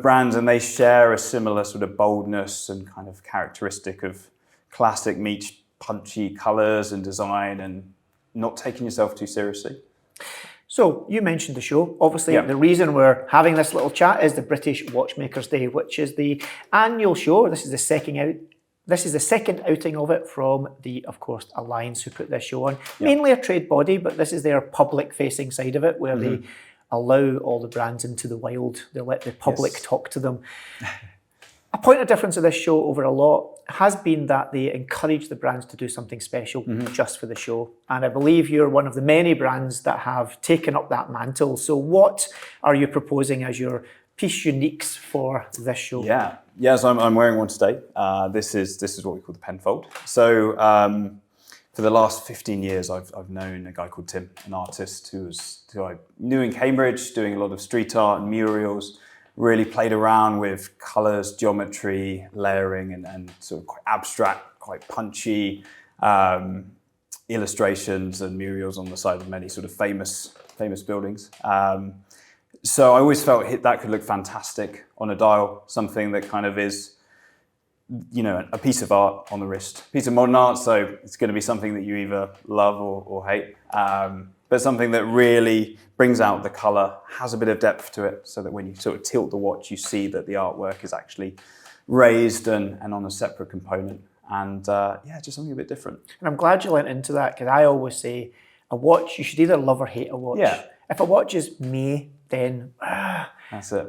S10: brands, and they share a similar sort of boldness and kind of characteristic of classic meets punchy colours and design, and not taking yourself too seriously.
S2: So you mentioned the show. Obviously, the reason we're having this little chat is the British Watchmakers' Day, which is the annual show. This is the second outing of it from the, of course, Alliance who put this show on. Mainly a trade body, but this is their public-facing side of it, where they allow all the brands into the wild. They let the public talk to them. A point of difference of this show over a lot has been that they encourage the brands to do something special just for the show. And I believe you're one of the many brands that have taken up that mantle. So what are you proposing as your piece uniques for this show?
S10: So I'm wearing one today. This is what we call the Penfold. So for the last 15 years, I've known a guy called Tim, an artist who I knew in Cambridge, doing a lot of street art and murals. Really played around with colours, geometry, layering, and sort of quite abstract, quite punchy illustrations and murals on the side of many sort of famous buildings. So I always felt that could look fantastic on a dial, something that kind of is, a piece of art on the wrist, piece of modern art. So it's going to be something that you either love or hate. But something that really brings out the colour, has a bit of depth to it, so that when you sort of tilt the watch, you see that the artwork is actually raised and on a separate component. And just something a bit different.
S2: And I'm glad you went into that, because I always say a watch, you should either love or hate a watch.
S10: Yeah.
S2: If a watch is meh, then
S10: that's it.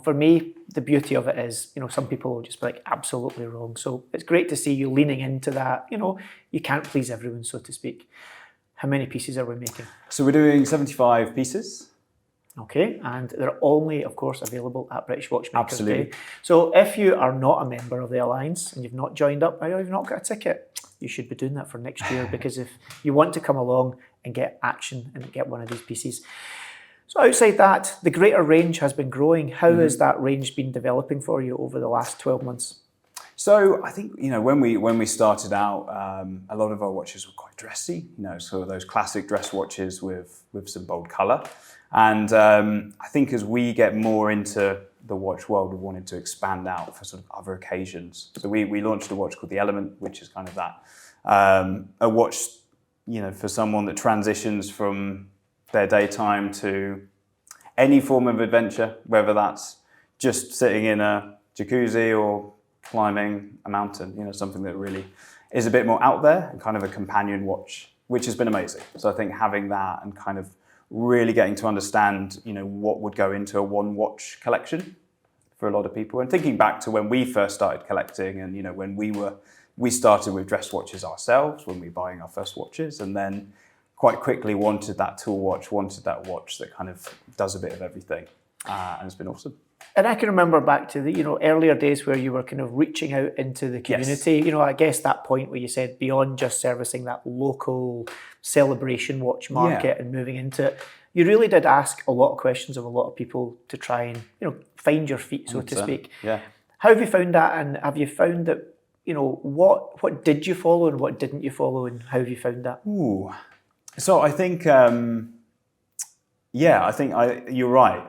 S2: For me, the beauty of it is, some people will just be like, absolutely wrong. So it's great to see you leaning into that. You can't please everyone, so to speak. How many pieces are we making?
S10: So we're doing 75 pieces.
S2: Okay, and they're only, of course, available at British Watchmakers
S10: Absolutely.
S2: Day. So if you are not a member of the Alliance and you've not joined up, or you've not got a ticket, you should be doing that for next year, because if you want to come along and get action and get one of these pieces. So outside that, the greater range has been growing. How has that range been developing for you over the last 12 months?
S10: So I think, when we started out, a lot of our watches were quite dressy, sort of those classic dress watches with some bold colour. And I think as we get more into the watch world, we wanted to expand out for sort of other occasions. So we launched a watch called the Element, which is kind of that, a watch, for someone that transitions from their daytime to any form of adventure, whether that's just sitting in a jacuzzi or climbing a mountain, something that really is a bit more out there and kind of a companion watch, which has been amazing. So I think having that and kind of really getting to understand, what would go into a one watch collection for a lot of people. And thinking back to when we first started collecting and, when we started with dress watches ourselves, when we were buying our first watches, and then quite quickly wanted that tool watch, wanted that watch that kind of does a bit of everything. And it's been awesome.
S2: And I can remember back to the earlier days where you were kind of reaching out into the community.
S10: Yes.
S2: I guess that point where you said beyond just servicing that local celebration watch market and moving into it, you really did ask a lot of questions of a lot of people to try and find your feet, so to speak.
S10: Yeah.
S2: How have you found that, and have you found that what did you follow and what didn't you follow, and how have you found that?
S10: Ooh. So I think you're right.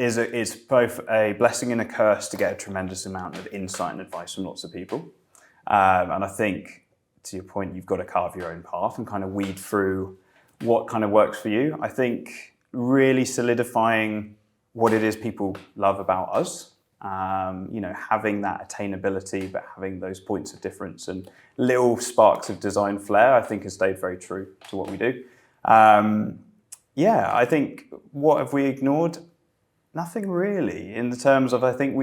S10: It's both a blessing and a curse to get a tremendous amount of insight and advice from lots of people. And I think, to your point, you've got to carve your own path and kind of weed through what kind of works for you. I think really solidifying what it is people love about us, having that attainability, but having those points of difference and little sparks of design flair, I think has stayed very true to what we do. I think what have we ignored? Nothing really, in the terms of, I think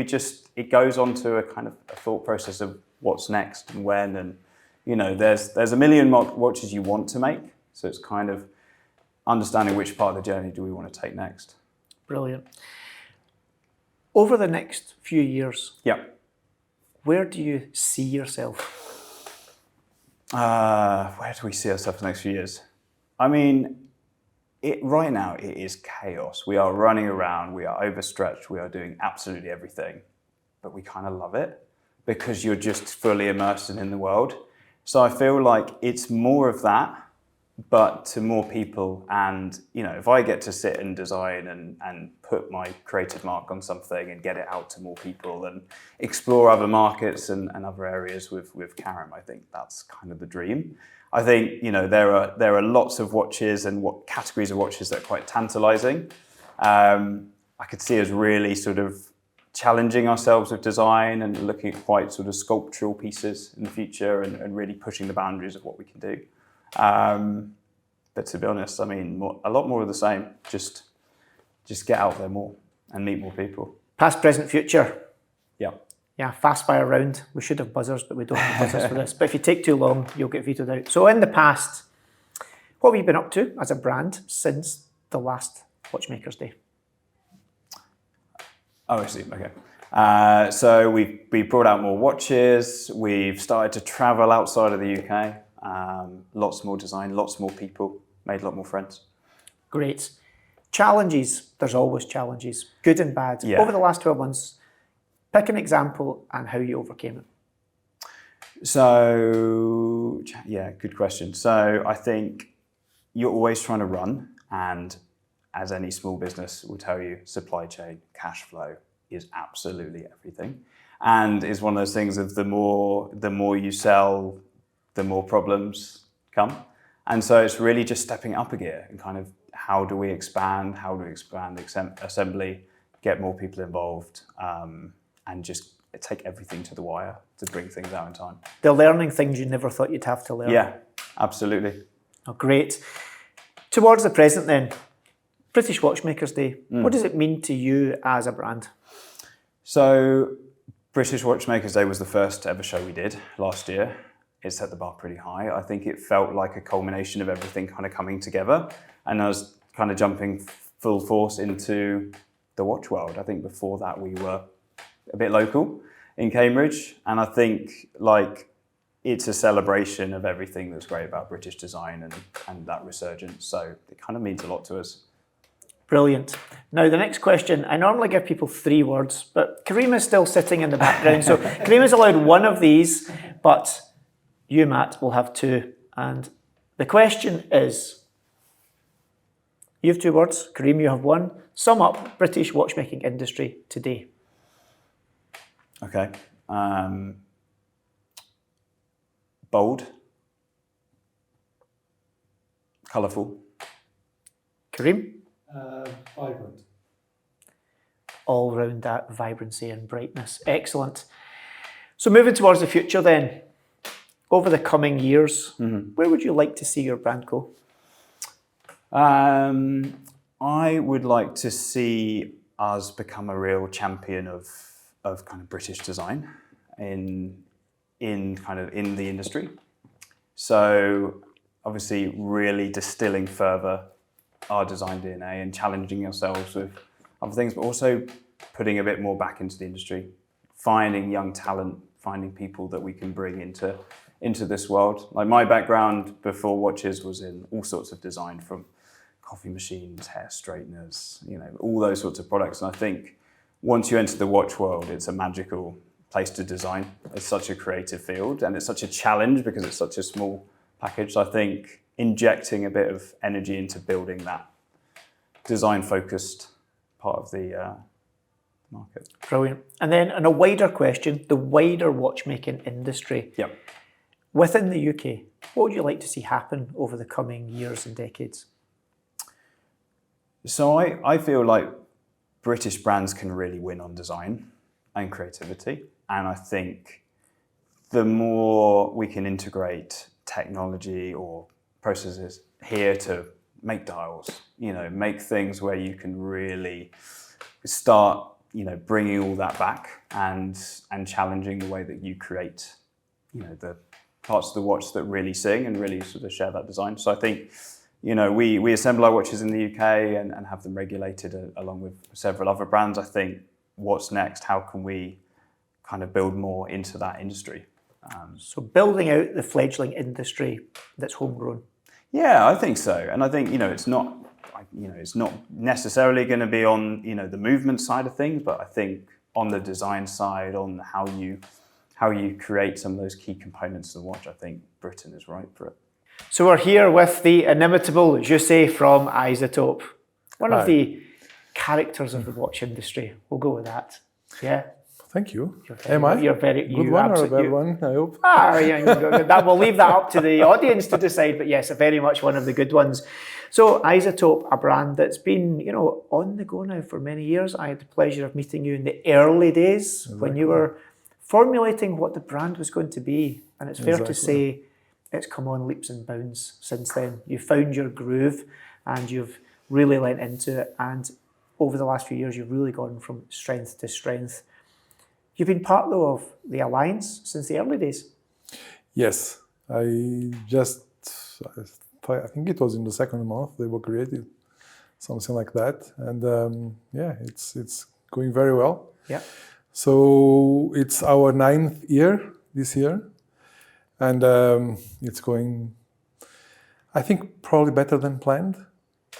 S10: it goes on to a kind of a thought process of what's next and when, and there's a million watches you want to make, so it's kind of understanding which part of the journey do we want to take next.
S2: Brilliant. Over the next few years, where do you see yourself?
S10: Where do we see ourselves in the next few years? I mean, right now it is chaos. We are running around, we are overstretched, we are doing absolutely everything, but we kind of love it because you're just fully immersed in the world. So I feel like it's more of that, but to more people. And if I get to sit and design and put my creative mark on something and get it out to more people and explore other markets and other areas with Karam, I think that's kind of the dream. I think there are lots of watches and what categories of watches that are quite tantalizing. I could see us really sort of challenging ourselves with design and looking at quite sort of sculptural pieces in the future and really pushing the boundaries of what we can do. But to be honest, I mean, a lot more of the same. Just get out there more and meet more people.
S2: Past, present, future.
S10: Yeah.
S2: Yeah, fast fire round. We should have buzzers, but we don't have buzzers for this. But if you take too long, you'll get vetoed out. So in the past, what have you been up to as a brand since the last Watchmakers Day?
S10: Oh, I see. Okay. So we brought out more watches. We've started to travel outside of the UK. Lots more design, lots more people, made a lot more friends.
S2: Great. Challenges. There's always challenges, good and bad.
S10: Yeah.
S2: Over the last 12 months, pick an example and how you overcame it.
S10: So, yeah, good question. So I think you're always trying to run, and as any small business will tell you, supply chain, cash flow is absolutely everything. And it's one of those things of the more you sell, the more problems come. And so it's really just stepping up a gear and kind of how do we expand assembly, get more people involved, and just take everything to the wire to bring things out in time.
S2: They're learning things you never thought you'd have to learn.
S10: Yeah, absolutely.
S2: Oh, great. Towards the present then, British Watchmakers Day, what does it mean to you as a brand?
S10: So British Watchmakers Day was the first ever show we did last year. It set the bar pretty high. I think it felt like a culmination of everything kind of coming together, and I was kind of jumping full force into the watch world. I think before that we were a bit local in Cambridge, and I think like it's a celebration of everything that's great about British design and that resurgence. So it kind of means a lot to us.
S2: Brilliant. Now the next question, I normally give people 3 words, but Karima's still sitting in the background, so Karima's allowed one of these, but you, Matt, will have 2. And the question is, you have 2 words, Karim, you have 1. Sum up British watchmaking industry today.
S10: Okay. Bold. Colourful.
S2: Karim?
S1: Vibrant.
S2: All round that vibrancy and brightness. Excellent. So moving towards the future then, over the coming years, where would you like to see your brand go?
S10: I would like to see us become a real champion of kind of British design in the industry. So obviously really distilling further our design DNA and challenging ourselves with other things, but also putting a bit more back into the industry, finding young talent, finding people that we can bring into this world. Like my background before watches was in all sorts of design, from coffee machines, hair straighteners, all those sorts of products. And I think once you enter the watch world, it's a magical place to design. It's such a creative field, and it's such a challenge because it's such a small package. So I think injecting a bit of energy into building that design-focused part of the market.
S2: Brilliant. And then on a wider question, the wider watchmaking industry.
S10: Yep.
S2: Within the UK, what would you like to see happen over the coming years and decades?
S10: So I feel like British brands can really win on design and creativity. And I think the more we can integrate technology or processes here to make dials, make things where you can really start, bringing all that back and challenging the way that you create, the parts of the watch that really sing and really sort of share that design. So I think, we assemble our watches in the UK and have them regulated along with several other brands. I think what's next? How can we kind of build more into that industry?
S2: So building out the fledgling industry that's homegrown.
S10: Yeah, I think so. And I think, it's not necessarily going to be on, the movement side of things, but I think on the design side, on how you create some of those key components of the watch, I think Britain is right for it.
S2: So we're here with the inimitable Jussi from Isotope, one of the characters of the watch industry. We'll go with that. Yeah.
S11: Thank you.
S2: Am I? You're very
S11: good one or a bad one, I hope.
S2: That we'll leave that up to the audience to decide, but yes, very much one of the good ones. So Isotope, a brand that's been, on the go now for many years. I had the pleasure of meeting you in the early days when you were formulating what the brand was going to be. And it's fair to say it's come on leaps and bounds since then. You found your groove and you've really lent into it. And over the last few years, you've really gone from strength to strength. You've been part, though, of the Alliance since the early days.
S11: Yes. I think it was in the second month they were created, something like that. And it's going very well.
S2: Yeah.
S11: So it's our 9th year this year. And it's going, I think, probably better than planned.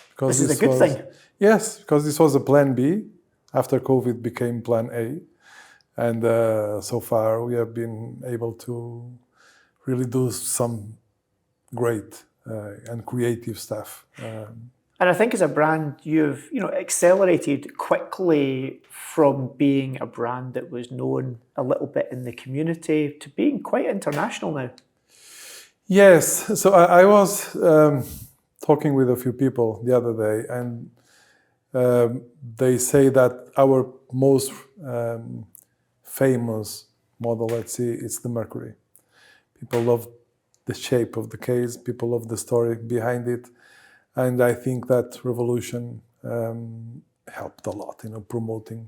S2: Because this is a good thing.
S11: Yes, because this was a plan B. After COVID became plan A. And so far we have been able to really do some great and creative stuff.
S2: And I think as a brand, you've accelerated quickly from being a brand that was known a little bit in the community to being quite international now.
S11: Yes. So I was talking with a few people the other day, and they say that our most famous model, let's see, it's the Mercury. People love the shape of the case. People love the story behind it. And I think that revolution helped a lot, promoting,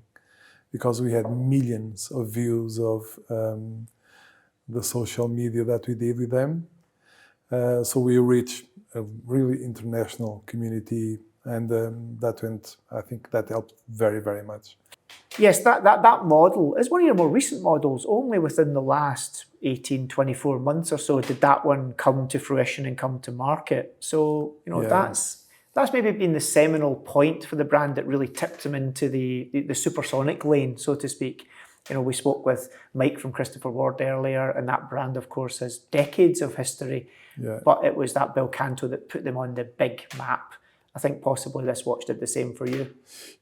S11: because we had millions of views of the social media that we did with them. So we reached a really international community, and I think that helped very, very much.
S2: Yes, that model is one of your more recent models. Only within the last 18, 24 months or so did that one come to fruition and come to market. So, that's maybe been the seminal point for the brand that really tipped them into the supersonic lane, so to speak. We spoke with Mike from Christopher Ward earlier, and that brand, of course, has decades of history. Yeah. But it was that Belcanto that put them on the big map. I think possibly this watch did the same for you.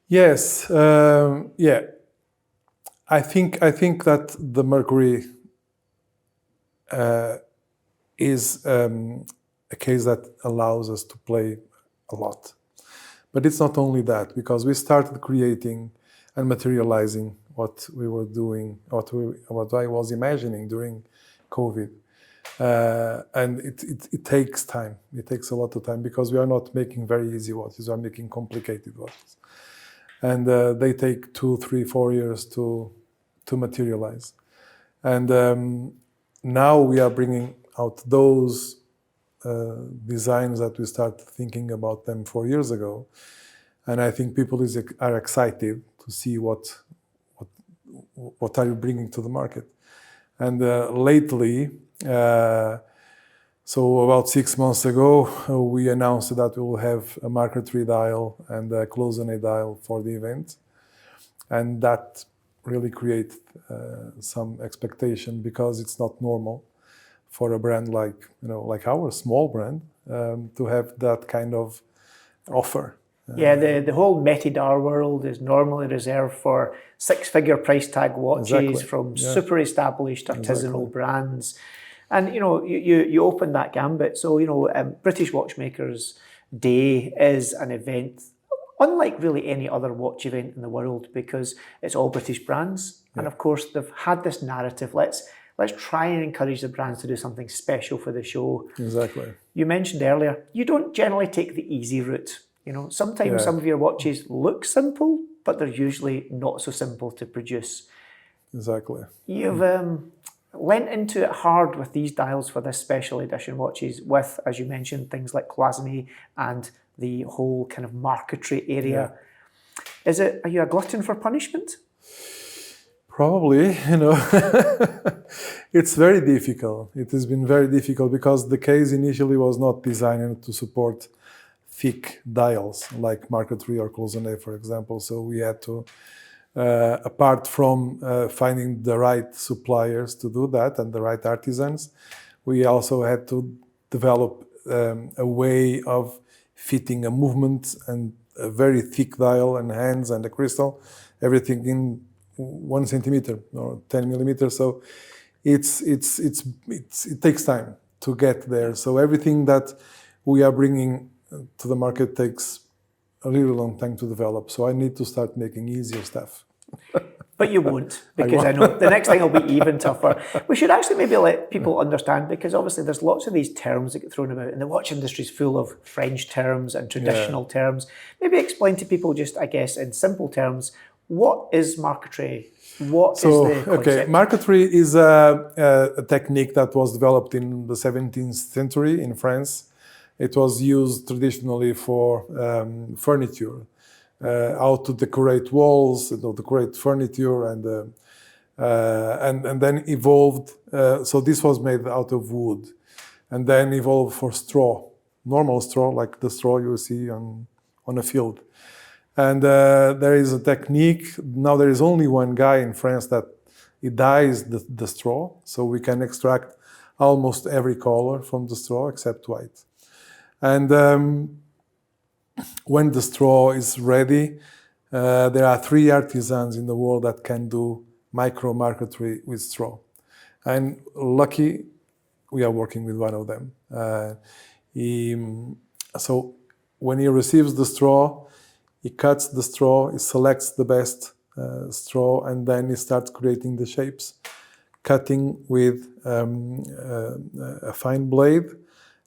S11: Yes, I think that the Mercury is a case that allows us to play a lot. But it's not only that, because we started creating and materializing what we were doing, what I was imagining during COVID. And it takes time. It takes a lot of time, because we are not making very easy watches. We are making complicated watches. And they take 2, 3, 4 years to materialize. And now we are bringing out those designs that we started thinking about them 4 years ago. and I think people are excited to see what are you bringing to the market. And lately, so about 6 months ago, we announced that we will have a Marker III dial and a Close-on-A dial for the event, and that really created some expectation, because it's not normal for a brand like our small brand to have that kind of offer.
S2: Yeah, the whole Metidar world is normally reserved for six-figure price tag watches from super established artisanal brands. And, you open that gambit. So, British Watchmakers Day is an event unlike really any other watch event in the world, because it's all British brands. Yeah. And of course, they've had this narrative, let's try and encourage the brands to do something special for the show.
S11: Exactly.
S2: You mentioned earlier, you don't generally take the easy route. Sometimes some of your watches look simple, but they're usually not so simple to produce.
S11: Exactly.
S2: You've went into it hard with these dials for this special edition watches with, as you mentioned, things like cloisonné and the whole kind of marquetry area. Yeah. Are you a glutton for punishment?
S11: Probably, it's very difficult. It has been very difficult because the case initially was not designed to support thick dials like Marker III or Close-on-A, for example. So we had to, apart from finding the right suppliers to do that and the right artisans, we also had to develop a way of fitting a movement and a very thick dial and hands and a crystal, everything in 1 centimeter or 10 millimeters. So it takes time to get there. So everything that we are bringing to the market takes a really long time to develop. So I need to start making easier stuff.
S2: But you won't, because I know the next thing will be even tougher. We should actually maybe let people understand, because obviously there's lots of these terms that get thrown about, and the watch industry is full of French terms and traditional terms. Maybe explain to people, just I guess in simple terms, what is marquetry? What is the concept?
S11: Marquetry is a technique that was developed in the 17th century in France. It was used traditionally for furniture. How to decorate walls, decorate furniture, and then evolved. So this was made out of wood, and then evolved for straw, normal straw, like the straw you see on a field. And there is a technique. Now there is only one guy in France that he dyes the straw, so we can extract almost every color from the straw except white. And when the straw is ready, there are 3 artisans in the world that can do micro marquetry with straw. And lucky, we are working with one of them. So when he receives the straw, he cuts the straw, he selects the best straw, and then he starts creating the shapes, cutting with a fine blade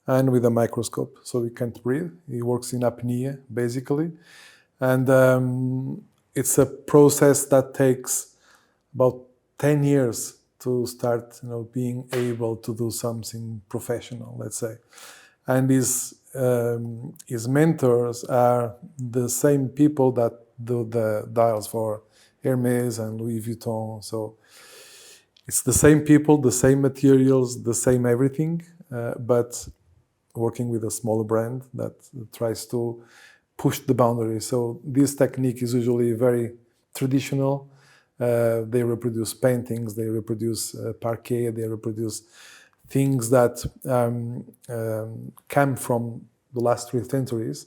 S11: and with a microscope, so he can't breathe. He works in apnea, basically. And it's a process that takes about 10 years to start, being able to do something professional, let's say. And his mentors are the same people that do the dials for Hermes and Louis Vuitton. So it's the same people, the same materials, the same everything, but working with a smaller brand that tries to push the boundary. So this technique is usually very traditional. They reproduce paintings, they reproduce parquet, they reproduce things that come from the last 3 centuries.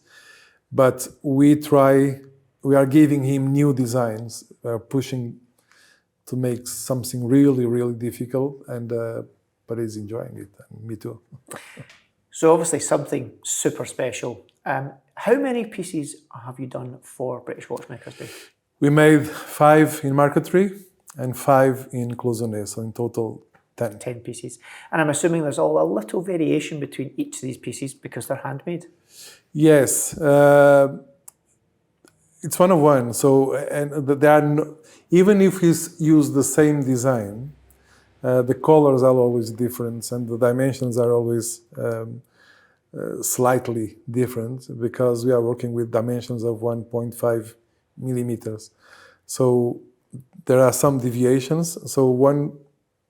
S11: But we are giving him new designs, pushing to make something really, really difficult, but he's enjoying it, and me too.
S2: So obviously something super special. How many pieces have you done for British Watchmakers Day?
S11: We made 5 in marquetry and 5 in Close-on-A, so in total 10.
S2: 10 pieces. And I'm assuming there's all a little variation between each of these pieces because they're handmade?
S11: Yes. It's one of one. So, and there are even if he's used the same design, the colors are always different and the dimensions are always slightly different because we are working with dimensions of 1.5 millimeters. So there are some deviations. So one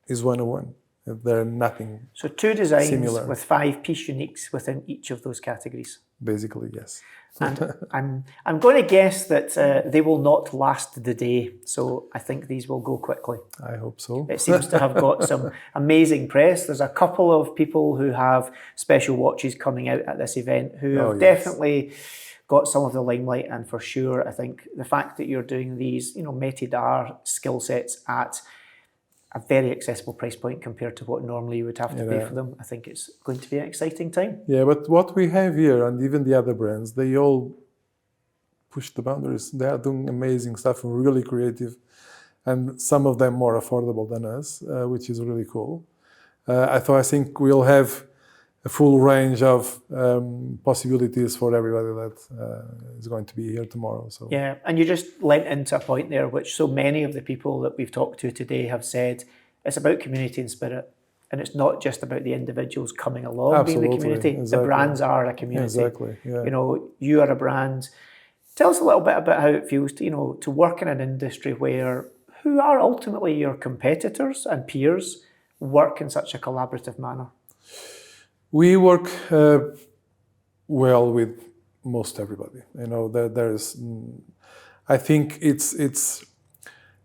S11: is 101. There are nothing.
S2: So 2 designs
S11: similar.
S2: with 5 piece uniques within each of those categories.
S11: Basically, yes.
S2: And I'm going to guess that they will not last the day. So I think these will go quickly.
S11: I hope so.
S2: It seems to have got some amazing press. There's a couple of people who have special watches coming out at this event who have definitely got some of the limelight. And for sure, I think the fact that you're doing these, métier d'art skill sets at a very accessible price point compared to what normally you would have to pay for them, I think it's going to be an exciting time.
S11: Yeah, but what we have here, and even the other brands, they all push the boundaries. They are doing amazing stuff and really creative, and some of them more affordable than us, which is really cool. I think we'll have a full range of possibilities for everybody that is going to be here tomorrow. So
S2: yeah, and you just lent into a point there, which so many of the people that we've talked to today have said, it's about community and spirit. And it's not just about the individuals coming along being the community. Exactly. The brands are a community.
S11: Exactly. Yeah.
S2: You are a brand. Tell us a little bit about how it feels to, to work in an industry where who are ultimately your competitors and peers work in such a collaborative manner.
S11: We work well with most everybody. I think it's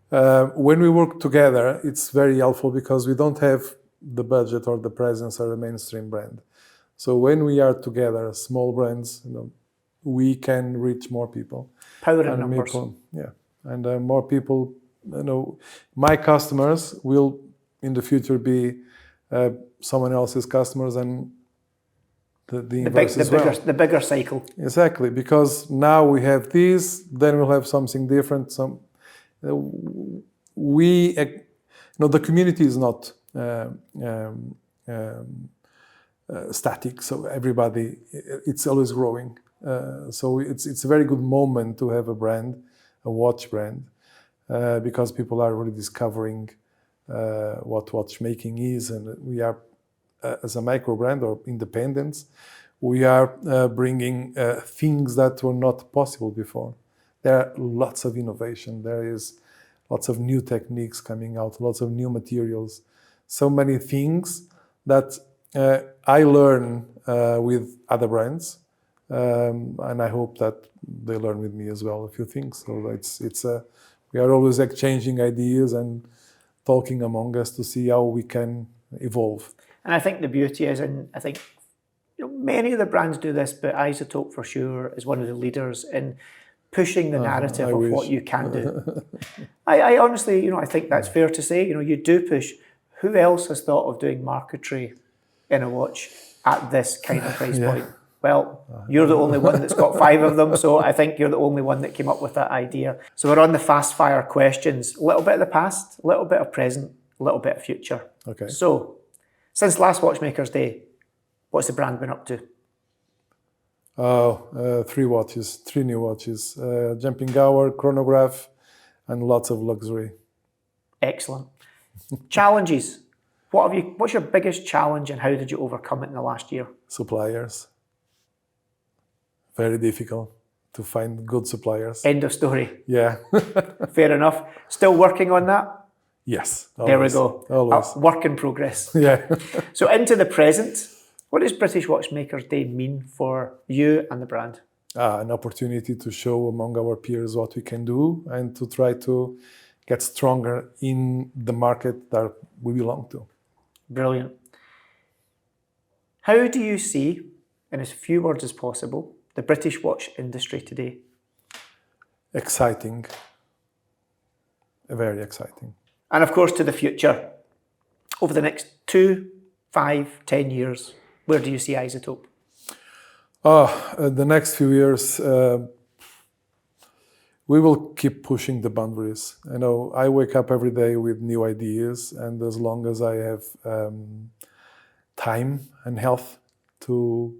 S11: when we work together, it's very helpful because we don't have the budget or the presence of a mainstream brand. So when we are together, small brands, we can reach more people.
S2: Power in numbers.
S11: And more people. My customers will in the future be someone else's customers and the inverse as well.
S2: The bigger cycle.
S11: Exactly, because now we have these, then we'll have something different. The community is not static, so everybody, it's always growing. So it's a very good moment to have a brand, a watch brand, because people are really discovering what watchmaking is, and we are, as a micro brand or independents, we are bringing things that were not possible before. There are lots of innovation. There is lots of new techniques coming out, lots of new materials, so many things that I learn with other brands, and I hope that they learn with me as well a few things. So we are always exchanging ideas and talking among us to see how we can evolve.
S2: And I think the beauty is, and I think many of the brands do this, but Isotope for sure is one of the leaders in pushing the narrative of what you can do. I honestly, I think that's fair to say. You do push. Who else has thought of doing marquetry in a watch at this kind of price point? Well, you're the only one that's got 5 of them, so I think you're the only one that came up with that idea. So we're on the fast fire questions. A little bit of the past, a little bit of present, a little bit of future.
S11: Okay.
S2: So, since last Watchmakers Day, what's the brand been up to?
S11: 3 new watches, jumping hour, chronograph, and lots of luxury.
S2: Excellent. Challenges. What's your biggest challenge and how did you overcome it in the last year?
S11: Suppliers. Very difficult to find good suppliers.
S2: End of story.
S11: Yeah.
S2: Fair enough. Still working on that?
S11: Yes.
S2: Always. There we go.
S11: Always.
S2: Work in progress.
S11: Yeah.
S2: So into the present, what does British Watchmakers Day mean for you and the brand?
S11: An opportunity to show among our peers what we can do and to try to get stronger in the market that we belong to.
S2: Brilliant. How do you see, in as few words as possible, the British watch industry today?
S11: Exciting. Very exciting.
S2: And of course to the future. Over the next 2, 5, 10 years, where do you see Isotope?
S11: The next few years, we will keep pushing the boundaries. I wake up every day with new ideas, and as long as I have time and health to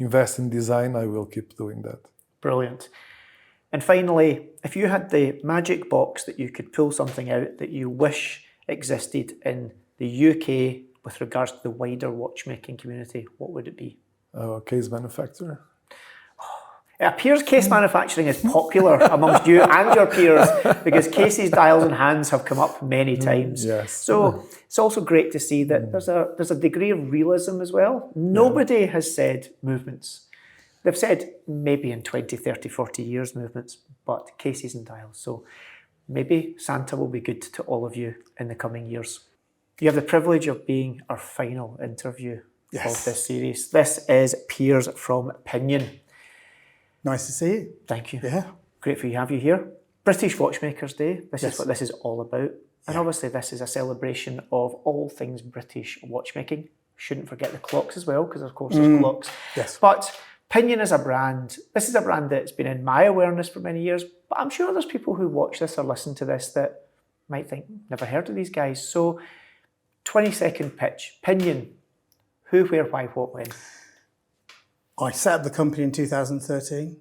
S11: invest in design, I will keep doing that.
S2: Brilliant. And finally, if you had the magic box that you could pull something out that you wish existed in the UK with regards to the wider watchmaking community, what would it be?
S11: case manufacturer.
S2: It appears case manufacturing is popular amongst you and your peers because cases, dials and hands have come up many times.
S11: Yes.
S2: So it's also great to see that there's a degree of realism as well. Nobody has said movements. They've said maybe in 20, 30, 40 years movements, but cases and dials. So maybe Santa will be good to all of you in the coming years. You have the privilege of being our final interview of this series. This is Piers from Pinion.
S1: Nice to see you.
S2: Thank you.
S1: Yeah.
S2: Great for you to have you here. British Watchmakers Day. This is what this is all about. And obviously this is a celebration of all things British watchmaking. Shouldn't forget the clocks as well, because of course there's clocks.
S1: Yes.
S2: But Pinion is a brand. This is a brand that's been in my awareness for many years. But I'm sure there's people who watch this or listen to this that might think, never heard of these guys. So 20-second pitch. Pinion. Who, where, why, what, when?
S1: I set up the company in 2013,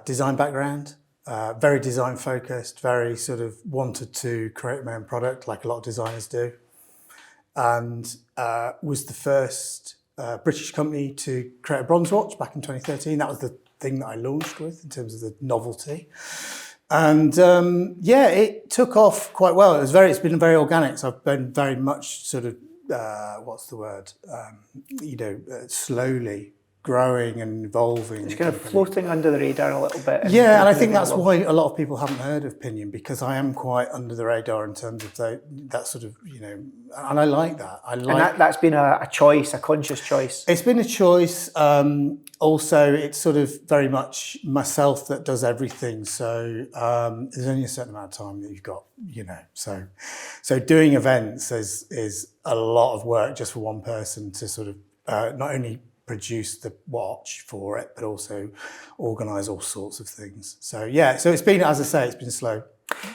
S1: design background, very design focused, very sort of wanted to create my own product like a lot of designers do. And was the first British company to create a bronze watch back in 2013. That was the thing that I launched with in terms of the novelty. And it took off quite well. It's been very organic. So I've been very much sort of, slowly growing and evolving.
S2: It's kind of floating under the radar a little bit.
S1: And I think that's why a lot of people haven't heard of Pinion, because I am quite under the radar in terms of that sort of, and I like that.
S2: And that's been a choice, a conscious choice.
S1: It's been a choice. Also, it's sort of very much myself that does everything. So there's only a certain amount of time that you've got, So doing events is a lot of work just for one person to sort of not only produce the watch for it, but also organise all sorts of things. So it's been, as I say, it's been slow.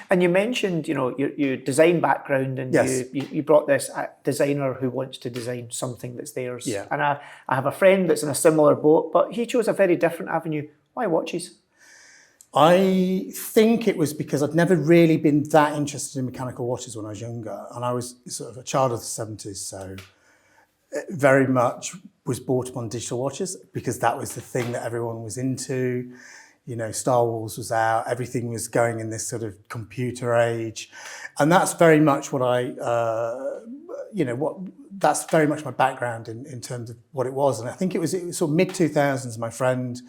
S2: And you mentioned, your design background, and you brought this designer who wants to design something that's theirs.
S1: Yeah.
S2: And I have a friend that's in a similar boat, but he chose a very different avenue. Why watches?
S1: I think it was because I'd never really been that interested in mechanical watches when I was younger, and I was sort of a child of the 70s, so very much was brought up on digital watches because that was the thing that everyone was into. Star Wars was out, everything was going in this sort of computer age. And that's very much what that's very much my background in terms of what it was. And I think it was sort of mid-2000s, my friend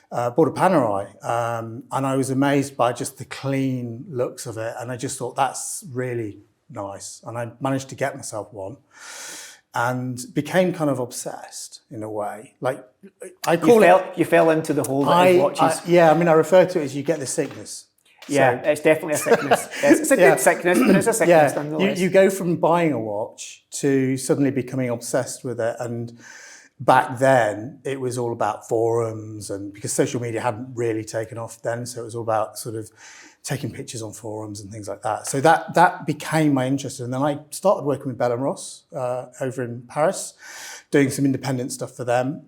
S1: bought a Panerai, and I was amazed by just the clean looks of it. And I just thought, that's really nice. And I managed to get myself one. And became kind of obsessed in a way. Like
S2: you fell into the hole that is watches.
S1: I refer to it as you get the sickness.
S2: Yeah, so, it's definitely a sickness. It's a good sickness, but it's a sickness nonetheless.
S1: You go from buying a watch to suddenly becoming obsessed with it. And back then, it was all about forums, and because social media hadn't really taken off then, so it was all about sort of taking pictures on forums and things like that. So that became my interest. And then I started working with Bell & Ross over in Paris, doing some independent stuff for them.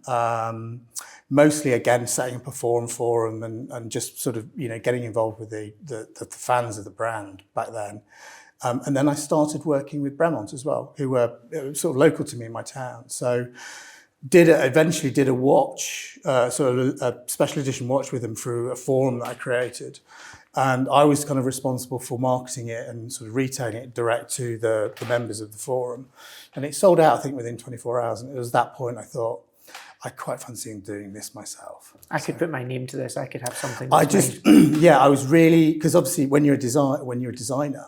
S1: Mostly, again, setting up a forum and just sort of, getting involved with the fans of the brand back then. And then I started working with Bremont as well, who were sort of local to me in my town. So eventually did a watch, sort of a special edition watch with them through a forum that I created. And I was kind of responsible for marketing it and sort of retailing it direct to the members of the forum. And it sold out, I think, within 24 hours. And it was that point I thought, I quite fancy doing this myself.
S2: I could put my name to this. I could have something.
S1: I was really, because obviously when you're a designer,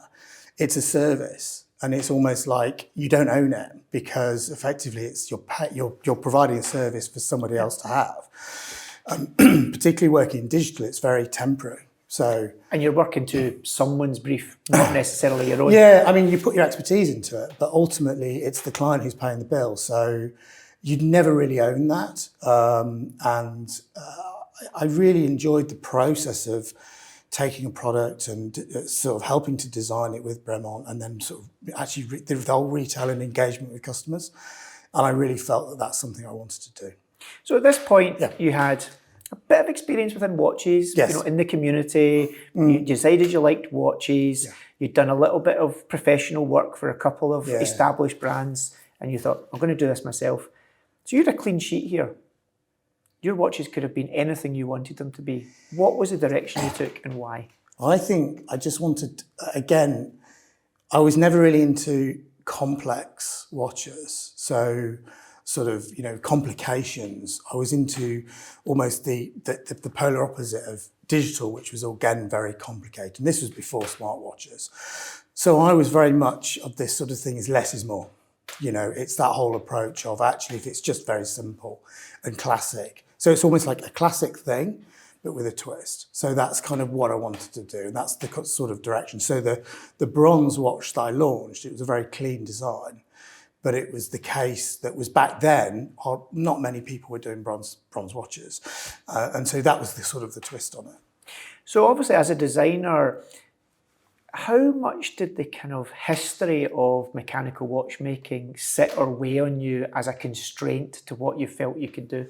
S1: it's a service. And it's almost like you don't own it because effectively it's you're providing a service for somebody else to have. Particularly working in digital, it's very temporary.
S2: And you're working to someone's brief, not necessarily your own.
S1: Yeah, you put your expertise into it, but ultimately it's the client who's paying the bill. So you'd never really own that. I really enjoyed the process of taking a product and sort of helping to design it with Bremont, and then sort of actually the whole retail and engagement with customers. And I really felt that that's something I wanted to do.
S2: So at this point, you had a bit of experience within watches, in the community. You decided you liked watches. Yeah. You'd done a little bit of professional work for a couple of established brands, and you thought, I'm going to do this myself. So you had a clean sheet here. your watches could have been anything you wanted them to be. What was the direction you took and why?
S12: I think I just wanted, again, I was never really into complex watches. So sort of, complications. I was into almost the polar opposite of digital, which was again very complicated. And this was before smartwatches. So I was very much of this sort of thing is less is more. It's that whole approach of actually if it's just very simple and classic. So it's almost like a classic thing, but with a twist. So that's kind of what I wanted to do. And that's the sort of direction. So the bronze watch that I launched, it was a very clean design, but it was the case that was back then, not many people were doing bronze watches. And so that was the sort of the twist on it.
S2: So obviously as a designer, how much did the kind of history of mechanical watchmaking sit or weigh on you as a constraint to what you felt you could do?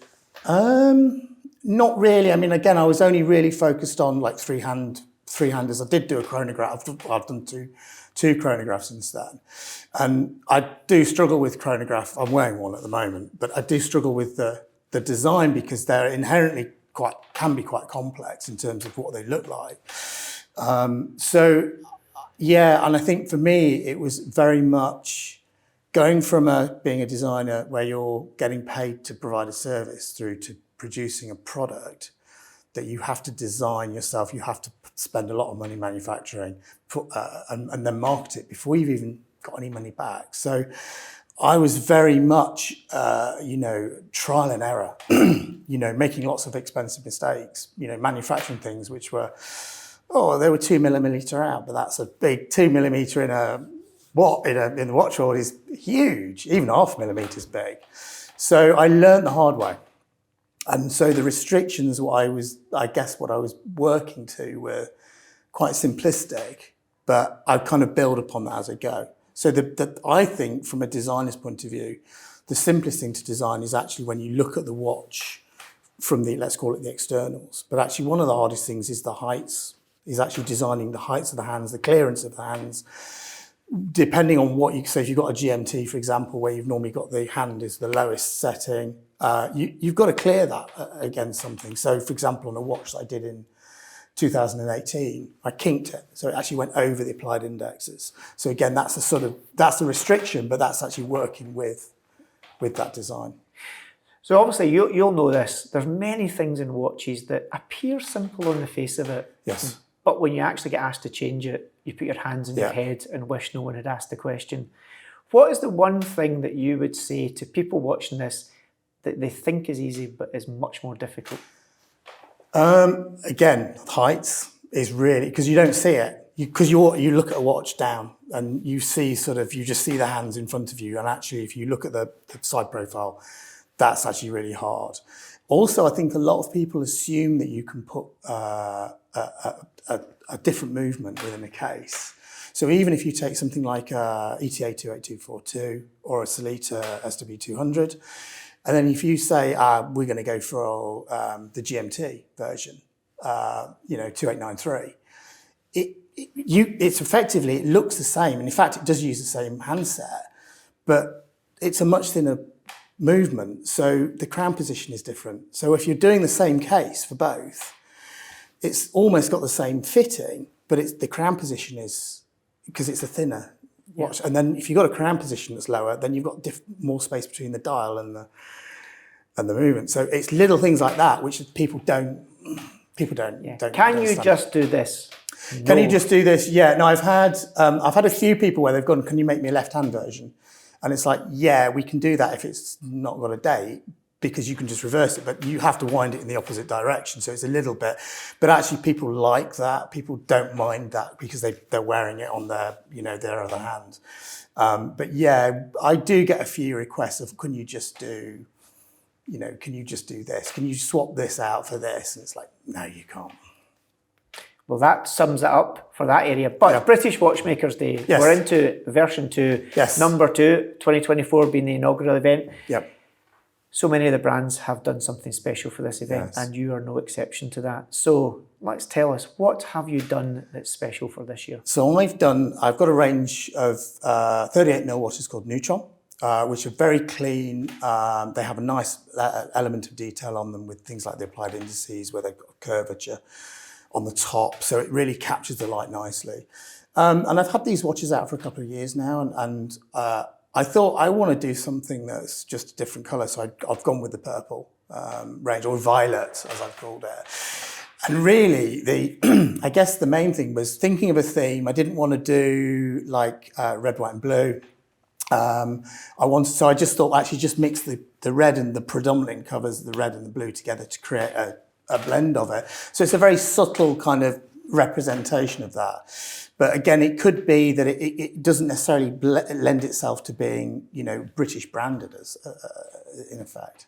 S12: Not really. I mean, again, I was only really focused on like three-handers. I did do a chronograph. I've done two chronographs since then. And I do struggle with chronograph. I'm wearing one at the moment, but I do struggle with the design because they're inherently can be quite complex in terms of what they look like. So yeah, and I think for me, it was very much going from being a designer where you're getting paid to provide a service through to producing a product that you have to design yourself, you have to spend a lot of money manufacturing and then market it before you've even got any money back. So I was very much, trial and error, making lots of expensive mistakes, manufacturing things which were, they were 2 millimeter out, but that's a big 2 millimeter in the watch world is huge, even 0.5 millimeters big. So I learned the hard way. And so the restrictions, what I was working to were quite simplistic, but I kind of build upon that as I go. So I think from a designer's point of view, the simplest thing to design is actually when you look at the watch from let's call it the externals. But actually one of the hardest things is the heights, is actually designing the heights of the hands, the clearance of the hands, depending on what so if you've got a GMT, for example, where you've normally got the hand is the lowest setting, you've got to clear that against something. So for example, on a watch that I did in 2018, I kinked it. So it actually went over the applied indexes. So again, that's the restriction, but that's actually working with that design.
S2: So obviously you'll know this, there's many things in watches that appear simple on the face of it.
S12: Yes.
S2: But when you actually get asked to change it, you put your hands in your head and wish no one had asked the question. What is the one thing that you would say to people watching this that they think is easy but is much more difficult?
S12: Again, heights is really, because you don't see it. Because you look at a watch down and you see you just see the hands in front of you. And actually, if you look at the side profile, that's actually really hard. Also, I think a lot of people assume that you can put a different movement within a case. So even if you take something like a ETA 28242 or a Sellita SW200, and then if you say, we're going to go for the GMT version, 2893, it's effectively, it looks the same. And in fact, it does use the same handset, but it's a much thinner movement. So the crown position is different. So if you're doing the same case for both, it's almost got the same fitting, but the crown position is, because it's a thinner watch. And then if you've got a crown position that's lower, then you've got more space between the dial and the movement. So it's little things like that which people don't
S2: Can you just do this?
S12: Can you just do this? Yeah. No, I've had a few people where they've gone, can you make me a left-hand version? And it's like, yeah, we can do that if it's not got a date, because you can just reverse it, but you have to wind it in the opposite direction. So it's a little bit, but actually people like that. People don't mind that because they're wearing it on their other hand. But yeah, I do get a few requests of, can you just do this? Can you swap this out for this? And it's like, no, you can't.
S2: Well, that sums it up for that area. But British Watchmakers Day, we're into version 2, number 2, 2024 being the inaugural event.
S12: Yep.
S2: So many of the brands have done something special for this event, and you are no exception to that. So let's tell us, what have you done that's special for this year?
S12: So I've got a range of 38mm watches called Neutron. which are very clean. They have a nice element of detail on them with things like the applied indices where they've got curvature on the top, so it really captures the light nicely. And I've had these watches out for a couple of years now, and I thought I want to do something that's just a different colour, so I've gone with the purple range, or violet as I've called it. And really, I guess the main thing was thinking of a theme. I didn't want to do like red, white and blue. So I just thought actually just mix the red and the predominant covers, the red and the blue together to create a blend of it. So it's a very subtle kind of representation of that. But again, it could be that it doesn't necessarily lend itself to being, British branded as in effect.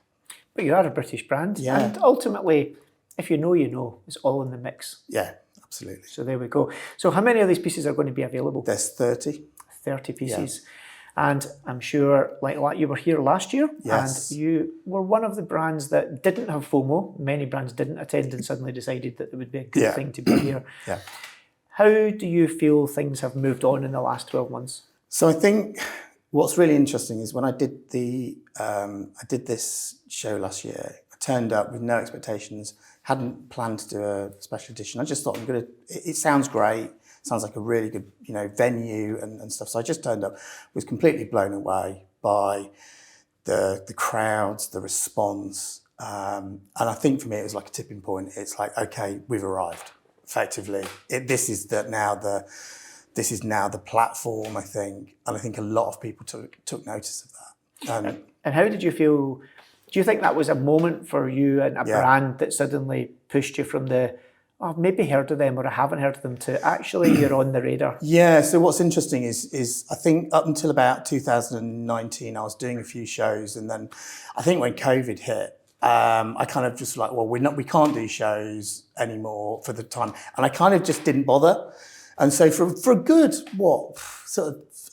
S2: But you are a British brand.
S12: Yeah.
S2: And ultimately, if you know, it's all in the mix.
S12: Yeah, absolutely.
S2: So there we go. So how many of these pieces are going to be available?
S12: There's 30.
S2: 30 pieces. Yeah. And I'm sure, like you were here last year,
S12: yes.
S2: And you were one of the brands that didn't have FOMO. Many brands didn't attend and suddenly decided that it would be a good thing to be here.
S12: Yeah.
S2: How do you feel things have moved on in the last 12 months?
S12: So I think what's really interesting is when I did I did this show last year, I turned up with no expectations, hadn't planned to do a special edition. I just thought it sounds great, sounds like a really good, venue and stuff. So I just turned up, was completely blown away by the crowds, the response. And I think for me, it was like a tipping point. It's like, okay, we've arrived. Effectively, this is now the platform, I think, and I think a lot of people took notice of that.
S2: And how did you feel? Do you think that was a moment for you and a brand that suddenly pushed you from I've maybe heard of them or I haven't heard of them to actually you're on the radar?
S12: Yeah. So what's interesting is I think up until about 2019, I was doing a few shows, and then I think when COVID hit. I kind of just like, well, we can't do shows anymore for the time. And I kind of just didn't bother. And so for a good,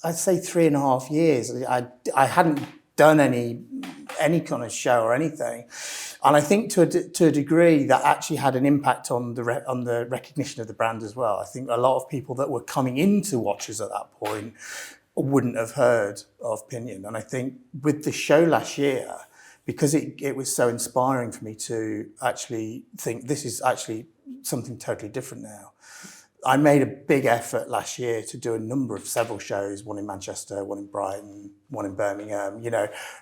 S12: I'd say 3.5 years, I hadn't done any kind of show or anything. And I think to a degree that actually had an impact on the recognition of the brand as well. I think a lot of people that were coming into watches at that point wouldn't have heard of Pinion. And I think with the show last year, because it was so inspiring for me to actually think this is actually something totally different now. I made a big effort last year to do several shows, one in Manchester, one in Brighton, one in Birmingham,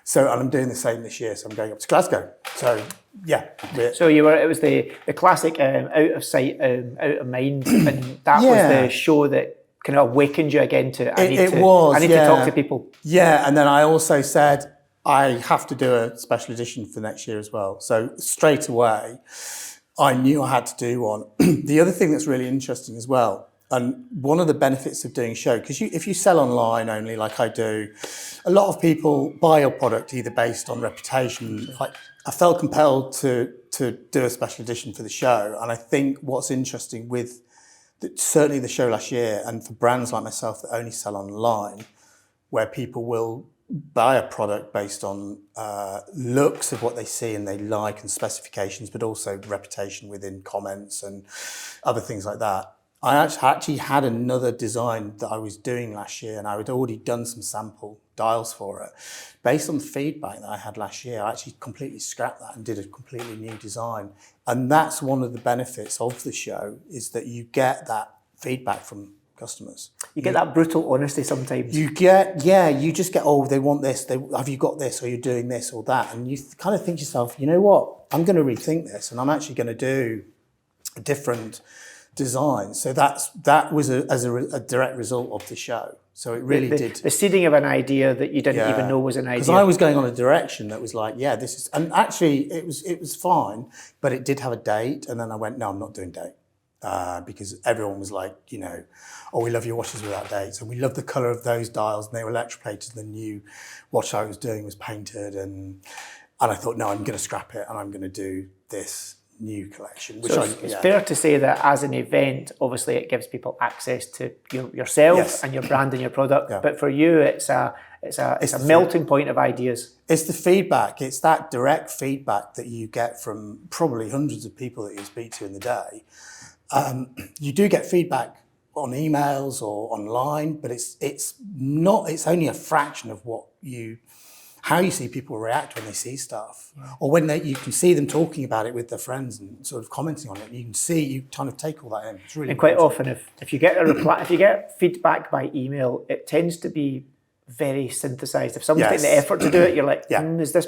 S12: So, and I'm doing the same this year, so I'm going up to Glasgow. So, yeah.
S2: So it was the classic out of sight, out of mind, and that was the show that kind of awakened you again to, I need to talk to people.
S12: Yeah, and then I also said, I have to do a special edition for next year as well. So straight away, I knew I had to do one. The other thing that's really interesting as well, and one of the benefits of doing a show, because if you sell online only like I do, a lot of people buy your product either based on reputation. I felt compelled to do a special edition for the show. And I think what's interesting with certainly the show last year, and for brands like myself that only sell online, where people will buy a product based on looks of what they see and they like and specifications, but also reputation within comments and other things like that. I actually had another design that I was doing last year, and I had already done some sample dials for it. Based on the feedback that I had last year, I actually completely scrapped that and did a completely new design. And that's one of the benefits of the show, is that you get that feedback from customers.
S2: You get that brutal honesty sometimes.
S12: You just get, they want this, have you got this, or you're doing this or that? And you kind of think to yourself, you know what, I'm going to rethink this, and I'm actually going to do a different design. So that was a direct result of the show. So it really did.
S2: The seeding of an idea that you didn't even know was an idea.
S12: Because I was going on a direction that was like, this is, and actually it was fine, but it did have a date, and then I went, no, I'm not doing date. Because everyone was like, we love your watches without dates, and we love the colour of those dials, and they were electroplated. The new watch I was doing was painted, and I thought, no, I'm going to scrap it, and I'm going to do this new collection. Which
S2: it's fair to say that as an event, obviously it gives people access to yourself and your brand and your product. Yeah. But for you, it's a melting point of ideas.
S12: It's the feedback. It's that direct feedback that you get from probably hundreds of people that you speak to in the day. You do get feedback on emails or online, but it's only a fraction of what how you see people react when they see stuff, or when you can see them talking about it with their friends and sort of commenting on it. You kind of take all that in. It's really
S2: and quite
S12: important.
S2: often, if you get a reply, if you get feedback by email, it tends to be very synthesized. If someone's taking the effort to do it, you're like, is this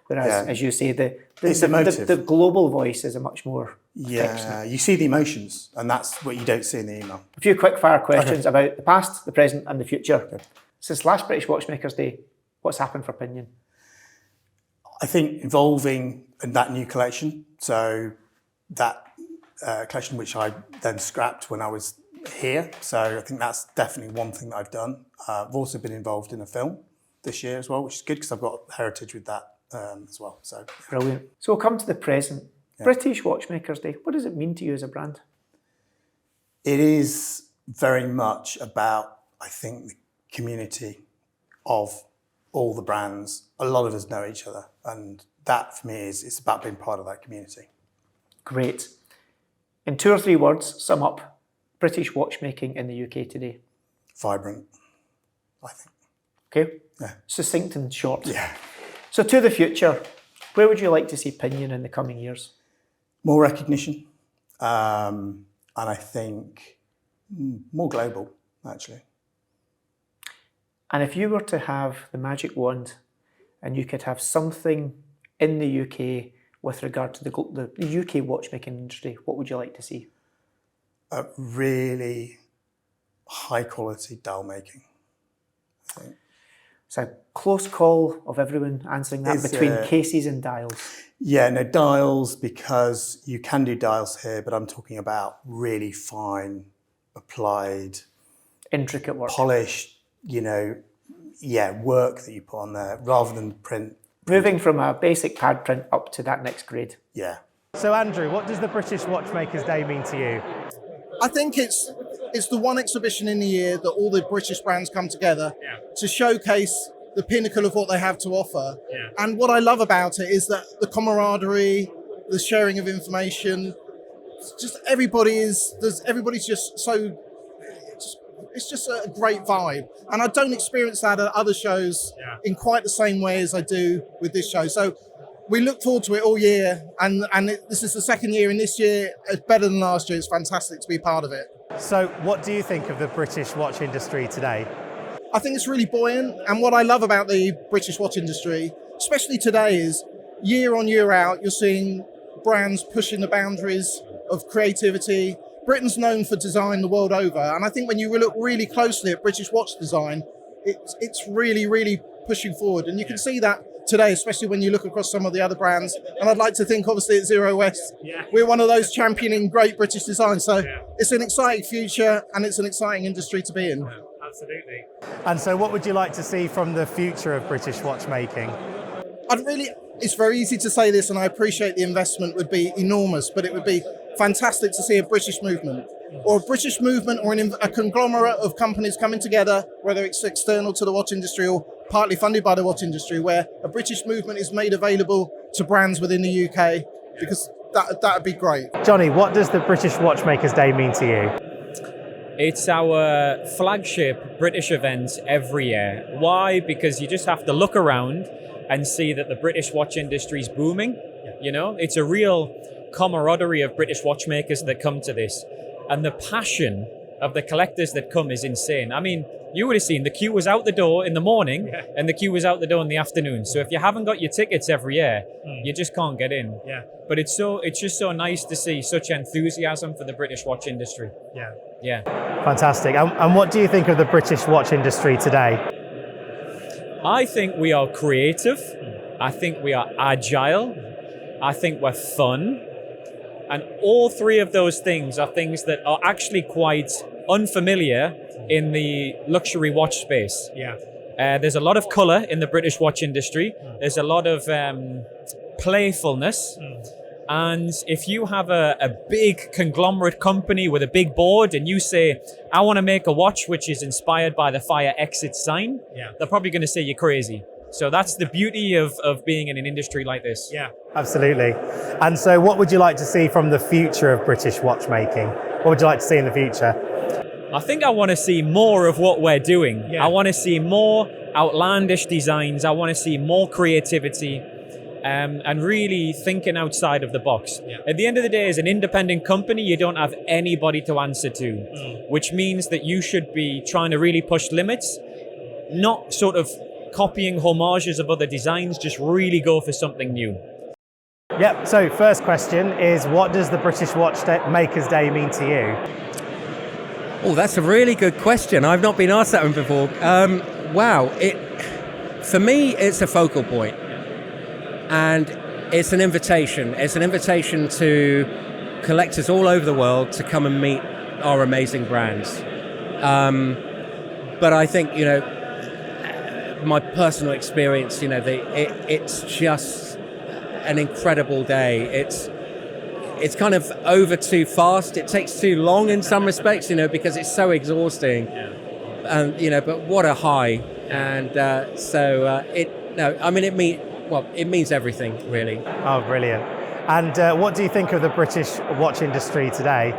S2: whereas, as you say, the global voice is a much more affectionate.
S12: You see the emotions, and that's what you don't see in the email.
S2: A few quick fire questions about the past, the present, and the future. Okay. Since last British Watchmakers Day, what's happened for Pinion?
S12: I think involving in that new collection. So that collection which I then scrapped when I was here. So I think that's definitely one thing that I've done. I've also been involved in a film this year as well, which is good because I've got heritage with that as well. So
S2: brilliant. So we'll come to the present. Yeah. British Watchmakers Day. What does it mean to you as a brand?
S12: It is very much about, I think, the community of all the brands. A lot of us know each other, and that for me it's about being part of that community.
S2: Great. In 2 or 3 words, sum up British watchmaking in the UK today.
S12: Vibrant, I think.
S2: Okay.
S12: Yeah.
S2: Succinct and short.
S12: Yeah.
S2: So to the future, where would you like to see Pinion in the coming years?
S12: More recognition, and I think more global, actually.
S2: And if you were to have the magic wand and you could have something in the UK with regard to the UK watchmaking industry, what would you like to see?
S12: A really high quality dial making, I think.
S2: It's a close call of everyone answering that between cases and dials.
S12: Yeah, no, dials, because you can do dials here, but I'm talking about really fine, applied,
S2: intricate work.
S12: Polished, work that you put on there rather than print.
S2: Moving from a basic pad print up to that next grade.
S12: Yeah.
S1: So Andrew, what does the British Watchmakers Day mean to you?
S13: I think it's the one exhibition in the year that all the British brands come together to showcase the pinnacle of what they have to offer. Yeah. And what I love about it is that the camaraderie, the sharing of information, just everybody's just so, it's just a great vibe. And I don't experience that at other shows in quite the same way as I do with this show. So we look forward to it all year, and this is the second year, and this year it's better than last year. It's fantastic to be part of it.
S1: So what do you think of the British watch industry today?
S13: I think it's really buoyant, and what I love about the British watch industry, especially today, is year on year out, you're seeing brands pushing the boundaries of creativity. Britain's known for design the world over, and I think when you look really closely at British watch design, it's really, really pushing forward, and you can see that today, especially when you look across some of the other brands. And I'd like to think, obviously, at Zero West, we're one of those championing great British design. So it's an exciting future, and it's an exciting industry to be in.
S1: Absolutely. And so what would you like to see from the future of British watchmaking?
S13: It's very easy to say this, and I appreciate the investment would be enormous, but it would be fantastic to see a British movement, or a conglomerate of companies coming together, whether it's external to the watch industry or partly funded by the watch industry, where a British movement is made available to brands within the UK, because that would be great.
S1: Johnny, what does the British Watchmakers Day mean to you?
S14: It's our flagship British event every year. Why? Because you just have to look around and see that the British watch industry is booming. It's a real camaraderie of British watchmakers that come to this. And the passion of the collectors that come is insane. I mean, you would have seen the queue was out the door in the morning and the queue was out the door in the afternoon. So if you haven't got your tickets every year, you just can't get in. Yeah. But it's just so nice to see such enthusiasm for the British watch industry. Yeah.
S1: Fantastic. And what do you think of the British watch industry today?
S14: I think we are creative. I think we are agile. I think we're fun. And all three of those things are things that are actually quite unfamiliar in the luxury watch space. There's a lot of colour in the British watch industry. There's a lot of playfulness. And if you have a big conglomerate company with a big board and you say, I want to make a watch which is inspired by the fire exit sign, they're probably going to say you're crazy. So that's the beauty of being in an industry like this.
S1: Yeah, absolutely. And so what would you like to see from the future of British watchmaking? What would you like to see in the future?
S14: I think I want to see more of what we're doing. I want to see more outlandish designs. I want to see more creativity. And really thinking outside of the box. At the end of the day, as an independent company, you don't have anybody to answer to, which means that you should be trying to really push limits, not sort of copying homages of other designs, just really go for something new.
S1: Yep, so first question is, what does the British Watchmakers Day mean to you?
S15: Oh, that's a really good question. I've not been asked that one before. Wow, for me, it's a focal point. And it's an invitation. It's an invitation to collectors all over the world to come and meet our amazing brands. But I think, my personal experience, it's just an incredible day. It's kind of over too fast. It takes too long in some respects, because it's so exhausting. But what a high. And it means everything, really.
S1: Oh, brilliant. And what do you think of the British watch industry today?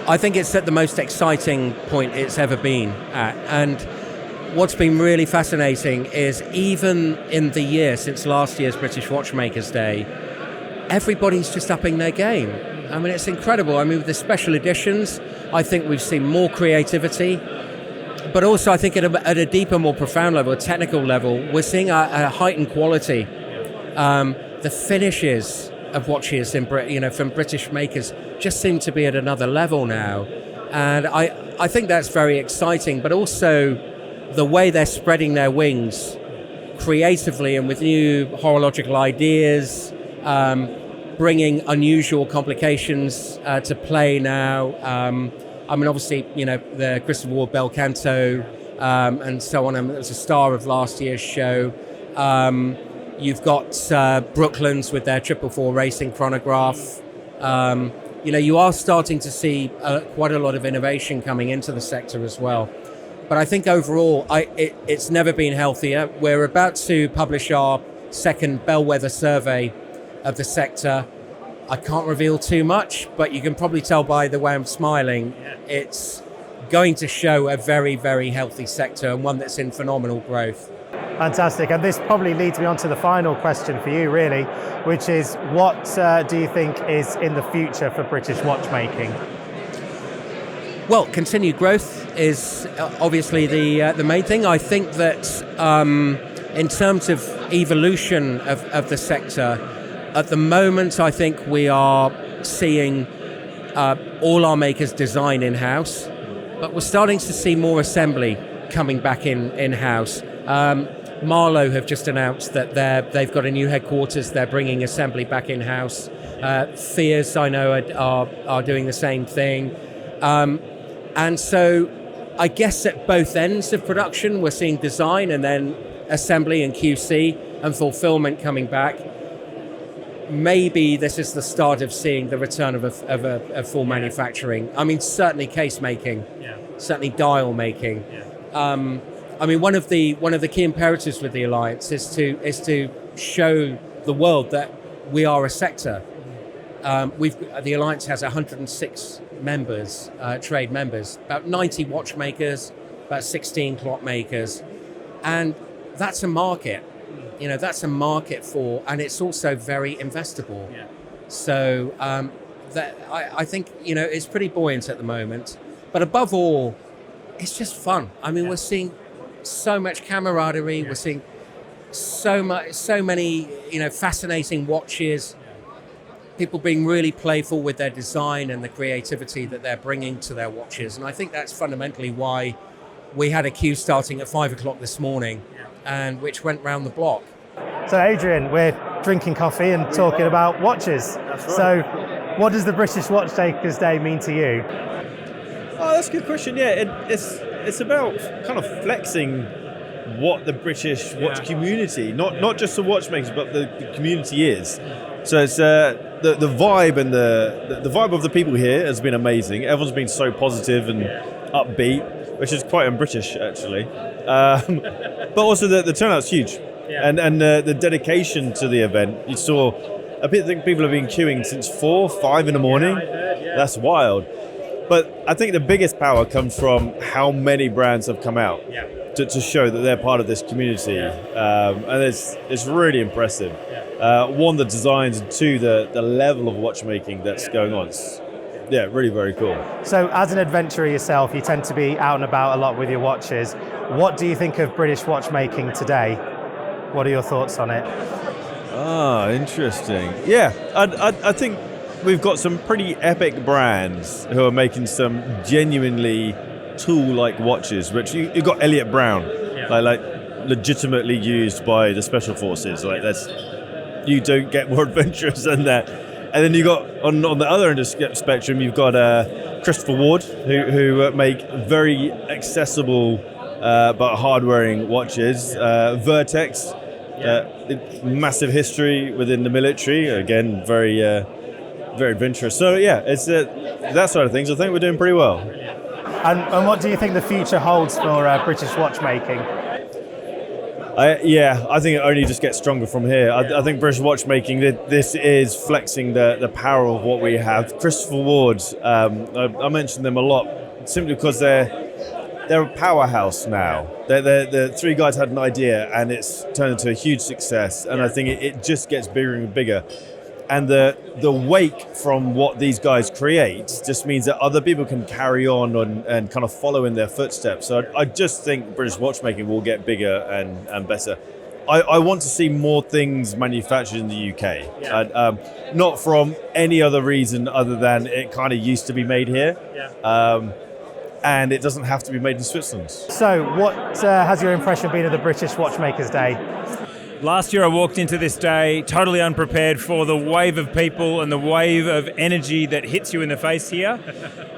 S15: I think it's at the most exciting point it's ever been at. And what's been really fascinating is even in the year since last year's British Watchmakers Day, everybody's just upping their game. I mean, it's incredible. I mean, with the special editions, I think we've seen more creativity. But also, I think at a deeper, more profound level, a technical level, we're seeing a heightened quality. The finishes of watches from British makers just seem to be at another level now. And I think that's very exciting, but also the way they're spreading their wings creatively and with new horological ideas, bringing unusual complications to play now. Obviously, the Christopher Ward Bel Canto and so on. It was a star of last year's show. You've got Brooklands with their 444 racing chronograph. You are starting to see quite a lot of innovation coming into the sector as well. But I think overall, it's never been healthier. We're about to publish our second bellwether survey of the sector. I can't reveal too much, but you can probably tell by the way I'm smiling, it's going to show a very, very healthy sector and one that's in phenomenal growth.
S1: Fantastic. And this probably leads me on to the final question for you, really, which is what do you think is in the future for British watchmaking?
S15: Well, continued growth is obviously the main thing. I think that in terms of evolution of the sector, at the moment, I think we are seeing all our makers design in-house, but we're starting to see more assembly coming back in-house. Marloe have just announced that they've got a new headquarters. They're bringing assembly back in-house. Fears, I know, are doing the same thing. And so I guess at both ends of production, we're seeing design and then assembly and QC and fulfillment coming back. Maybe this is the start of seeing the return of a full manufacturing. I mean, certainly case making, certainly dial making. One of the key imperatives with the Alliance is to show the world that we are a sector. The Alliance has 106 members, trade members, about 90 watchmakers, about 16 clockmakers, and that's a market. That's a market for, and it's also very investable. So I think it's pretty buoyant at the moment. But above all, it's just fun. I mean, we're seeing so much camaraderie. We're seeing so many fascinating watches. People being really playful with their design and the creativity that they're bringing to their watches, and I think that's fundamentally why we had a queue starting at 5 o'clock this morning, and which went round the block.
S1: So Adrian, we're drinking coffee and talking about watches.
S16: That's right.
S1: So what does the British Watchmakers Day mean to you?
S16: Oh, that's a good question. Yeah, it's about kind of flexing what the British watch community, not just the watchmakers, but the community is. So it's the vibe and the vibe of the people here has been amazing. Everyone's been so positive and upbeat, which is quite un-British actually. But also the turnout's huge, and the dedication to the event. You saw, I think people have been queuing since 4, 5 in the morning. That's wild. But I think the biggest power comes from how many brands have come out to show that they're part of this community. And it's really impressive. One, the designs, and two, the level of watchmaking that's going on. It's, really very cool.
S1: So as an adventurer yourself, you tend to be out and about a lot with your watches. What do you think of British watchmaking today? What are your thoughts on it?
S16: Ah, interesting. Yeah, I think we've got some pretty epic brands who are making some genuinely tool-like watches, which you've got Elliot Brown, like legitimately used by the special forces. Like you don't get more adventurous than that. And then you got on the other end of the spectrum, you've got Christopher Ward, who make very accessible but hard-wearing watches. Vertex, massive history within the military. Again, very adventurous. So it's that side of things. I think we're doing pretty well.
S1: And what do you think the future holds for British watchmaking?
S16: I think it only just gets stronger from here. I think British watchmaking, this is flexing the power of what we have. Christopher Ward, I mentioned them a lot simply because they're a powerhouse now. The three guys had an idea and it's turned into a huge success, and I think it just gets bigger and bigger. And the wake from what these guys create just means that other people can carry on and kind of follow in their footsteps. So I just think British watchmaking will get bigger and better. I want to see more things manufactured in the UK. Not from any other reason other than it kind of used to be made here. And it doesn't have to be made in Switzerland.
S1: So what has your impression been of the British Watchmakers' Day?
S14: Last year I walked into this day totally unprepared for the wave of people and the wave of energy that hits you in the face here.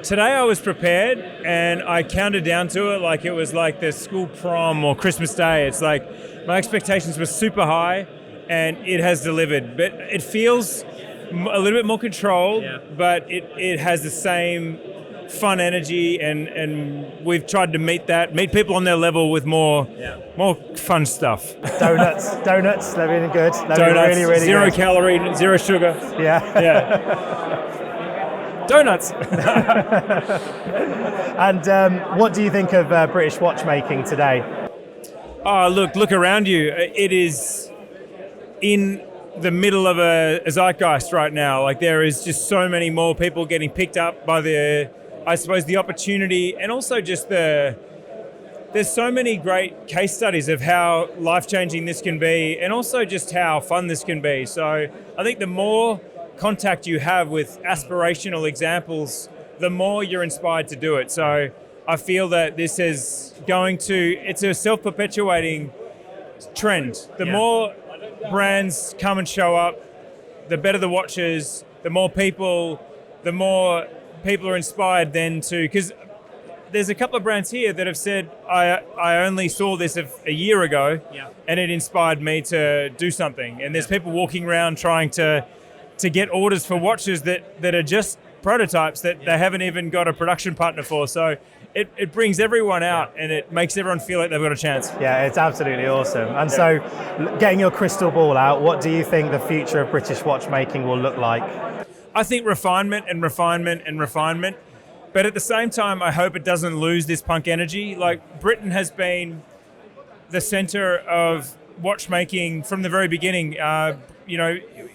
S14: Today I was prepared and I counted down to it like it was like the school prom or Christmas Day. It's like my expectations were super high and it has delivered. But it feels a little bit more controlled, but it has the same fun energy, and we've tried to meet people on their level with more fun stuff.
S1: Donuts, they've been good. They've
S14: Donuts,
S1: been really
S14: zero
S1: good.
S14: calorie, zero sugar.
S1: Yeah.
S14: Donuts.
S1: And what do you think of British watchmaking today?
S14: Oh, look around you. It is in the middle of a zeitgeist right now. Like there is just so many more people getting picked up by the opportunity, and also just there's so many great case studies of how life-changing this can be, and also just how fun this can be. So I think the more contact you have with aspirational examples, the more you're inspired to do it. So I feel that this is it's a self-perpetuating trend. The more brands come and show up, the better the watches, the more people are inspired then to, because there's a couple of brands here that have said, I only saw this a year ago and it inspired me to do something. And there's people walking around trying to get orders for watches that are just prototypes that they haven't even got a production partner for. So it brings everyone out and it makes everyone feel like they've got a chance.
S1: Yeah, it's absolutely awesome. And so getting your crystal ball out, what do you think the future of British watchmaking will look like?
S14: I think refinement and refinement and refinement. But at the same time, I hope it doesn't lose this punk energy. Like Britain has been the center of watchmaking from the very beginning.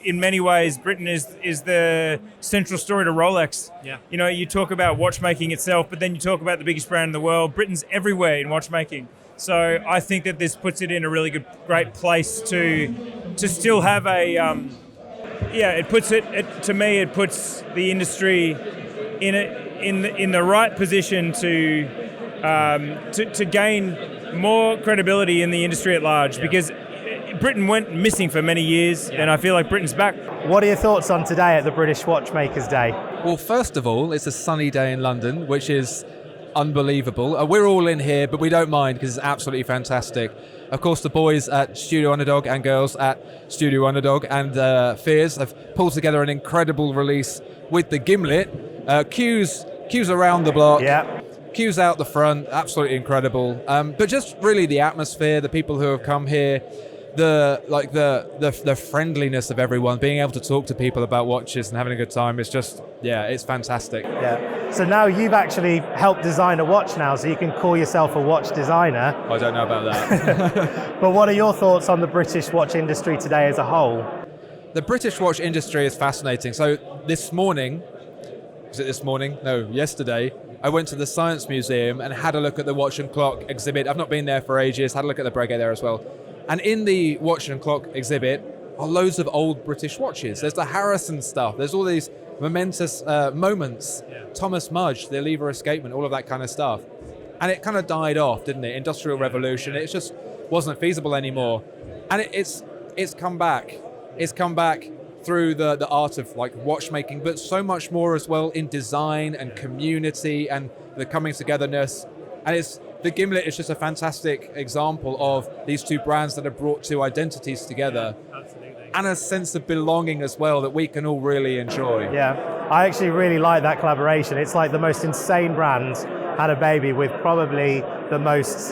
S14: In many ways, Britain is the central story to Rolex. Yeah. You talk about watchmaking itself, but then you talk about the biggest brand in the world. Britain's everywhere in watchmaking. So I think that this puts it in a really great place to still have a. It puts the industry in the right position to gain more credibility in the industry at large, because Britain went missing for many years, and I feel like Britain's back.
S1: What are your thoughts on today at the British Watchmakers' Day?
S17: Well, first of all, it's a sunny day in London, which is unbelievable. We're all in here, but we don't mind because it's absolutely fantastic. Of course, the boys at Studio Underdog and girls at Studio Underdog and Fears have pulled together an incredible release with the Gimlet. Queues around the block. Yeah. Queues out the front, absolutely incredible. But just really the atmosphere, the people who have come here, the friendliness of everyone, being able to talk to people about watches and having a good time, it's just, yeah, it's fantastic.
S1: Yeah. So now you've actually helped design a watch now, so you can call yourself a watch designer.
S17: I don't know about that.
S1: But what are your thoughts on the British watch industry today as a whole?
S17: The British watch industry is fascinating. So this morning, was it this morning? No, yesterday, I went to the Science Museum and had a look at the watch and clock exhibit. I've not been there for ages, had a look at the Breguet there as well. And in the watch and clock exhibit are loads of old British watches. There's the Harrison stuff. There's all these momentous moments. Thomas Mudge, the lever escapement, all of that kind of stuff. And it kind of died off, didn't it? Industrial Revolution. It just wasn't feasible anymore. And it's come back. It's come back through the art of like watchmaking, but so much more as well in design and community and the coming togetherness. And the Gimlet is just a fantastic example of these two brands that have brought two identities together. And a sense of belonging as well that we can all really enjoy.
S1: Yeah, I actually really like that collaboration. It's like the most insane brand had a baby with probably the most,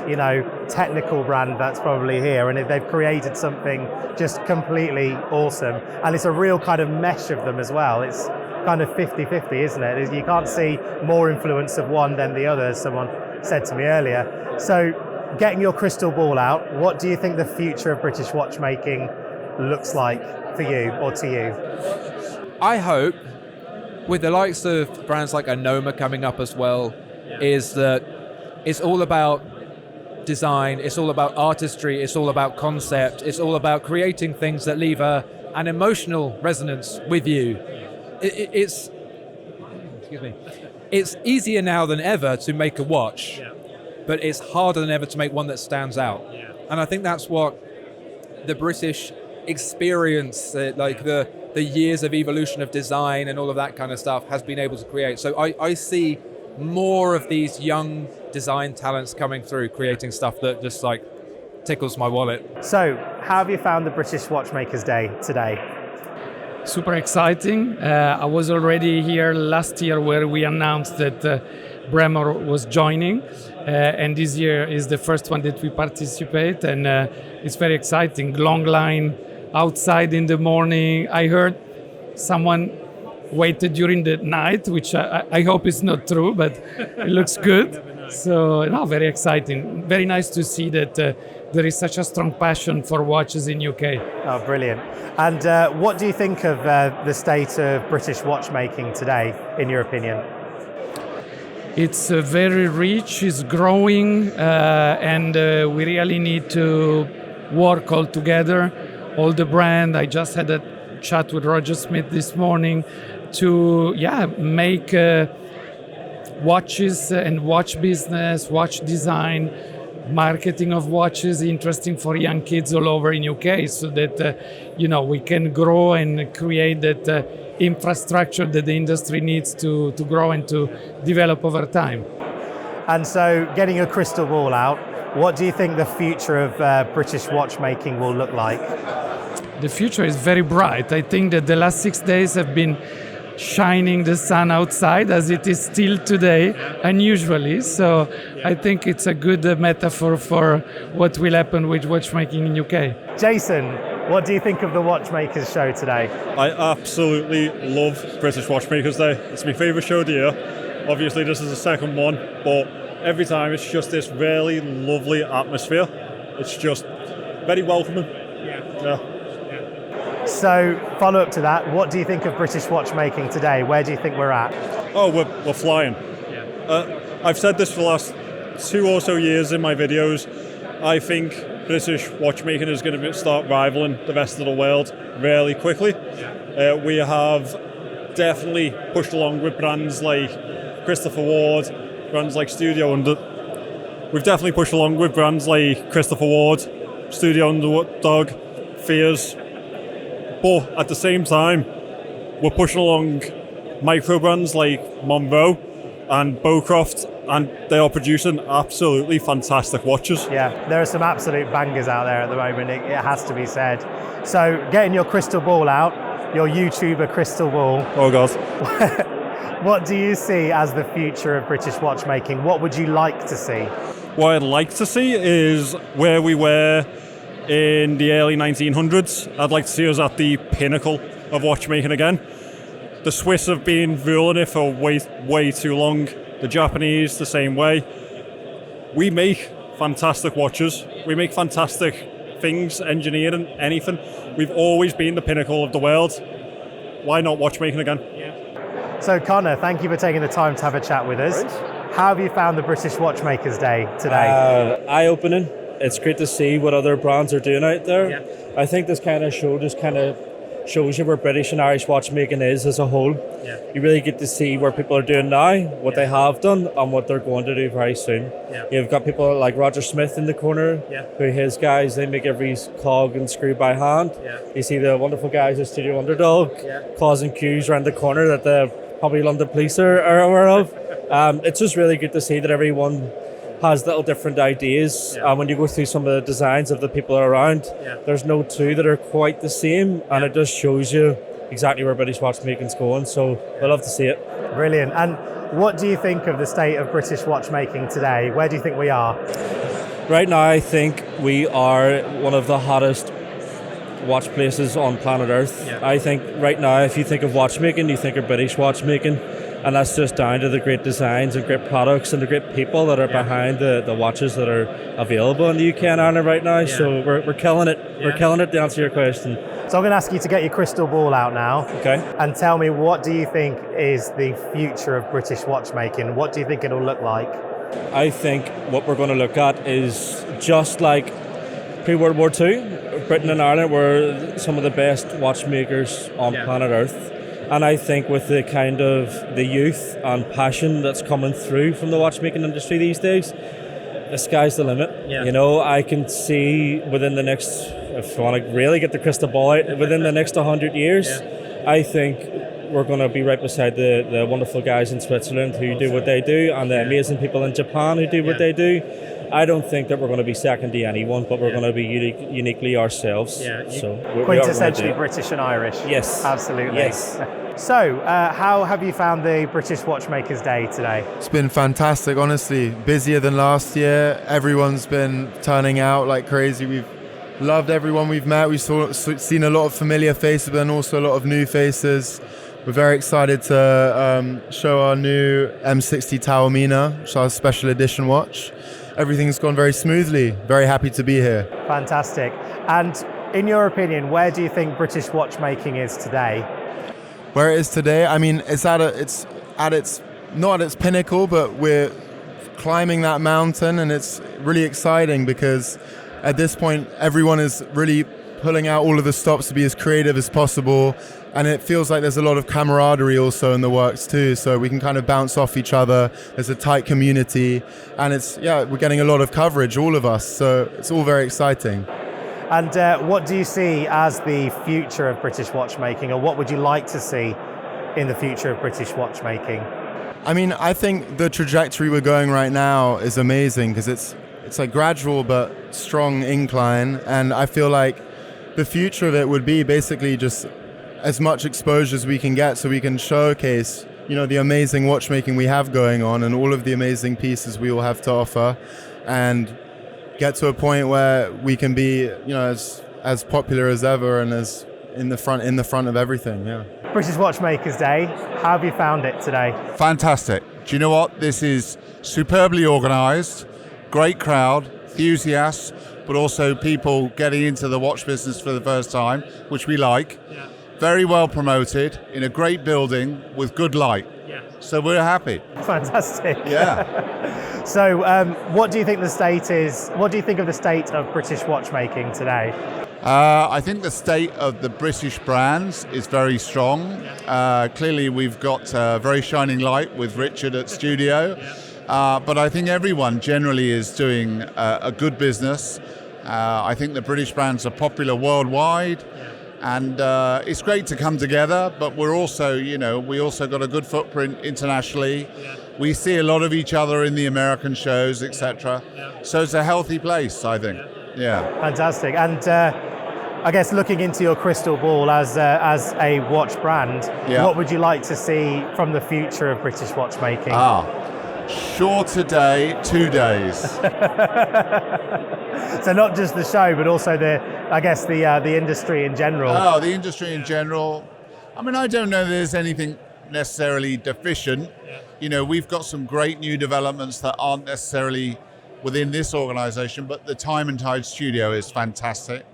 S1: technical brand that's probably here. And they've created something just completely awesome. And it's a real kind of mesh of them as well. It's kind of 50-50, isn't it? You can't see more influence of one than the other, as someone said to me earlier. So getting your crystal ball out, what do you think the future of British watchmaking looks like for you or to you?
S17: I hope, with the likes of brands like Anoma coming up as well, is that it's all about design, it's all about artistry, it's all about concept, it's all about creating things that leave an emotional resonance with you. It's easier now than ever to make a watch, but it's harder than ever to make one that stands out. And I think that's what the British experience, like the years of evolution of design and all of that kind of stuff has been able to create. So I see more of these young design talents coming through, creating stuff that just like tickles my wallet.
S1: So how have you found the British Watchmakers Day today?
S18: Super exciting. I was already here last year where we announced that Bremont was joining, and this year is the first one that we participate, and it's very exciting. Long line outside in the morning. I heard someone waited during the night, which I hope is not true, but it looks good. So, very exciting. Very nice to see that there is such a strong passion for watches in UK.
S1: Oh, brilliant. And what do you think of the state of British watchmaking today, in your opinion?
S18: It's very rich, it's growing, and we really need to work all together. All the brand. I just had a chat with Roger Smith this morning to make watches and watch business, watch design, marketing of watches interesting for young kids all over in UK, so that we can grow and create that infrastructure that the industry needs to grow and to develop over time.
S1: And so, getting your crystal ball out, what do you think the future of British watchmaking will look like?
S18: The future is very bright. I think that the last 6 days have been shining the sun outside, as it is still today, unusually. So I think it's a good metaphor for what will happen with watchmaking in UK.
S1: Jason, what do you think of the Watchmakers show today?
S19: I absolutely love British Watchmakers Day. It's my favourite show of the year. Obviously this is the second one, but every time it's just this really lovely atmosphere. It's just very welcoming. Yeah.
S1: So, follow up to that, what do you think of British watchmaking today? Where do you think we're at?
S19: Oh, we're flying. I've said this for the last 2 or so years in my videos. I think British watchmaking is going to start rivaling the rest of the world really quickly. We have definitely pushed along with brands like Christopher Ward, brands like Studio Underdog. We've definitely pushed along with brands like Christopher Ward, Studio Underdog, Fears. But at the same time, we're pushing along micro brands like Monroe and Beaucroft, and they are producing absolutely fantastic watches.
S1: Yeah, there are some absolute bangers out there at the moment, it has to be said. So, getting your crystal ball out, your YouTuber crystal ball.
S19: Oh God.
S1: What do you see as the future of British watchmaking? What would you like to see?
S19: What I'd like to see is where we were in the early 1900s. I'd like to see us at the pinnacle of watchmaking again. The Swiss have been ruling it for way too long. The Japanese, the same way. We make fantastic watches. We make fantastic things, engineering, anything. We've always been the pinnacle of the world. Why not watchmaking again?
S1: So Connor, thank you for taking the time to have a chat with us. How have you found the British Watchmakers Day today?
S20: Eye-opening. It's great to see what other brands are doing out there. I think this kind of show just kind of shows you where British and Irish watchmaking is as a whole. You really get to see where people are doing now, what they have done, and what they're going to do very soon. You've got people like Roger Smith in the corner, who his guys, they make every cog and screw by hand. You see the wonderful guys at Studio Underdog causing queues around the corner that the probably London police are aware of. It's just really good to see that everyone has little different ideas. When you go through some of the designs of the people around, there's no two that are quite the same, and it just shows you exactly where British watchmaking's going. So I love to see it.
S1: Brilliant. And what do you think of the state of British watchmaking today? Where do you think we are?
S20: Right now, I think we are one of the hottest watch places on planet Earth. I think right now, if you think of watchmaking, you think of British watchmaking. And that's just down to the great designs and great products and the great people that are behind the watches that are available in the UK and Ireland right now. So we're killing it. We're killing it, to answer your question.
S1: So I'm going to ask you to get your crystal ball out now.
S20: Okay.
S1: And tell me, what do you think is the future of British watchmaking? What do you think it'll look like?
S20: I think what we're going to look at is just like pre-World War II, Britain and Ireland were some of the best watchmakers on planet Earth. And I think with the kind of the youth and passion that's coming through from the watchmaking industry these days, the sky's the limit. You know, I can see within the next, if you want to really get the crystal ball out, within the next 100 years, I think we're going to be right beside the wonderful guys in Switzerland who do what they do, and the amazing people in Japan who do what they do. I don't think that we're going to be second to anyone, but we're going to be uniquely ourselves. So
S1: quintessentially British and Irish.
S20: Yes.
S1: Absolutely.
S20: Yes.
S1: So, how have you found the British Watchmakers Day today?
S21: It's been fantastic, honestly. Busier than last year. Everyone's been turning out like crazy. We've loved everyone we've met. We've seen a lot of familiar faces, but then also a lot of new faces. We're very excited to show our new M60 Taormina, which is our special edition watch. Everything's gone very smoothly. Very happy to be here.
S1: Fantastic. And in your opinion, where do you think British watchmaking is today?
S21: Where it is today, I mean, it's not at its pinnacle, but we're climbing that mountain, and it's really exciting because at this point, everyone is really pulling out all of the stops to be as creative as possible. And it feels like there's a lot of camaraderie also in the works too, so we can kind of bounce off each other. There's a tight community, and we're getting a lot of coverage, all of us, so it's all very exciting.
S1: And what do you see as the future of British watchmaking, or what would you like to see in the future of British watchmaking?
S21: I mean, I think the trajectory we're going right now is amazing because it's a gradual but strong incline, and I feel like the future of it would be basically just as much exposure as we can get so we can showcase, you know, the amazing watchmaking we have going on and all of the amazing pieces we all have to offer, and get to a point where we can be, you know, as popular as ever and as in the front of everything.
S1: British Watchmakers Day, how have you found it today?
S22: Fantastic. Do you know what? This is superbly organised, great crowd, enthusiasts, but also people getting into the watch business for the first time, which we like. Very well promoted in a great building with good light. So we're happy.
S1: Fantastic.
S22: Yeah.
S1: So what do you think the state is? What do you think of the state of British watchmaking today?
S22: I think the state of the British brands is very strong. Clearly we've got a very shining light with Richard at Studio. But I think everyone generally is doing a good business. I think the British brands are popular worldwide. And it's great to come together, but we're also, you know, we also got a good footprint internationally. We see a lot of each other in the American shows, etc. So it's a healthy place, I think. Yeah.
S1: Fantastic. And I guess looking into your crystal ball as a watch brand, what would you like to see from the future of British watchmaking?
S22: Shorter day, 2 days.
S1: So not just the show, but also the industry in general.
S22: Oh, the industry in general. I mean, I don't know there's anything necessarily deficient. We've got some great new developments that aren't necessarily within this organization, but the Time+Tide studio is fantastic.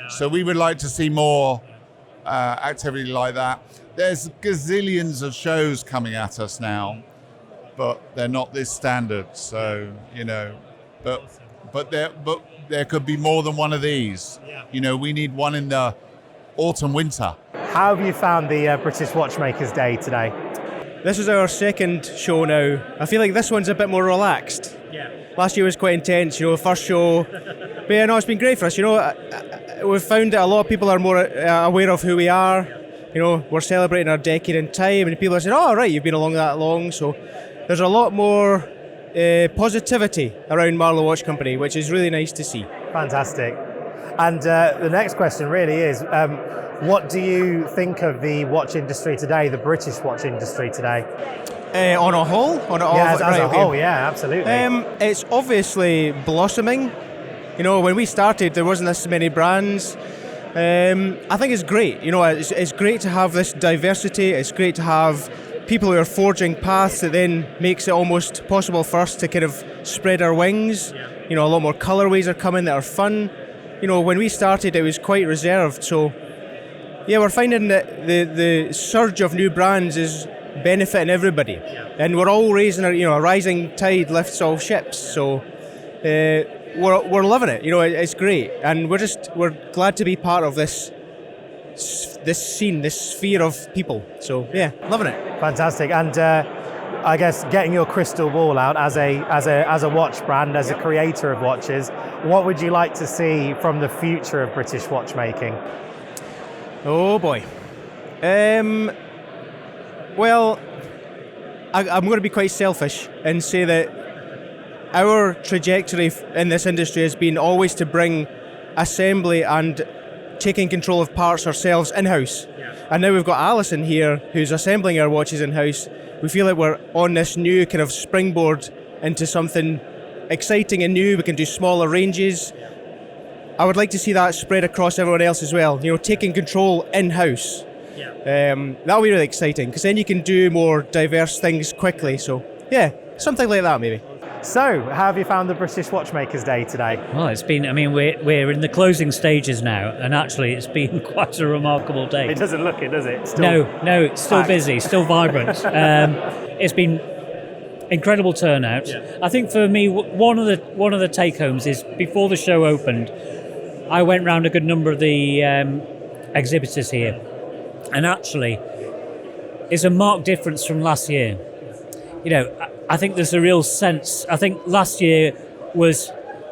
S22: So we would like to see more activity like that. There's gazillions of shows coming at us now, but they're not this standard. So, but there could be more than one of these. We need one in the autumn, winter.
S1: How have you found the British Watchmakers Day today?
S4: This is our second show now. I feel like this one's a bit more relaxed. Last year was quite intense, first show. But it's been great for us. We've found that a lot of people are more aware of who we are. We're celebrating our decade in time, and people are saying, "Oh, right, you've been along that long." So there's a lot more positivity around Marloe Watch Company, which is really nice to see.
S1: Fantastic. And the next question really is, what do you think of the watch industry today, the British watch industry today?
S4: On a whole?
S1: As a whole, yeah, absolutely.
S4: It's obviously blossoming. When we started, there wasn't this many brands. I think it's great. It's great to have this diversity. It's great to have people who are forging paths that then makes it almost possible for us to kind of spread our wings. A lot more colorways are coming that are fun. When we started, it was quite reserved. So, we're finding that the surge of new brands is benefiting everybody, and we're all raising a rising tide lifts all ships. So we're loving it. It's great, and we're glad to be part of this scene, this sphere of people. So loving it.
S1: Fantastic. And I guess getting your crystal ball out as a watch brand, as a creator of watches, what would you like to see from the future of British watchmaking?
S4: Oh boy. Well, I'm going to be quite selfish and say that our trajectory in this industry has been always to bring assembly and taking control of parts ourselves in-house. And now we've got Alison here who's assembling our watches in-house. We feel like we're on this new kind of springboard into something exciting and new. We can do smaller ranges. I would like to see that spread across everyone else as well, taking control in-house. That'll be really exciting, because then you can do more diverse things quickly. So something like that maybe.
S1: So, how have you found the British Watchmakers Day today?
S5: Well, it's been, we're in the closing stages now, and actually it's been quite a remarkable day.
S1: It doesn't look it, does it?
S5: No, it's still busy, still vibrant. It's been incredible turnout. I think for me, one of the take-homes is, before the show opened, I went round a good number of the exhibitors here, and actually it's a marked difference from last year. I think there's a real sense. I think last year was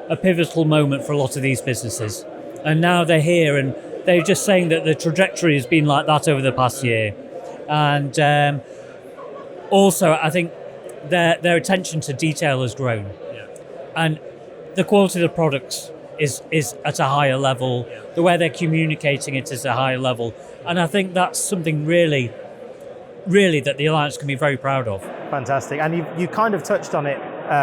S5: a pivotal moment for a lot of these businesses, and now they're here and they're just saying that the trajectory has been like that over the past year. And also, I think their attention to detail has grown, and the quality of the products is at a higher level. The way they're communicating it is at a higher level, and I think that's something really that the Alliance can be very proud of.
S1: Fantastic. And you kind of touched on it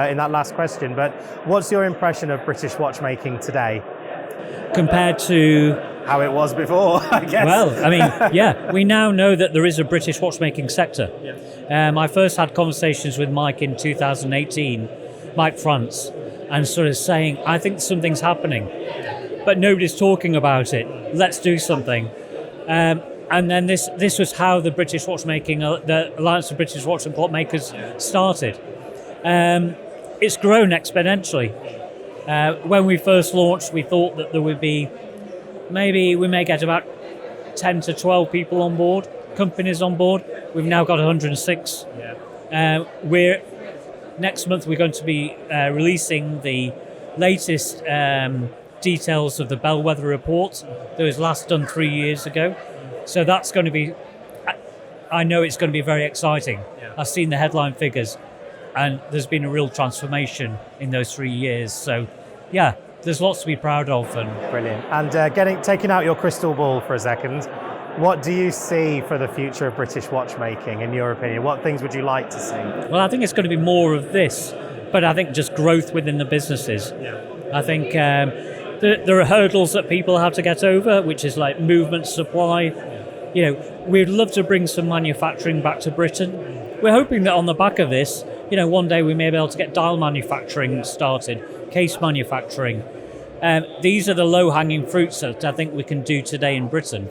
S1: in that last question, but what's your impression of British watchmaking today?
S5: Compared to
S1: how it was before, I guess.
S5: Well, we now know that there is a British watchmaking sector. I first had conversations with Mike in 2018, Mike France, and sort of saying, I think something's happening, but nobody's talking about it. Let's do something. And then this was how the British watchmaking, the Alliance of British Watch and Clockmakers started. It's grown exponentially. When we first launched, we thought that there would be, maybe we may get about 10 to 12 people on board, companies on board. We've now got 106. Next month we're going to be releasing the latest details of the Bellwether report that was last done 3 years ago. So that's going to be, I know it's going to be very exciting. I've seen the headline figures, and there's been a real transformation in those 3 years. So, there's lots to be proud of. And
S1: brilliant. And taking out your crystal ball for a second, what do you see for the future of British watchmaking, in your opinion? What things would you like to see?
S5: Well, I think it's going to be more of this, but I think just growth within the businesses. I think there are hurdles that people have to get over, which is like movement, supply. You know, we'd love to bring some manufacturing back to Britain. We're hoping that on the back of this, you know, one day we may be able to get dial manufacturing started, case manufacturing. These are the low-hanging fruits that I think we can do today in Britain.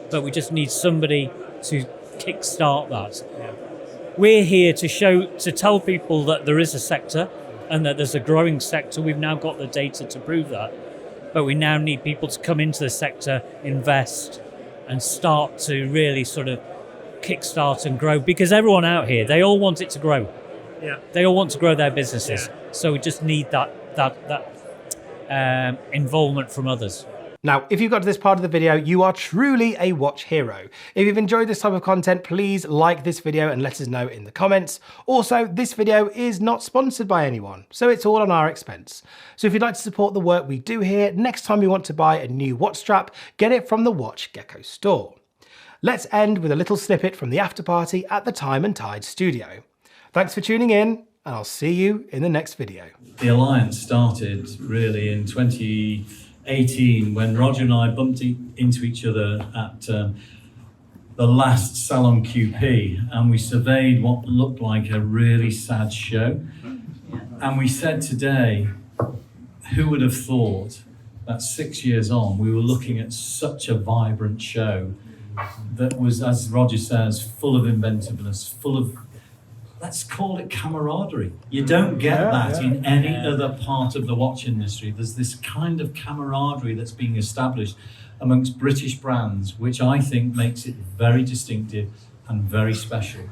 S5: But we just need somebody to kickstart that. We're here to tell people that there is a sector and that there's a growing sector. We've now got the data to prove that. But we now need people to come into the sector, invest, and start to really sort of kickstart and grow. Because everyone out here, they all want it to grow.
S1: Yeah.
S5: They all want to grow their businesses. So we just need that involvement from others.
S1: Now, if you've got to this part of the video, you are truly a watch hero. If you've enjoyed this type of content, please like this video and let us know in the comments. Also, this video is not sponsored by anyone, so it's all on our expense. So if you'd like to support the work we do here, next time you want to buy a new watch strap, get it from the WatchGecko store. Let's end with a little snippet from the after party at the Time+Tide studio. Thanks for tuning in, and I'll see you in the next video.
S3: The alliance started really in 2018 when Roger and I bumped into each other at the last Salon QP, and we surveyed what looked like a really sad show. And we said today, who would have thought that 6 years on we were looking at such a vibrant show that was, as Roger says, full of inventiveness, full of, let's call it camaraderie. You don't get that in any other part of the watch industry. There's this kind of camaraderie that's being established amongst British brands, which I think makes it very distinctive and very special.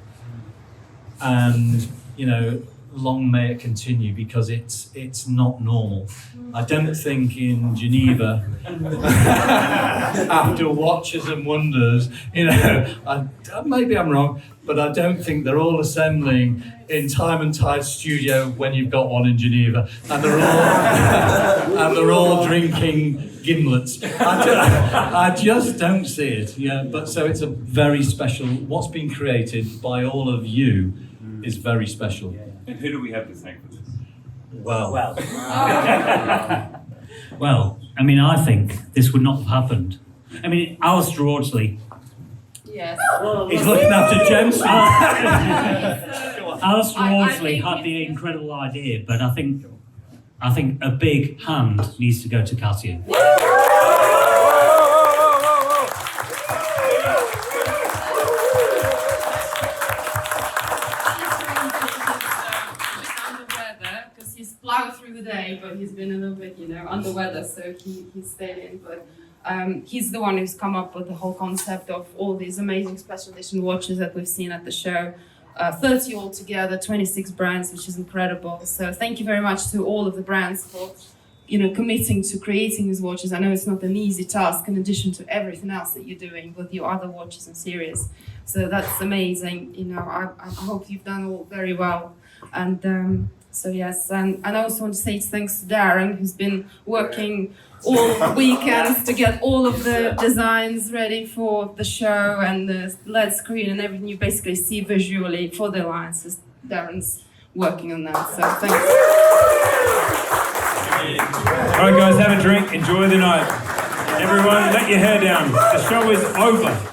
S3: And, you know, long may it continue, because it's not normal. I don't think in Geneva, after Watches and Wonders, you know, maybe I'm wrong, but I don't think they're all assembling in Time+Tide studio when you've got one in Geneva, and they're all drinking gimlets. I just don't see it. Yeah, but so it's a very special. What's been created by all of you is very special.
S6: And who do we have to thank for this?
S5: Well, I mean, I think this would not have happened. I mean, Alistair Audsley.
S23: Yes.
S5: He's looking after James. Alistair Audsley had the incredible idea, but I think a big hand needs to go to Katia.
S23: Plowed through the day, but he's been a little bit, you know, under weather, so he's stayed in. But he's the one who's come up with the whole concept of all these amazing special edition watches that we've seen at the show. 30 altogether, 26 brands, which is incredible. So thank you very much to all of the brands for, you know, committing to creating these watches. I know it's not an easy task in addition to everything else that you're doing with your other watches and series. So that's amazing. You know, I hope you've done all very well. And so yes, and I also want to say thanks to Darren, who's been working all weekends to get all of the designs ready for the show and the LED screen and everything you basically see visually for the alliances. Darren's working on that, so thanks.
S6: All right, guys, have a drink. Enjoy the night. Everyone, let your hair down. The show is over.